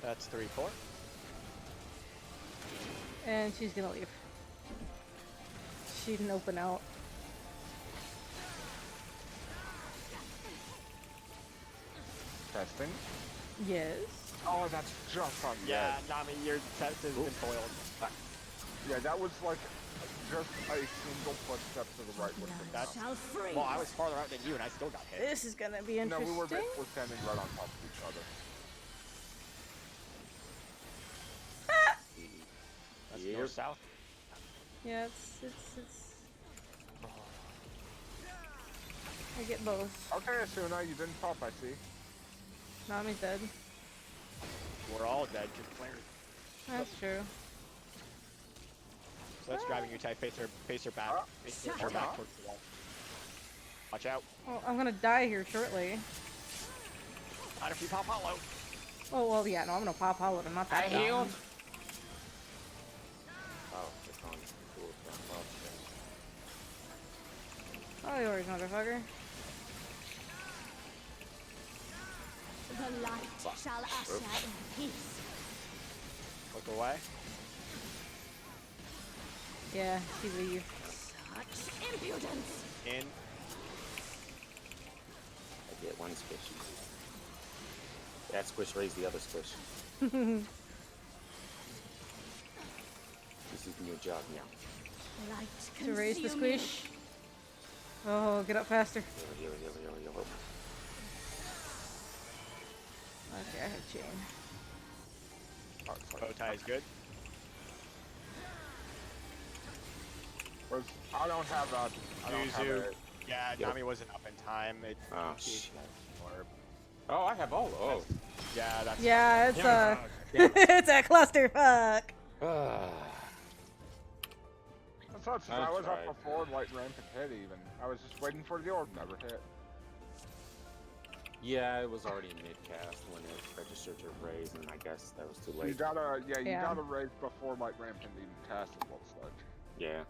That's 3-4. And she's gonna leave. She didn't open out. Testing. Yes. Oh, that's just on the Yeah, edge. Nami, your test has been foiled. Yeah, that was like just a single footstep to the right would have been That's- enough. Shall free. Well, I was farther out than you, and I still got hit. This is gonna be No, interesting. we were standing right on top of each other. That's Yep. north-south. Yeah, it's. I get both. Okay, Asuna, you didn't pop, I see. Nami's dead. We're all dead, just Clarence. That's true. So that's driving you tight. Face her back. Face her back towards the wall. Watch out. Well, I'm gonna die here shortly. Not if you pop hollow. Oh, well, yeah, no, I'm gonna pop hollow. I'm not that I dumb. healed. Oh, it's on cool. Oh, yours, motherfucker. The light shall usher in peace. Look away. Yeah, she leave. Such impudence. In. I get one squishy. That squish raised the other squish. This is your job now. Light To raise the consume you. squish. Oh, get up faster. Yo. Okay, I have chain. Bow tie is good. I don't have a. I don't have Yuzu. a. Yeah, Yep. Nami wasn't up in time. It, Oh, she- shit. orb. Oh, I have all. Oh. Yeah, that's. Yeah, it's Damn it's a clusterfuck. Ah. I thought since I I was tried. up before light rampant hit even. I was just waiting for the orb, never hit. Yeah, it was already mid-cast when it registered to raise, and I guess that was too You late. gotta, you Yeah. gotta raise before light rampant even cast, it looks like. Yeah.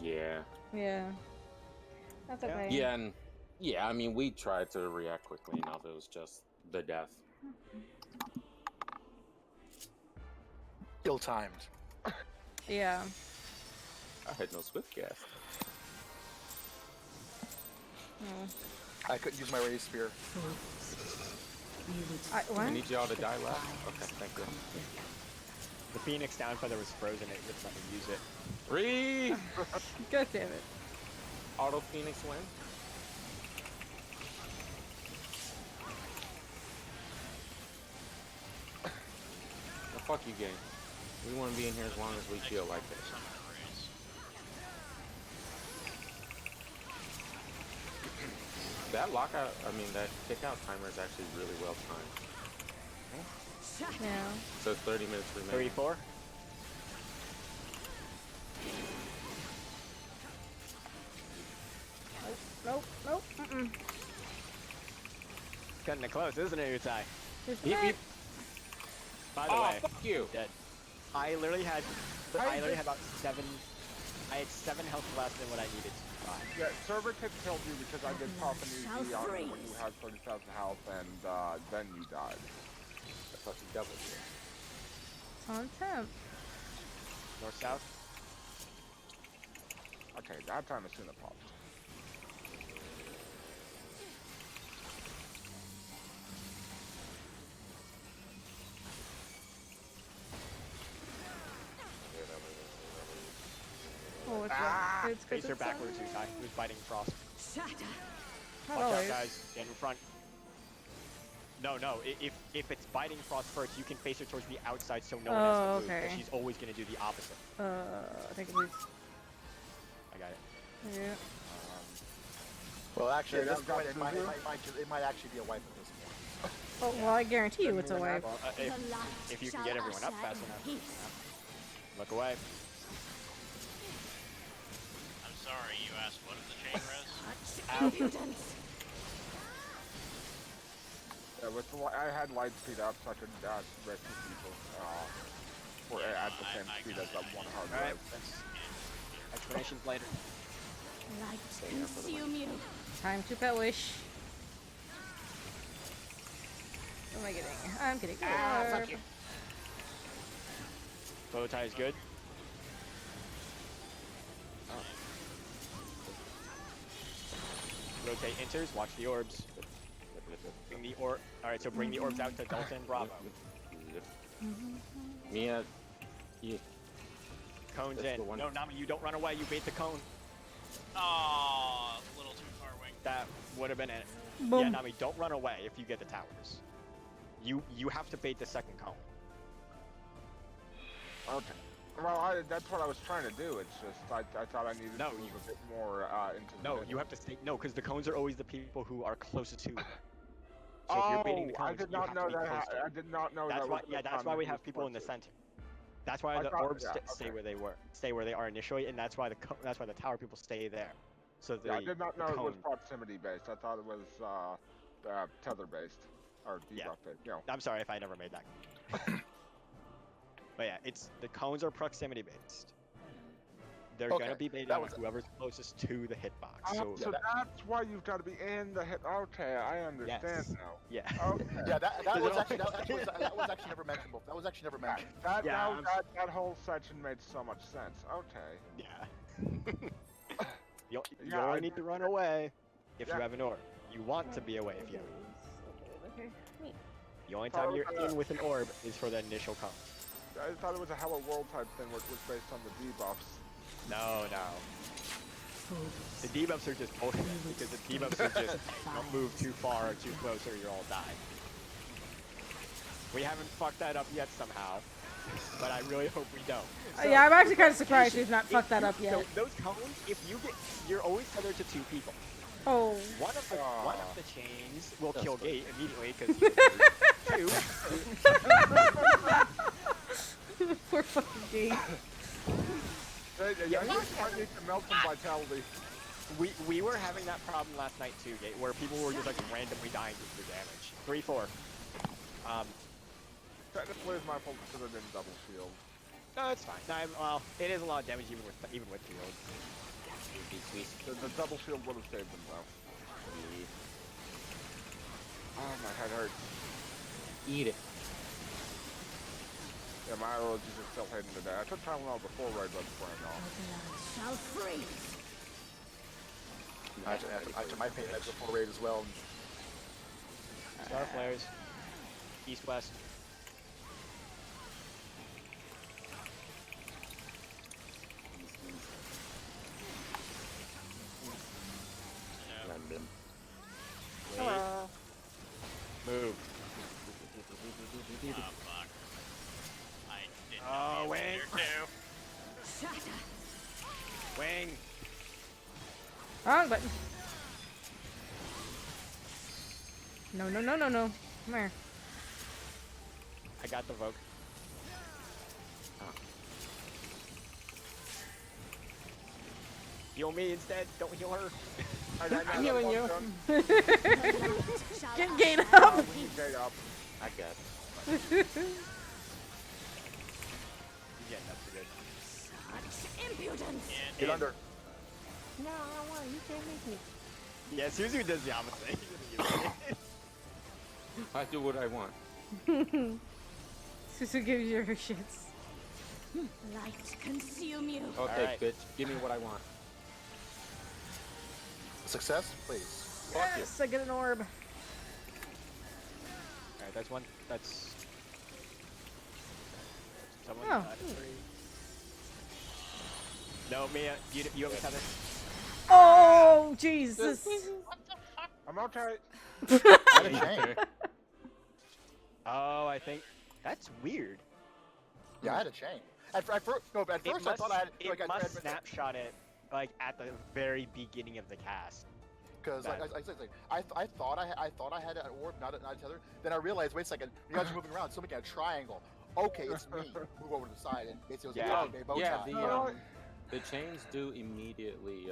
Yeah. Yeah. That's Yeah. okay. Yeah, and yeah, I mean, we tried to react quickly enough. It was just the death. Ill timed. Yeah. I had no swift cast. Oh. I couldn't use my raised spear. I What? need y'all to die last. Okay, thank you. The Phoenix down feather was frozen. It wouldn't let me use it. 3 God damn it. auto Phoenix win. Well, fuck you, gang. We want to be in here as long as we feel like it. I'm gonna raise. That lockout, I mean, that kick out timer is actually really well timed. Yeah. So 30 minutes remaining. 34. Nope. Nope. Mm-mm. Cutting it close, isn't it, Utai? Just Beep, that. beep. By the Oh, way, fuck you! dead. I literally had about 7. I had 7 health less than what I needed to survive. Yeah, server tip killed you because I did pop an Shall EZ on you when freeze. you had 30,000 health and then you died. I thought you doubled it. It's on temp. North south. Okay, that time Asuna popped. Oh, it's it's Face her it's backwards, Utai. Who's fighting Frost? Shatter. Not Watch out, always. guys. Get in front. No. If it's biting Frost first, you can face her towards the outside so no one has to Oh, move. okay. But she's always going to do the opposite. I think it was. I got it. Yeah. Well, actually, at Yeah, this point, that's it might actually be a wipe at this point. Oh, well, I guarantee you it's a wipe. If you can get everyone up fast enough. Look away. I'm sorry, you asked what of the chain res? Impudence. Yeah, I had light speed up so I could rescue people at the same speed as that one hard Alright, res. explanations later. Light consume you. Time to Pelish. What am I getting? I'm getting Fuck you. Bow tie is good. Rotate enters, watch the orbs. Bring the Alright, so bring the orbs out to Delta and Bravo. Mia, yeah. Cones That's in. the one. No, Nami, you don't run away, you bait the cone. Aww, a little too far wing. That would have been it. Boom. Yeah, Nami, don't run away if you get the towers. You have to bait the second cone. Okay. Well, that's what I was trying to do. It's just I thought I needed to move a bit more into the middle. You have to stay. No, because the cones are always the people who are closest to them. So if you're baiting the cones, I did not know that. I did not know that's that. why. Yeah, that's why we have people in the center. That's why the orbs stay where they are initially, and that's why the tower people stay there. So I did not know it was proximity based. I thought it was tether based or debuff based. You know. I'm sorry if I never made that. But yeah, the cones are proximity based. They're gonna be baited on whoever's closest to the hitbox. So that's why you've got to be in the hit. Okay, I understand now. Yeah. Okay. Yeah, that was actually never mentioned before. That was actually never mentioned. That whole section made so much sense. Okay. Yeah. you only need to run away if you have an orb. You want to be away if you have an orb. Okay. Neat. The only time you're in with an orb is for the initial cone. I thought it was a Hello World type thing, which was based on the debuffs. No. The debuffs are just bullshit, because the debuffs are just don't move too far or too close or you'll all die. We haven't fucked that up yet somehow, but I really hope we don't. So, yeah, I'm actually kind of surprised we've not fucked that up yet. So those cones, you're always tethered to two people. Oh. One of the chains will kill Gate immediately because two. Poor fucking Gate. You need to melt some vitality. We were having that problem last night too, Gate, where people were just like randomly dying due to damage. 3-4. Technically, it's my fault it should have been double shield. No, it's fine. Well, it is a lot of damage even with shield. The double shield would have saved them though. Oh, my head hurts. Eat it. Yeah, my allergies are still hitting today. I took Tylenol before Red Blood spraying off. Shall freeze. I took my pain meds before raid as well. Star flares. East west. Hello. Move. Oh, fuck. I didn't Oh, know wing. here too. Shatter. Wing. Wrong button. No. Come here. I got the Vogue. Heal me instead. Don't heal her. I'm healing you. Shall Get I Gate up. Gate up. I got it. Yeah, that's good. such impudence? Get under. No, I don't want you. Can't make me. Yeah, Suzu does the opposite. I do what I want. Susu gives you her shits. Light consume you. Okay, Alright. bitch. Give me what I want. Success, please. Yes, I get an orb. Alright, that's one. That's. Someone. Oh. No, Mia, you have a tether. Oh, Jesus. I'm okay. I had a chain. Oh, I think that's weird. Yeah, I had a chain. At first I thought I had. It must snapshot it like at the very beginning of the cast. Because like, I thought I had an orb, not a tether. Then I realized, wait a second, you guys are moving around. So making a triangle. Okay, it's me. Move over to the side, and basically it was a bow tie. The chains do immediately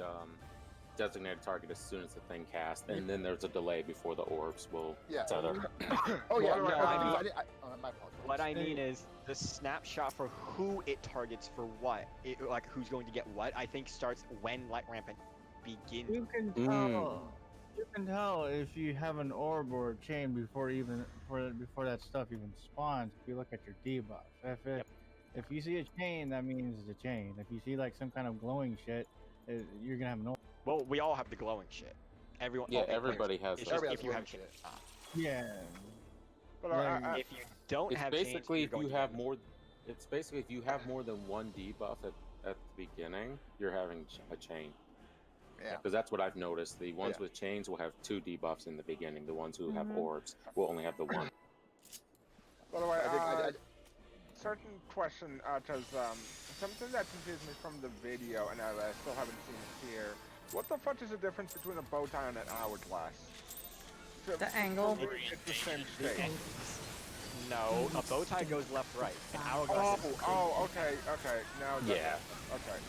designate a target as soon as the thing casts, and then there's a delay before the orbs will tether. Oh yeah, my apologies. What I mean is the snapshot for who it targets for what, like who's going to get what, I think starts when Light Rampant begins. You can tell. You can tell if you have an orb or a chain before that stuff even spawns. If you look at your debuff, if you see a chain, that means it's a chain. If you see like some kind of glowing shit, you're gonna have an orb. Well, we all have the glowing shit. Everyone. Yeah, everybody has. It's just if you have shit. Yeah. But if you don't have basically chains, if you have more. It's basically if you have more than one debuff at the beginning, you're having a chain. Yeah. Because that's what I've noticed. The ones with chains will have 2 debuffs in the beginning. The ones who have orbs will only have the 1. By the way, certain question, because something that confused me from the video, and I still haven't seen it here. What the fuck is the difference between a bow tie and an hourglass? The angle. It's the same state. No, a bow tie goes left, right. An hourglass. Okay. Now. Yeah. Okay.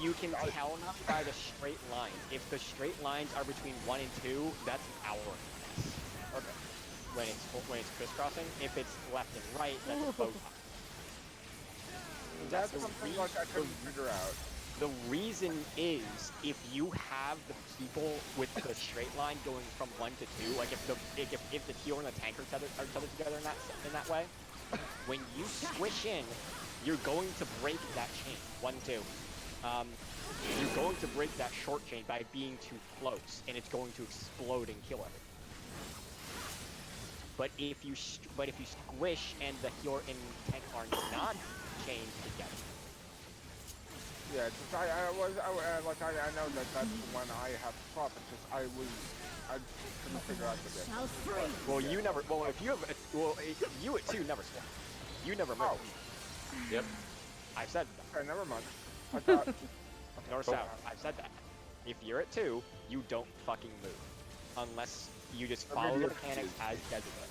You can tell now by the straight line. If the straight lines are between 1 and 2, that's an hourglass. Okay. When it's crisscrossing, if it's left and right, that's a bow tie. That's something like I couldn't figure out. The reason is if you have the people with the straight line going from 1 to 2, like if the healer and the tank are tethered together in that way, when you squish in, you're going to break that chain. 1, 2. You're going to break that short chain by being too close, and it's going to explode and kill everything. But if you squish and the healer and tank are not chained together. Yeah, I know that's when I have problems. I couldn't figure out the difference. Well, you never. Well, if you have, you at 2 never swap. You never move. Yep. I've said that. Okay, never mind. I thought. North south. I've said that. If you're at 2, you don't fucking move, unless you just follow the mechanics as designated.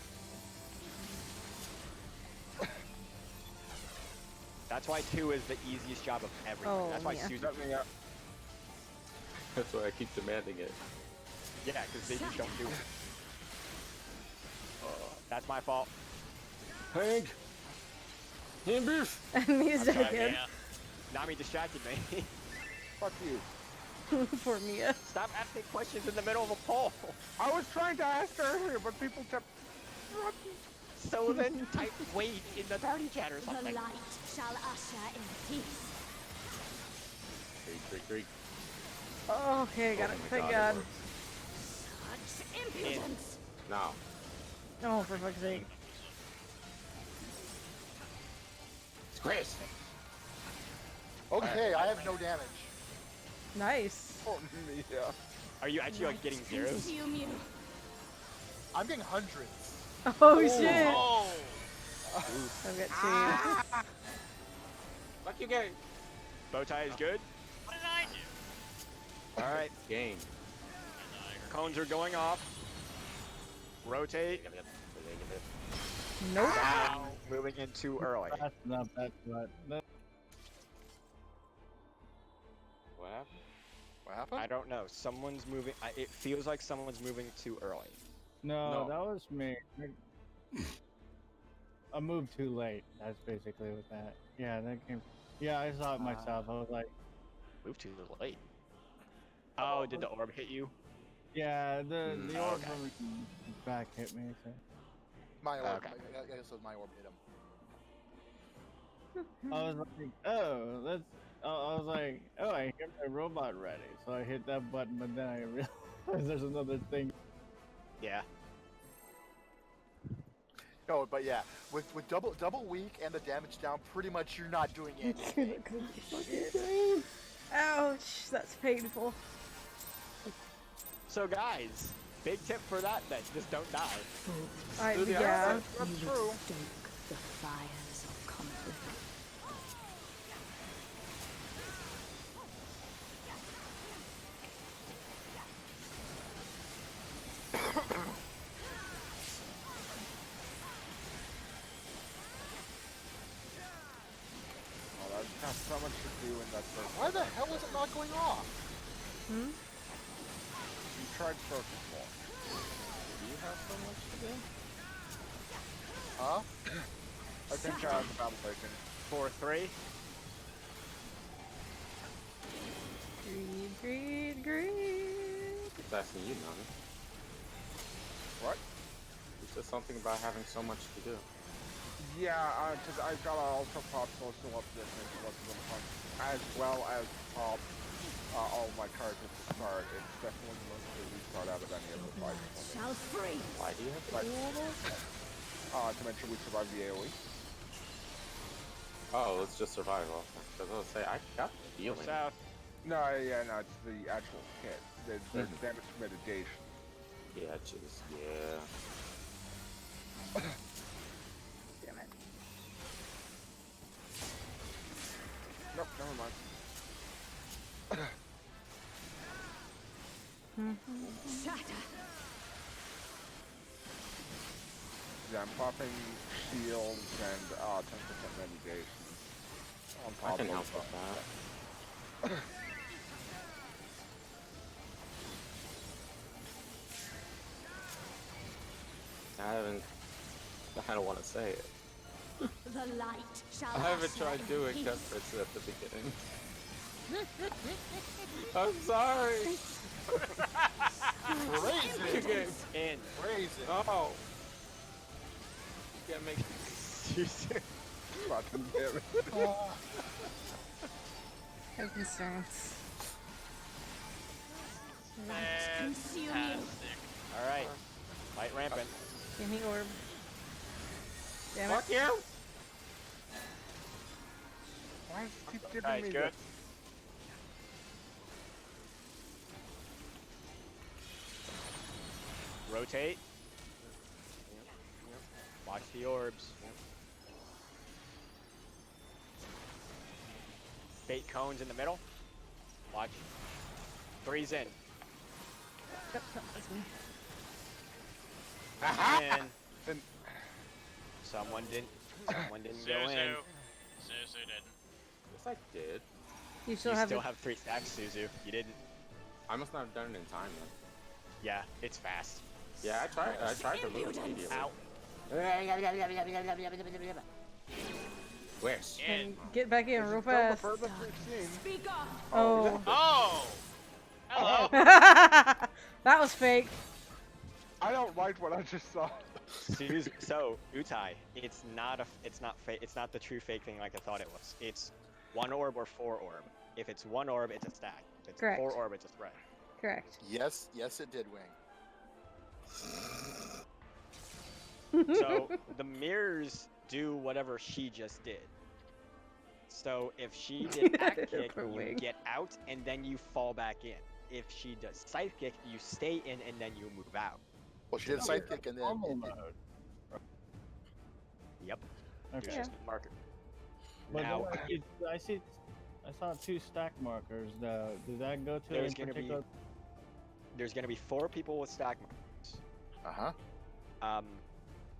That's why 2 is the easiest job of everything. Oh, that's why yeah. Susan. That's why I keep demanding it. Yeah, because they just don't do it. That's my fault. Hank! Ham beef! And he's dead again. Nami distracted me. Fuck you. Poor Mia. Stop asking questions in the middle of a poll. I was trying to ask earlier, but people kept. So then type wait in the party chat or something. The light shall usher in peace. Creek. Oh, okay, got it. Thank God. Such impudence. Now. Oh, for fuck's sake. It's Chris. Okay, I have no damage. Nice. Oh, yeah. Are you actually like getting zeros? Consume you. I'm getting hundreds. Oh, shit. Oh! I've got 2. Fuck you, gang. Bow tie is good. What did I do? All right, Game. cones are going off. Rotate. Nope. Ow. Moving in too early. That's not that. What happened? What happened? I don't know. Someone's moving. It feels like someone's moving too early. No, No. that was me. I moved too late. That's basically what that. Yeah, that came. Yeah, I saw it myself. I was like, Move too late. Oh, did the orb hit you? yeah, the orb okay. from the back hit me. So. My orb. Okay. I guess it was my orb hit him. I was like, oh, that's. I was like, oh, I hear my robot ready. So I hit that button, but then I realized there's another thing. Yeah. No, but yeah, with double weak and the damage down, pretty much you're not doing anything. Ouch, that's painful. So guys, big tip for that then, just don't die. Yeah. That's You true. would stoke the fires of conflict. so much to do in that first. Why the hell is it not going off? Hmm? You tried focus wall. Do you have so much to do? Huh? I think I have the battle taken. 4-3. Greed, greed, greed. It's asking you, Nani. What? You said something about having so much to do. Yeah, because I've got to also pop social up this as well as pop all my cards at the start. It's definitely the most to restart out of any of the Blood fights. shall freeze. Why do you have to do all that? To make sure we survive the AoE. Oh, it's just survival. Because I was say I got the feeling. South. No, yeah, no, it's the actual kit. The damage mitigation. Yeah, just yeah. Damn it. Nope, never mind. Shatter. Yeah, I'm popping shields and 10% mitigation. On I top can of help with that. I don't want to say it. The light shall I haven't usher tried in doing peace. cuts at the beginning. I'm sorry. Raise You it! get In. Raise it! oh. You can't make excuses. fucking damage. I have concerns. Light consume you. Fantastic. Alright. Light rampant. Give me orb. Damn it. Fuck you. Why does it keep giving Alright, me good. this? Rotate. Watch the orbs. Bait cones in the middle. Watch. 3's in. Yep, yep, that's me. And Then- someone didn't go in. Suzu didn't. Yes, I did. You still You have still it. have 3 stacks, Suzu. You didn't. I must not have done it in time then. Yeah, it's fast. Yeah, I tried to move immediately. Ow. Wish. And get back in real fast. Speak up. Oh. Oh! Hello! That was fake. I don't like what I just saw. So Utai, it's not the true fake thing like I thought it was. It's 1 orb or 4 orb. If it's 1 orb, it's a stack. If it's Correct. 4 orb, it's a spread. Correct. Yes, it did, Wing. So the mirrors do whatever she just did. So if she did back kick, For you Wing. get out and then you fall back in. If she does scythe kick, you stay in and then you move out. Well, she did sidekick and then Normal it mode. Yep. Okay. There's just a marker. But Now I saw 2 stack markers. Does that go to There's in gonna be- particular? there's gonna be 4 people with stack markers. Uh-huh.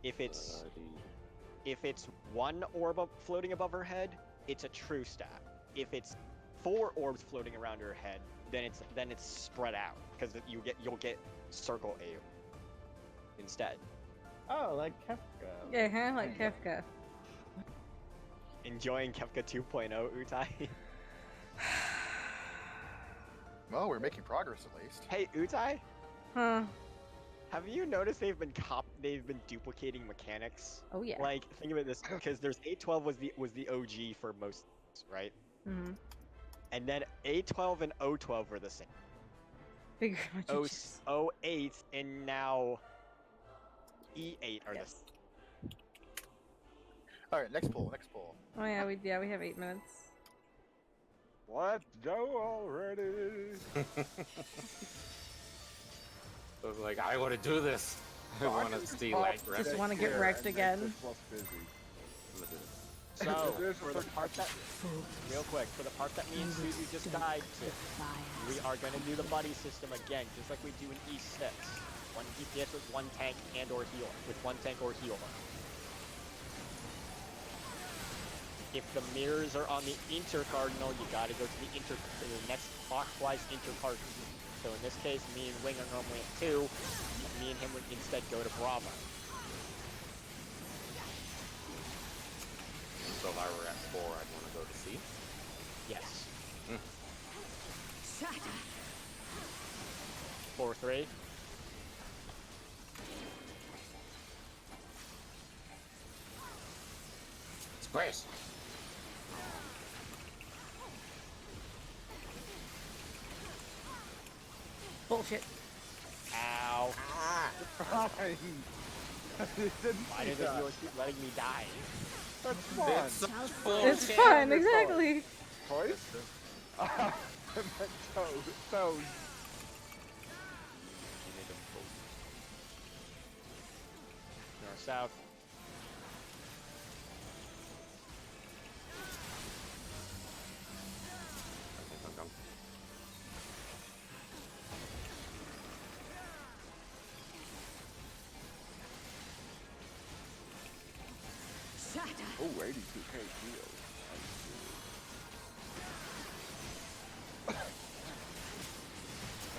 If it's 1 orb floating above her head, it's a true stack. If it's 4 orbs floating around her head, then it's spread out because you'll get circle AU instead. Oh, like Kefka. Yeah, kind of like Kefka. Enjoying Kefka 2.0, Utai. Well, we're making progress at least. Hey, Utai, Huh. have you noticed they've been duplicating mechanics? Oh yeah. Like, think about this, because there's A12 was the OG for most, right? Mm-hmm. And then A12 and O12 were the same. Figure out what you just- 08 and now E8 are Yes. All right, next poll. Oh yeah, we have 8 minutes. Let's go already. I was like, I want to do this. I want to see like Just want to get wrecked again. So, There's for a the first part that, real quick, for the part that me and Suzy just died to, we are going to do the buddy system again, just like we do in E6. 1 DPS with 1 tank and or heal, with 1 tank or healer. if the mirrors are on the intercardinal, you gotta go to the next clockwise intercardinal. So in this case, me and Wing are normally at 2. Me and him would instead go to Bravo. So if I were at 4, I'd want to go to C. Yes. Mm. 4-3. Squares. Bullshit. Ow. Fine. Why did you keep letting me die? That's fun. It's It's fun, exactly. Toys? I meant toes. Toes. North, south. Oh, 82K deal. Are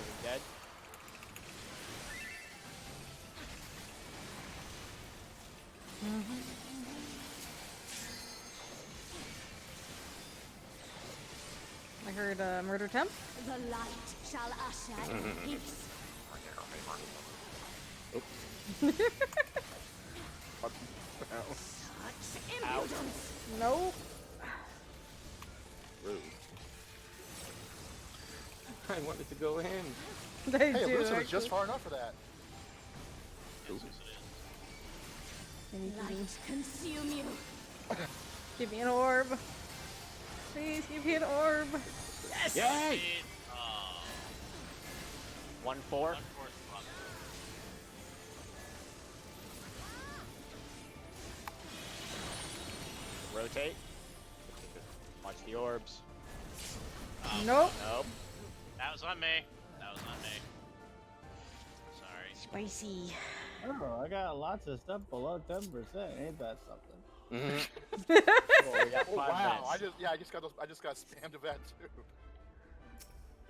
we dead? I heard murder temp. The light shall usher in peace. Such impudence. No. Rude. I wanted to go in. They Hey, do. Lucifer was just far enough for that. Light consume you. Give me an orb. Please give me an orb. Yes. Yay! 1-4. 1-4. Rotate. Watch the orbs. Nope. Nope. That was on me. That was on me. Sorry. Spicy. Oh, I got lots of stuff below 10%. Ain't that something? Well, we got Oh 5 wow! minutes. I just got spammed of that too.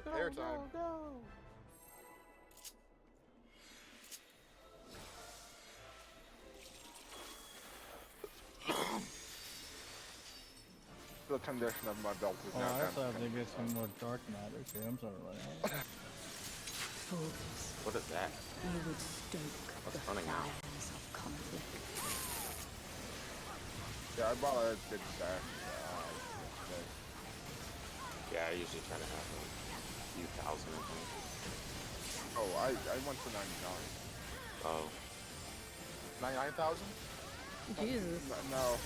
Repair time. The condition of my belt is Oh, now I still have to damaged. get some more dark matter too. I'm sorry about that. Focus. What is that? You would stoke What's the running now? fires of conflict. Yeah, I bought a big stash. Yeah, I usually try to have a few thousand of them. Oh, I went for 99. Oh. 99,000? Jesus. No.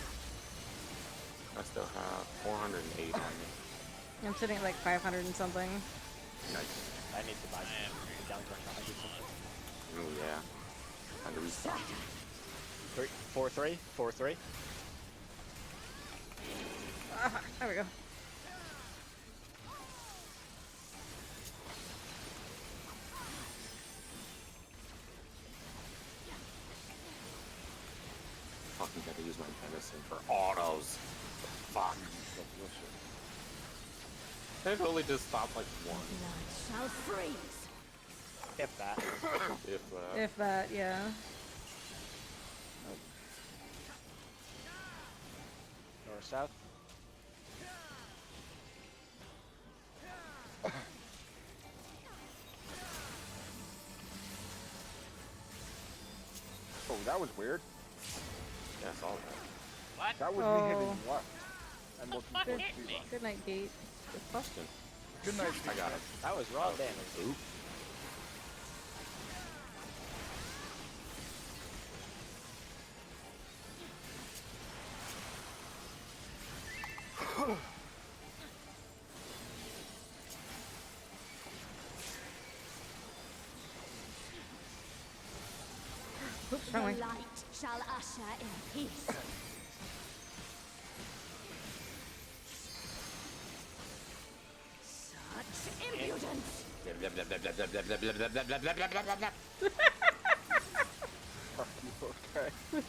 I still have 408 on me. I'm sitting at like 500 and something. Nice. I need to buy some down to 100 something. Oh yeah. Time to restock. 4-3. 4-3. There we go. Fucking gotta use my medicine for autos. Fuck. It only just stopped like one. Blood shall freeze. If that. If that, yeah. North, south. Oh, that was weird. Yeah, I saw that. What? That was Oh. me hitting left. And looking What towards hit Shiva. me? Good night, Gate. Good question. Good night, I got it. That was raw damage. Oop. Oops, The wrong way. light shall usher in peace. Such impudence. Are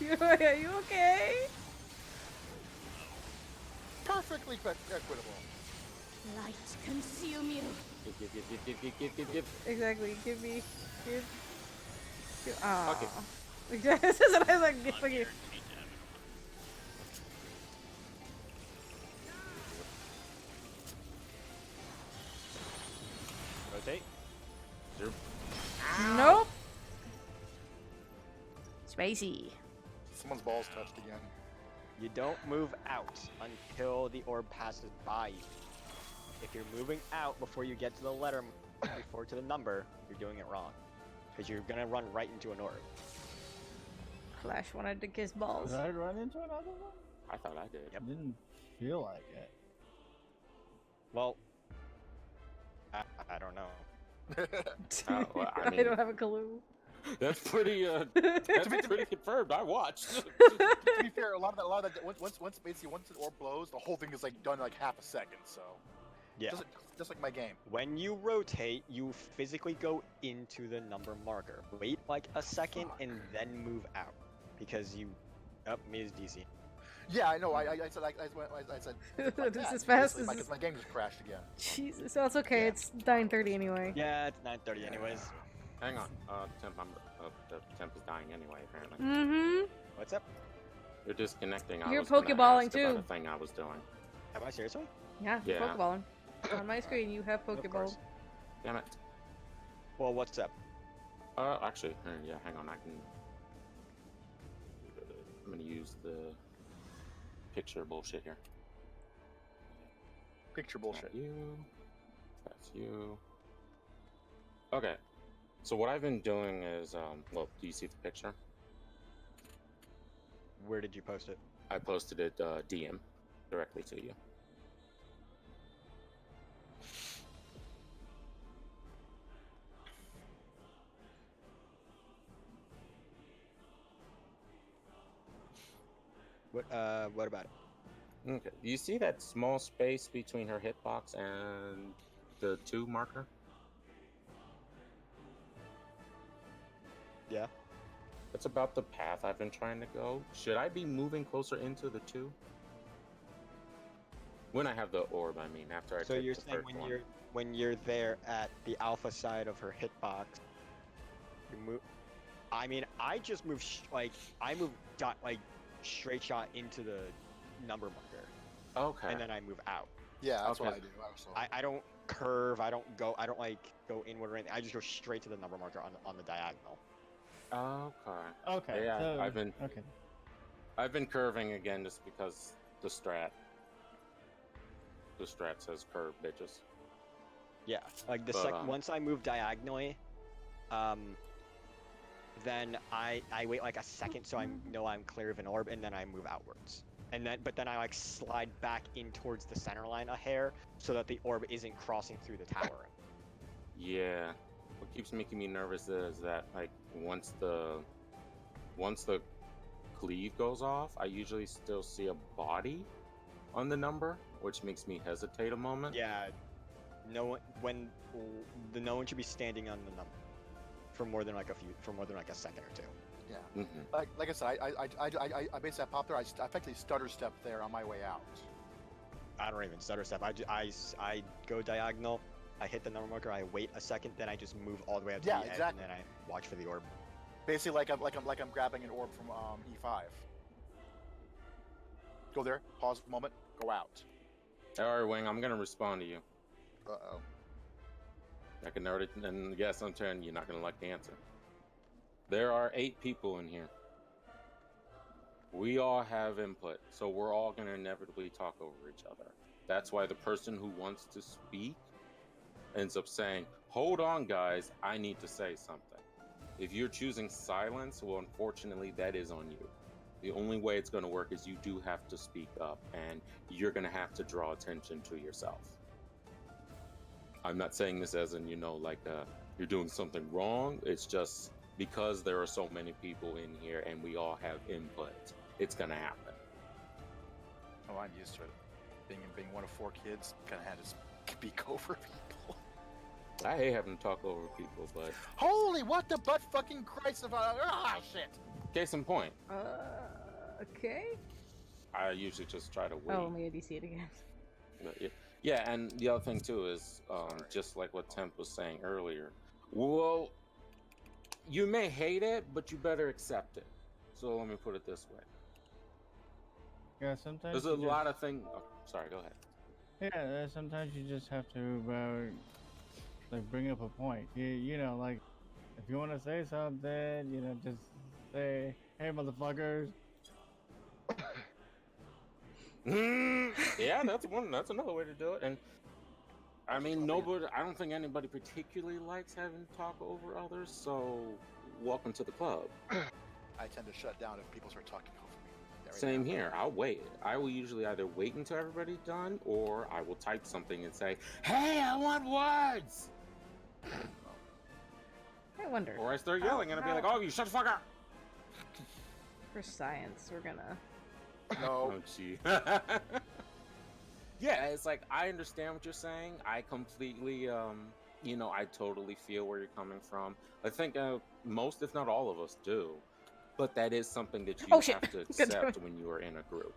you okay? Are you okay? Perfectly equitable. Light consume you. Give. Exactly. Give me. Give. Fuck it. This is what I was like. I'm Fuck you. guaranteed to have it. Rotate. Zero. Nope. Spicy. Someone's balls touched again. You don't move out until the orb passes by you. If you're moving out before you get to the letter, before to the number, you're doing it wrong. Because you're gonna run right into an orb. Flash wanted to kiss balls. Did I run into another one? I thought I did. Yep. Didn't feel like it. Well, I don't know. Well, I I mean- don't have a clue. That's pretty. That's pretty confirmed. I watched. To be fair, a lot of that once basically once the orb blows, the whole thing is like done in like half a second. So Yeah. just like my game. When you rotate, you physically go into the number marker. Wait like a second and then move out. Because you... Up, me is DC. Yeah, I know. I said like I said. Like This that, is fast basically, as- because my game just crashed again. Jesus. So it's okay. Yeah. It's 9:30 anyway. Yeah, it's 9:30 anyways. Hang on. The temp is dying anyway. Apparently. Mm-hmm. What's up? You're disconnecting. I You're was gonna Pokeballing ask about too. a thing I was doing. Am I seriously? Yeah, Yeah. Pokeballing. On my screen, you have Of Pokeball. course. Damn it. Well, what's up? Actually, yeah. Hang on. I'm gonna use the picture bullshit here. Picture bullshit. Not you. That's you. Okay. So what I've been doing is, well, do you see the picture? Where did you post it? I posted it DM directly to you. What about it? Okay. Do you see that small space between her hitbox and the 2 marker? Yeah. That's about the path I've been trying to go. Should I be moving closer into the 2? When I have the orb, I mean, after I So take you're the saying first one. when you're there at the alpha side of her hitbox, you move. I mean, I just move I move straight shot into the number marker, Okay. and then I move out. Yeah, that's what Okay. I do. Also. I don't curve. I don't go inward or anything. I just go straight to the number marker on the diagonal. Okay. Okay. Yeah, so- I've been curving again just because the strat says curve, bitches. Yeah, like But, once I move diagonally, then I wait like a second so I know I'm clear of an orb, and then I move outwards. But then I like slide back in towards the center line a hair so that the orb isn't crossing through the tower. Yeah. What keeps making me nervous is that like once the cleave goes off, I usually still see a body on the number, which makes me hesitate a moment. Yeah, no one should be standing on the number for more than like a second or two. Yeah. Mm-hmm. Like I said, I basically popped there. I effectively stutter step there on my way out. I don't even stutter step. I go diagonal. I hit the number marker. I wait a second, then I just move all the way up to Yeah, the edge, exactly. and then I watch for the orb. Basically, like I'm grabbing an orb from E5. Go there. Pause a moment. Go out. All right, Wing, I'm gonna respond to you. Uh-oh. I can already, and yes, I'm telling you, you're not gonna like the answer. There are 8 people in here. We all have input, so we're all gonna inevitably talk over each other. That's why the person who wants to speak ends up saying, "Hold on, guys, I need to say something." If you're choosing silence, well, unfortunately, that is on you. The only way it's gonna work is you do have to speak up, and you're gonna have to draw attention to yourself. I'm not saying this as in, you're doing something wrong. It's just because there are so many people in here and we all have input, it's gonna happen. Oh, I'm used to it. Being one of 4 kids, kind of had to speak over people. I hate having to talk over people, but Holy, what the butt fucking Christ of shit. case in point, Okay. I usually just try to wait. Oh, let me DC it again. But yeah, and the other thing too is just like what Temp was saying earlier. Well, you may hate it, but you better accept it. So let me put it this way. Yeah, sometimes There's a lot of things. Oh, sorry, go ahead. Yeah, sometimes you just have to like bring up a point. You know, like if you want to say something, you know, just say, "Hey, motherfuckers." Yeah, that's another way to do it. And I mean, nobody. I don't think anybody particularly likes having to talk over others. So, welcome to the club. I tend to shut down if people start talking over me. Same here. I'll wait. I will usually either wait until everybody's done, or I will type something and say, "Hey, I want words." I wonder. Or I start yelling and I'll be like, "Oh, you shut the fuck up." For science, we're gonna. No. Oh, gee. Yeah, it's like I understand what you're saying. I completely, I totally feel where you're coming from. I think most, if not all of us, do. But that is something that you have to accept when you are in a group.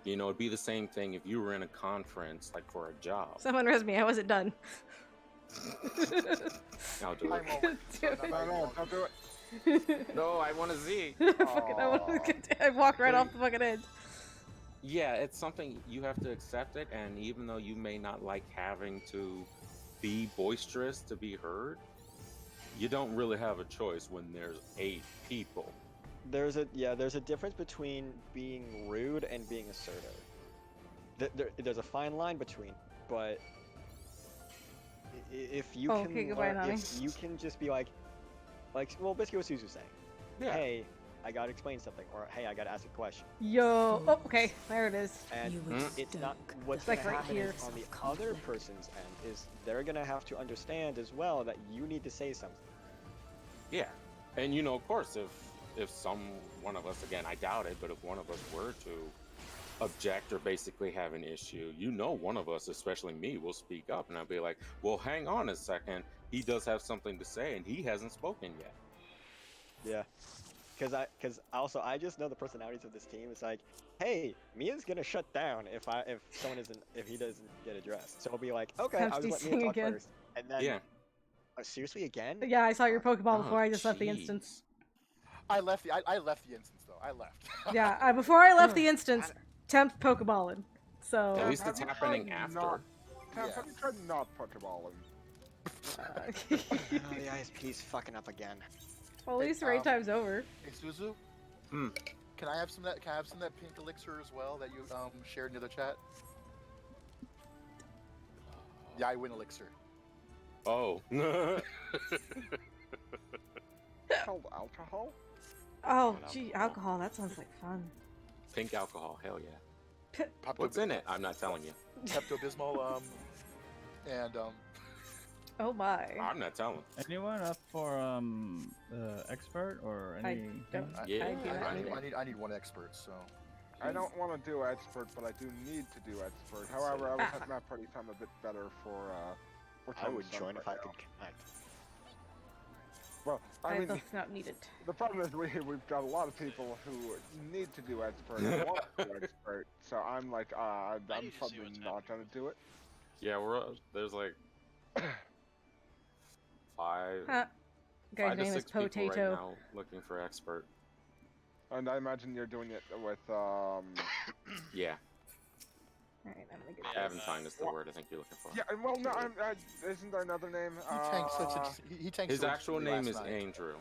You know, it'd be the same thing if you were in a conference, like for a job. Someone res me. I wasn't done. I'll do it. No, don't do it. No, I want to see. I walked right off the fucking edge. Yeah, it's something you have to accept it, and even though you may not like having to be boisterous to be heard, you don't really have a choice when there's 8 people. There's a difference between being rude and being assertive. There's a fine line between, but if you if you can just be like, well, basically what Suzu's saying. Yeah. Hey, I gotta explain something, or hey, I gotta ask a question. Yo, oh, okay, there it is. And it's not what's gonna happen is on the other person's end is they're gonna have to understand as well that you need to say something. Yeah, and of course, if one of us, again, I doubt it, but if one of us were to object or basically have an issue, one of us, especially me, will speak up, and I'll be like, well, hang on a second, he does have something to say, and he hasn't spoken yet. Yeah, because also I just know the personalities of this team. It's like, hey, Mia's gonna shut down if he doesn't get addressed. So I'll be like, okay, I'll just let Mia talk first, and then seriously again? Yeah, I saw your Pokeball before I just left the instance. I left the instance though. I left. Yeah, before I left the instance, Temp Pokeballing. So at least it's happening after. Have you tried not Pokeballing? The ISP's fucking up again. Well, at least the raid time's over. Hey Suzu, can I have some of that? Can I have some of that pink elixir as well that you shared in the other chat? Yeah, I win elixir. Oh. Called alcohol? Oh, gee, alcohol. That sounds like fun. Pink alcohol, hell yeah. What's in it? I'm not telling you. Pepto-Bismol, and Oh my. I'm not telling. Anyone up for expert or any? I need one expert, so. I don't want to do expert, but I do need to do expert. However, I would have my party time a bit better for I would join if I could connect. Well, I mean, that's not needed. The problem is we've got a lot of people who need to do expert and want to do expert, so I'm like, I'm probably not gonna do it. Yeah, there's like 5 Guy's to name 6 is people Potato. right now looking for expert. And I imagine you're doing it with Yeah. Alright, I'm gonna get Aventine is the word I think you're looking for. Yeah, well, no, isn't there another name? He tanks his actual name is Andrew.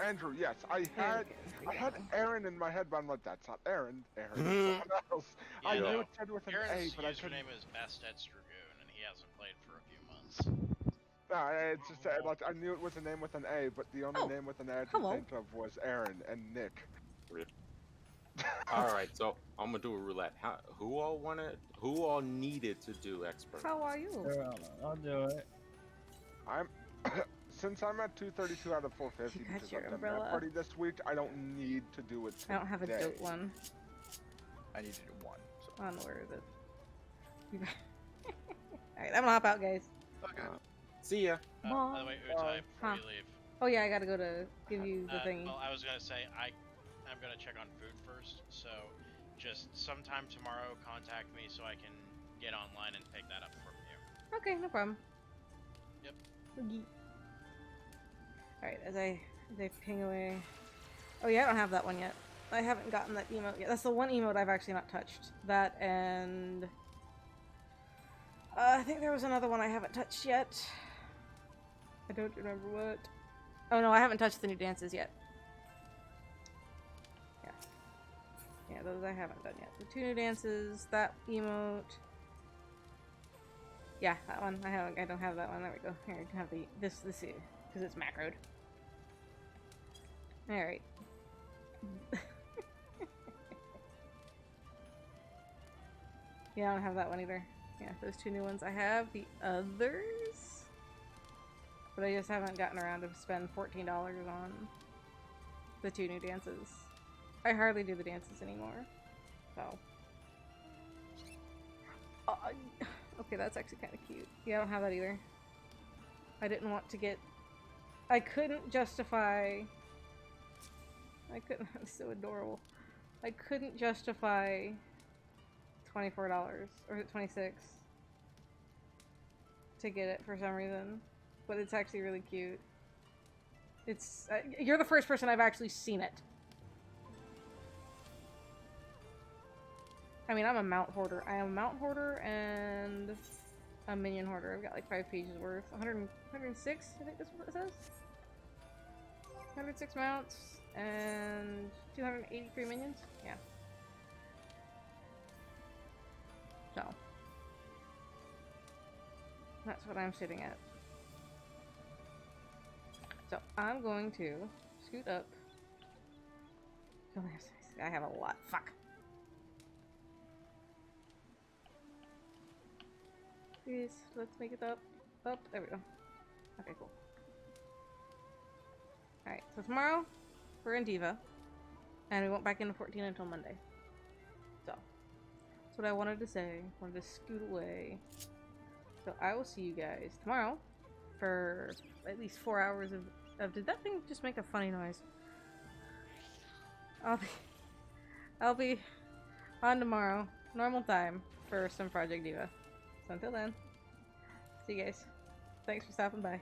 Andrew, yes. I had Aaron in my head, but I'm like, that's not Aaron. Aaron is someone else. Yeah, I knew it started with an Aaron's A, but I couldn't. username is Bastet's Dragoon, and he hasn't played for a few months. No, it's just like I knew it was a name with an A, but the only name with an A I could think of was Aaron and Nick. All right, so I'm gonna do a roulette. Who all needed to do expert? How are you? I'll do it. Since I'm at 232 out of 450 because I've done umbrella. that party this week, I don't need to do it today. I don't have a goat one. I need to do one. So. I don't know where is it. Alright, I'm gonna hop out, guys. Okay. See ya. By the way, Utai, before you leave. Oh yeah, I gotta go to give you the thing. Well, I was gonna say I'm gonna check on food first. So just sometime tomorrow, contact me so I can get online and pick that up from you. Okay, no problem. Yep. Alright, as I ping away. Oh yeah, I don't have that one yet. I haven't gotten that emote yet. That's the one emote I've actually not touched. That and... I think there was another one I haven't touched yet. I don't remember what. Oh no, I haven't touched the new dances yet. Yeah. Yeah, those I haven't done yet. The 2 new dances, that emote. Yeah, that one. I don't have that one. There we go. Here, I can have this because it's macroed. Alright. Yeah, I don't have that one either. Yeah, those 2 new ones I have. The others? But I just haven't gotten around to spend $14 on the 2 new dances. I hardly do the dances anymore. So. Okay, that's actually kind of cute. Yeah, I don't have that either. I didn't want to get... I couldn't justify... It's so adorable. I couldn't justify $24, or is it 26 to get it for some reason. But it's actually really cute. It's... you're the first person I've actually seen it. I mean, I'm a mount hoarder. I am a mount hoarder and a minion hoarder. I've got like 5 pages worth. 106, I think that's what it says. 106 mounts and 283 minions? Yeah. So. That's what I'm sitting at. So, I'm going to scoot up. I have a lot. Fuck. Please, let's make it up. Up. There we go. Okay, cool. Alright, so tomorrow, we're in Diva. And we won't back into 14 until Monday. So, that's what I wanted to say. I wanted to scoot away. So, I will see you guys tomorrow for at least 4 hours of... Did that thing just make a funny noise? I'll be on tomorrow, normal time, for some Project Diva. So until then, see you guys. Thanks for stopping by.